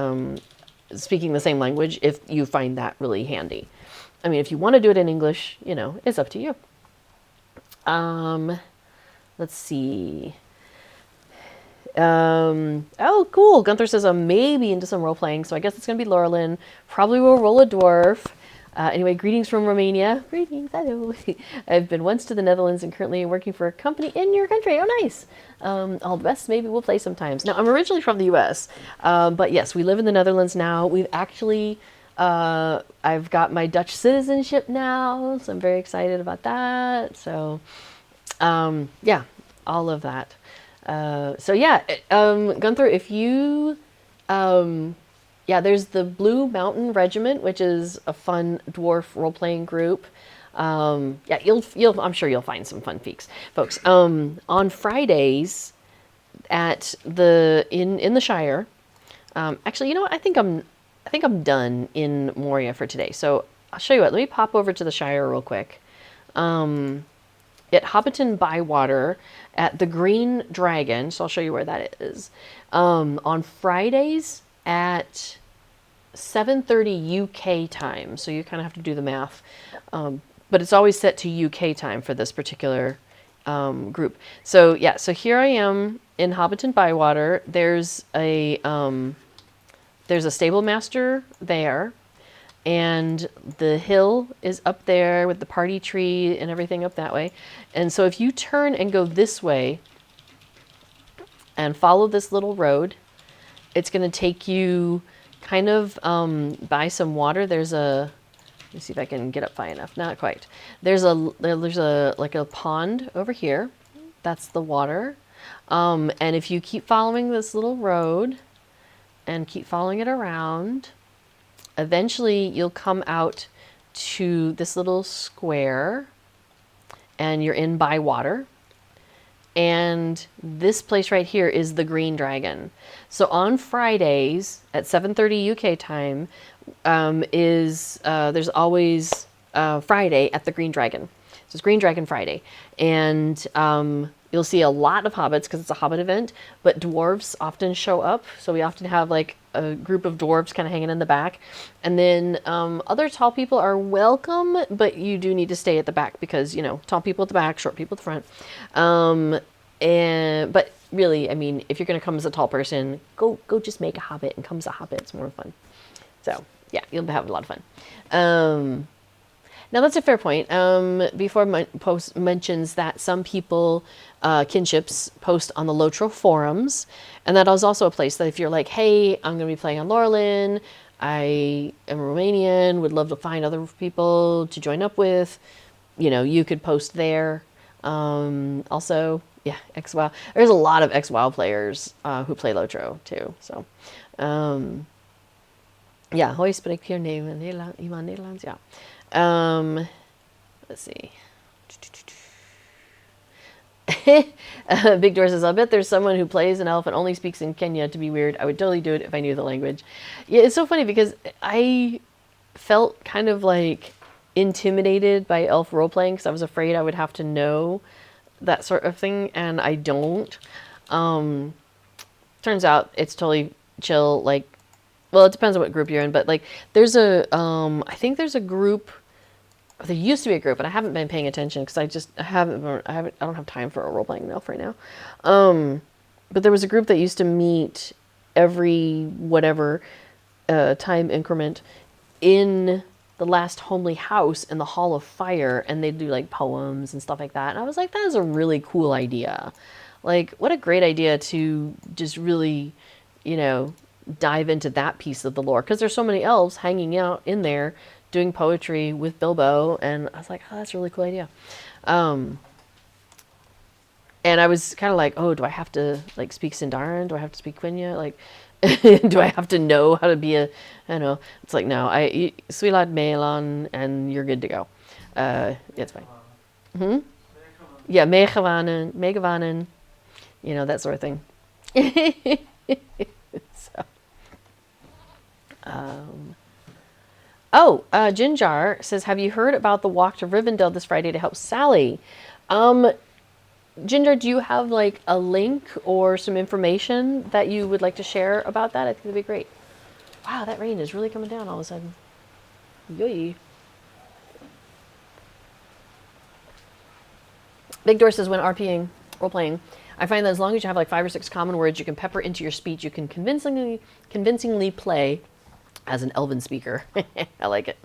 speaking the same language if you find that really handy. I mean, if you want to do it in English, you know, it's up to you. Let's see. Oh, cool. Gunther says I'm maybe into some role playing, so I guess it's going to be Laurelin. Probably will roll a dwarf. Anyway, greetings from Romania. Greetings, hello. I've been once to the Netherlands and currently working for a company in your country. Oh, nice. All the best. Maybe we'll play sometimes. Now, I'm originally from the U.S., but yes, we live in the Netherlands now. We've actually, I've got my Dutch citizenship now, so I'm very excited about that. So, yeah, all of that. So yeah, Gunther, if you, yeah, there's the Blue Mountain Regiment, which is a fun dwarf role-playing group. Yeah, I'm sure you'll find some fun folks. On Fridays at in the Shire, actually, you know what? I think I'm done in Moria for today. So I'll show you what. Let me pop over to the Shire real quick. At Hobbiton Bywater at the Green Dragon, so I'll show you where that is, on Fridays at 7:30 UK time, so you kind of have to do the math, but it's always set to UK time for this particular group. So yeah, so here I am in Hobbiton Bywater. There's a stable master there. And the hill is up there with the party tree and everything up that way. And so if you turn and go this way and follow this little road, it's going to take you kind of by some water. There's a, let me see if I can get up high enough. Not quite. There's a like a pond over here. That's the water. And if you keep following this little road and keep following it around, eventually you'll come out to this little square and you're in Bywater. And this place right here is the Green Dragon. So on Fridays at 7:30 UK time there's always Friday at the Green Dragon. So it's Green Dragon Friday. And you'll see a lot of hobbits because it's a hobbit event, but dwarves often show up. So we often have like a group of dwarves kind of hanging in the back. And then other tall people are welcome, but you do need to stay at the back because, you know, tall people at the back, short people at the front. But really, I mean, if you're going to come as a tall person, go just make a hobbit and come as a hobbit. It's more fun. So yeah, you'll have a lot of fun. Now that's a fair point. Before post mentions that some people, kinships, post on the Lotro forums, and that is also a place that if you're like, hey, I'm going to be playing on Laurelin, I am Romanian, would love to find other people to join up with, you know, you could post there. Also, yeah, XWoW. There's a lot of XWoW players who play Lotro too. So, ja, hoi, spreek je iemand Nederlands? Ja. Let's see. Big Door says, I'll bet there's someone who plays an elf and only speaks in Kenya to be weird. I would totally do it if I knew the language. Yeah, it's so funny because I felt kind of like intimidated by elf role-playing because I was afraid I would have to know that sort of thing, and I don't. Turns out it's totally chill. Like, well, it depends on what group you're in, but like there's a, I think there's a group. There used to be a group, and I haven't been paying attention because I don't have time for a role-playing elf right now. But there was a group that used to meet every whatever time increment in the last homely house in the Hall of Fire, and they'd do like poems and stuff like that. And I was like, that is a really cool idea. Like, what a great idea to just really, you know, dive into that piece of the lore, because there's so many elves hanging out in there doing poetry with Bilbo, and I was like, oh, that's a really cool idea. And I was kind of like, oh, do I have to like speak Sindarin? Do I have to speak Quenya? Like, do I have to know how to be a, I don't know. It's like, no, Suilad Melon, and you're good to go. Yeah, it's fine. Yeah, Megawanen, you know, that sort of thing. So, Jinjar says, have you heard about the walk to Rivendell this Friday to help Sally? Ginger, do you have like a link or some information that you would like to share about that? I think that'd be great. Wow, that rain is really coming down all of a sudden. Yoy. Big Door says, when RPing, role-playing, I find that as long as you have like 5 or 6 common words you can pepper into your speech, you can convincingly play as an elven speaker. I like it.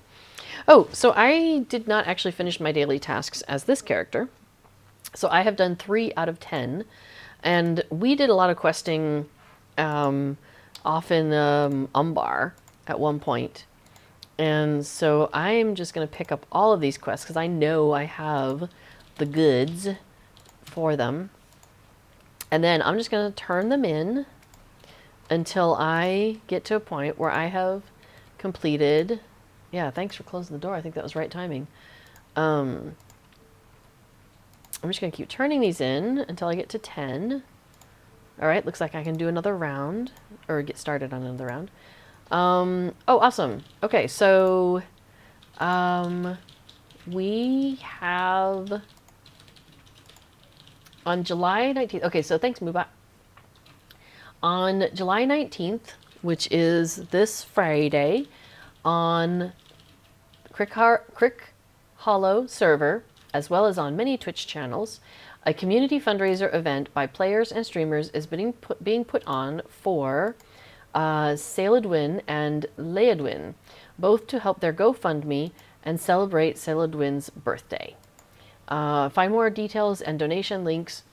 Oh, so I did not actually finish my daily tasks as this character. So I have done 3 out of 10, and we did a lot of questing off in Umbar at one point. And so I'm just going to pick up all of these quests because I know I have the goods for them. And then I'm just going to turn them in until I get to a point where I have completed. Yeah, thanks for closing the door. I think that was right timing. I'm just going to keep turning these in until I get to 10. All right, looks like I can do another round, or get started on another round. Oh, awesome. Okay, so we have on July 19th. Okay, so thanks, Muba. On July 19th, which is this Friday, on Crick Hollow server, as well as on many Twitch channels, a community fundraiser event by players and streamers is being put on for Saladwin and Leodwin, both to help their GoFundMe and celebrate Saladwin's birthday. Find more details and donation links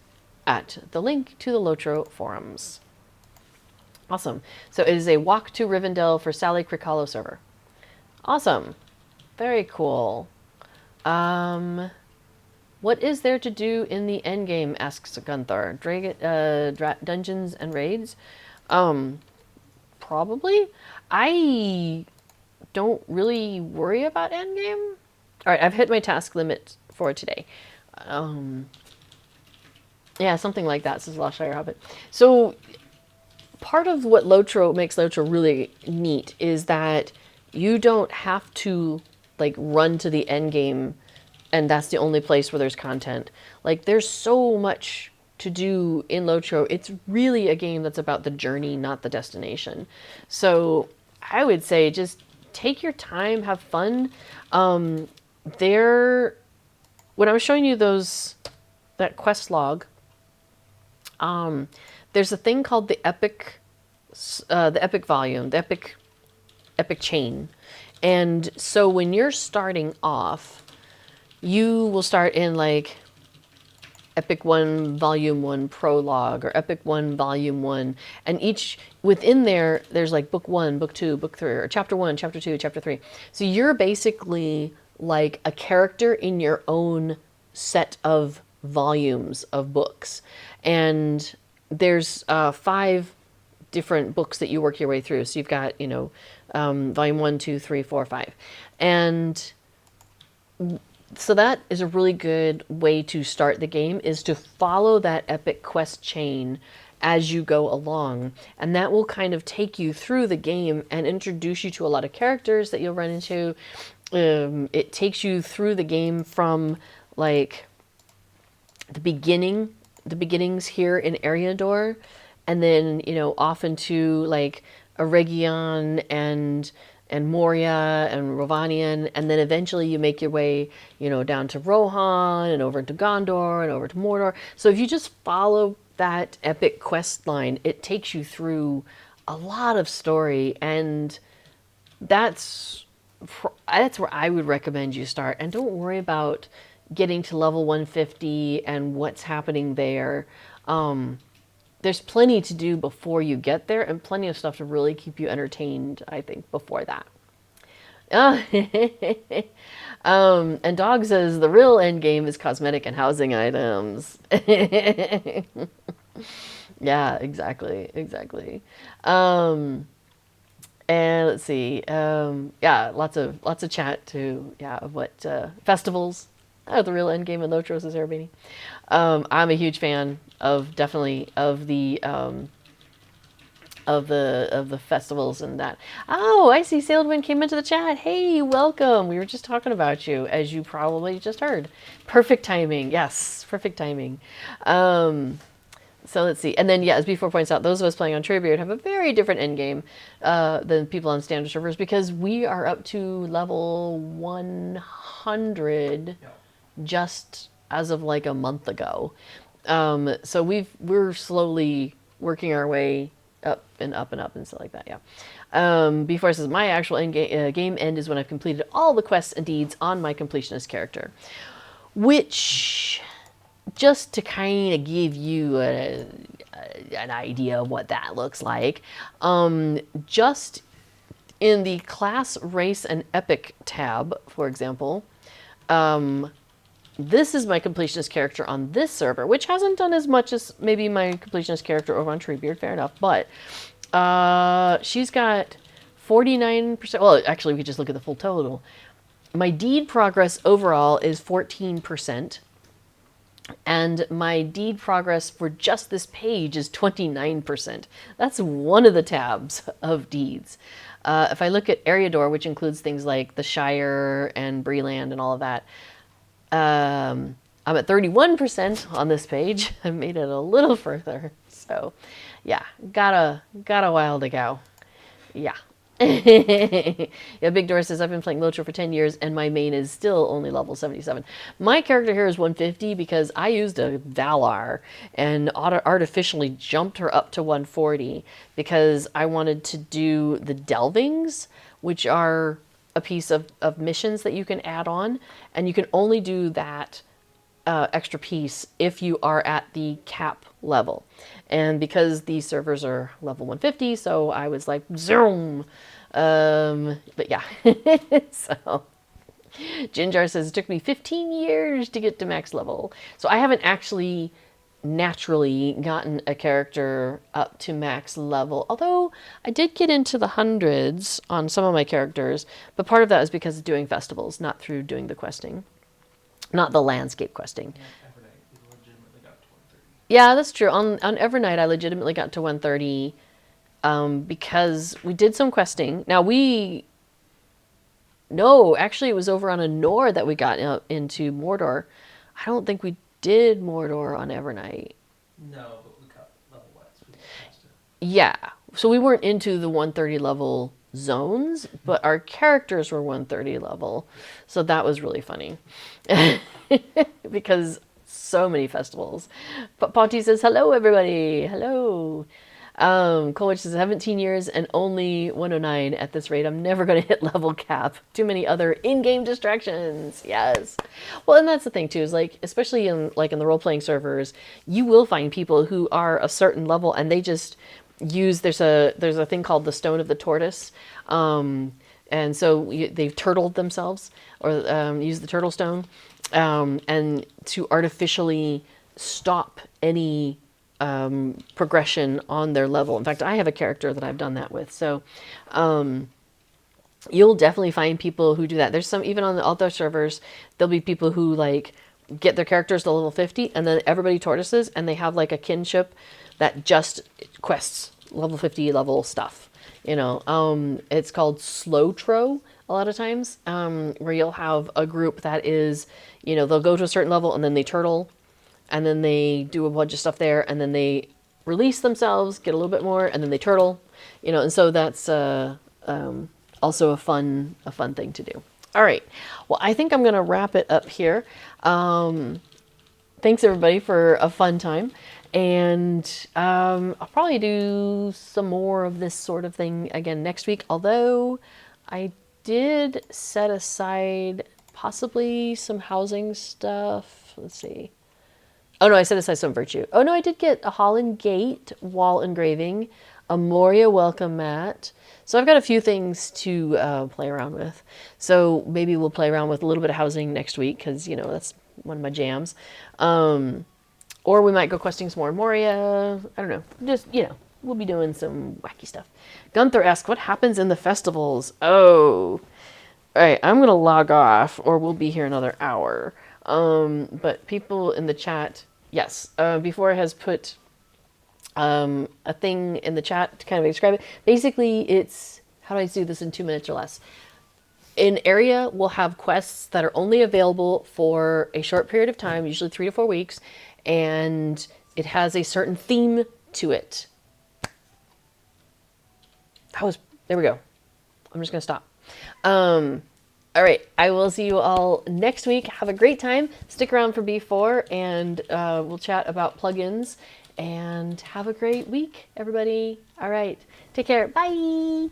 at the link to the Lotro forums. Awesome. So it is a walk to Rivendell for Sally Crick Hollow server. Awesome. Very cool. What is there to do in the endgame, asks Gunther. Dungeons and raids? Probably. I don't really worry about endgame. All right, I've hit my task limit for today. Yeah, something like that, says Loshire Hobbit. So part of what makes Lotro really neat is that you don't have to like run to the end game and that's the only place where there's content. Like, there's so much to do in Lotro. It's really a game that's about the journey, not the destination. So I would say just take your time, have fun. When I was showing you that quest log, there's a thing called the epic volume, the epic chain. And so when you're starting off, you will start in like Epic 1, Volume 1 Prologue, or Epic 1, Volume 1. And each, within there, there's like Book 1, Book 2, Book 3, or Chapter 1, Chapter 2, Chapter 3. So you're basically like a character in your own set of volumes of books. And there's 5 different books that you work your way through. So you've got, Volume 1, 2, 3, 4, 5. And so that is a really good way to start the game, is to follow that epic quest chain as you go along. And that will kind of take you through the game and introduce you to a lot of characters that you'll run into. It takes you through the game from like the beginnings here in Eriador, and then, off into like Eregion and Moria and Rovanian, and then eventually you make your way, down to Rohan and over to Gondor and over to Mordor. So if you just follow that epic quest line, it takes you through a lot of story, and that's where I would recommend you start. And don't worry about getting to level 150 and what's happening there. There's plenty to do before you get there, and plenty of stuff to really keep you entertained, I think, before that. And Dog says the real end game is cosmetic and housing items. Yeah, exactly. And let's see. Yeah, lots of chat too. Yeah, of what festivals. The real end game of Lotro, says Arabini. I'm a huge fan of definitely of the festivals and that. Oh, I see Sailed came into the chat. Hey, welcome. We were just talking about you, as you probably just heard. Perfect timing. Yes, perfect timing. So let's see. And then, yeah, as B4 points out, those of us playing on Treebeard have a very different endgame than people on standard servers, because we are up to level 100 just as of like a month ago. So we're slowly working our way up and up and up and stuff like that, yeah. B4 says, my actual game end is when I've completed all the quests and deeds on my completionist character. Which, just to kind of give you an idea of what that looks like, just in the class, race, and epic tab, for example, this is my completionist character on this server, which hasn't done as much as maybe my completionist character over on Treebeard, fair enough, but she's got 49%, well, actually, we could just look at the full total. My deed progress overall is 14%, and my deed progress for just this page is 29%. That's one of the tabs of deeds. If I look at Eriador, which includes things like the Shire and Breland and all of that, I'm at 31% on this page. I made it a little further. So, yeah, got a while to go. Yeah. Yeah, Big Doris says, I've been playing Lotro for 10 years and my main is still only level 77. My character here is 150 because I used a Valar and artificially jumped her up to 140 because I wanted to do the Delvings, which are a piece of missions that you can add on, and you can only do that extra piece if you are at the cap level. And because these servers are level 150, so I was like, zoom. But yeah, so Ginjar says, it took me 15 years to get to max level. So I haven't actually naturally gotten a character up to max level, although I did get into the hundreds on some of my characters, but part of that is because of doing festivals, not through doing the questing, not the landscape questing. Yeah, that's true. On Evernight, I legitimately got to 130 because we did some questing. Now no, actually it was over on Anor that we got into Mordor. I don't think we did Mordor on Evernight. No, but we got level west. We passed it. Yeah, so we weren't into the 130 level zones, but our characters were 130 level. So that was really funny because so many festivals. But Ponty says, hello, everybody. Hello. Colwich says 17 years and only 109 at this rate. I'm never going to hit level cap. Too many other in-game distractions. Yes. Well, and that's the thing too, is like, especially in the role-playing servers, you will find people who are a certain level and they just use, there's a thing called the Stone of the Tortoise. And so they've turtled themselves, or use the turtle stone, and to artificially stop any progression on their level. In fact, I have a character that I've done that with. So you'll definitely find people who do that. There's some, even on the other servers, there'll be people who like get their characters to level 50 and then everybody tortoises and they have like a kinship that just quests level 50 level stuff. You know, it's called slow tro a lot of times, where you'll have a group that is, you know, they'll go to a certain level and then they turtle and then they do a bunch of stuff there and then they release themselves, get a little bit more, and then they turtle, you know, and so that's also a fun thing to do. All right. Well, I think I'm going to wrap it up here. Thanks everybody for a fun time. And I'll probably do some more of this sort of thing again next week. Although I did set aside possibly some housing stuff. Let's see. Oh no, I set aside some virtue. Oh no, I did get a Holland Gate wall engraving, a Moria welcome mat. So I've got a few things to play around with. So maybe we'll play around with a little bit of housing next week because, you know, that's one of my jams. Or we might go questing some more in Moria. I don't know. Just, you know, we'll be doing some wacky stuff. Gunther asks, what happens in the festivals? Oh. All right, I'm going to log off or we'll be here another hour. But people in the chat, yes, before has put a thing in the chat to kind of describe it. Basically, it's, how do I do this in 2 minutes or less? An area will have quests that are only available for a short period of time, usually 3 to 4 weeks, and it has a certain theme to it. There we go. I'm just going to stop. All right, I will see you all next week. Have a great time. Stick around for B4, and we'll chat about plugins. And have a great week, everybody. All right, take care. Bye.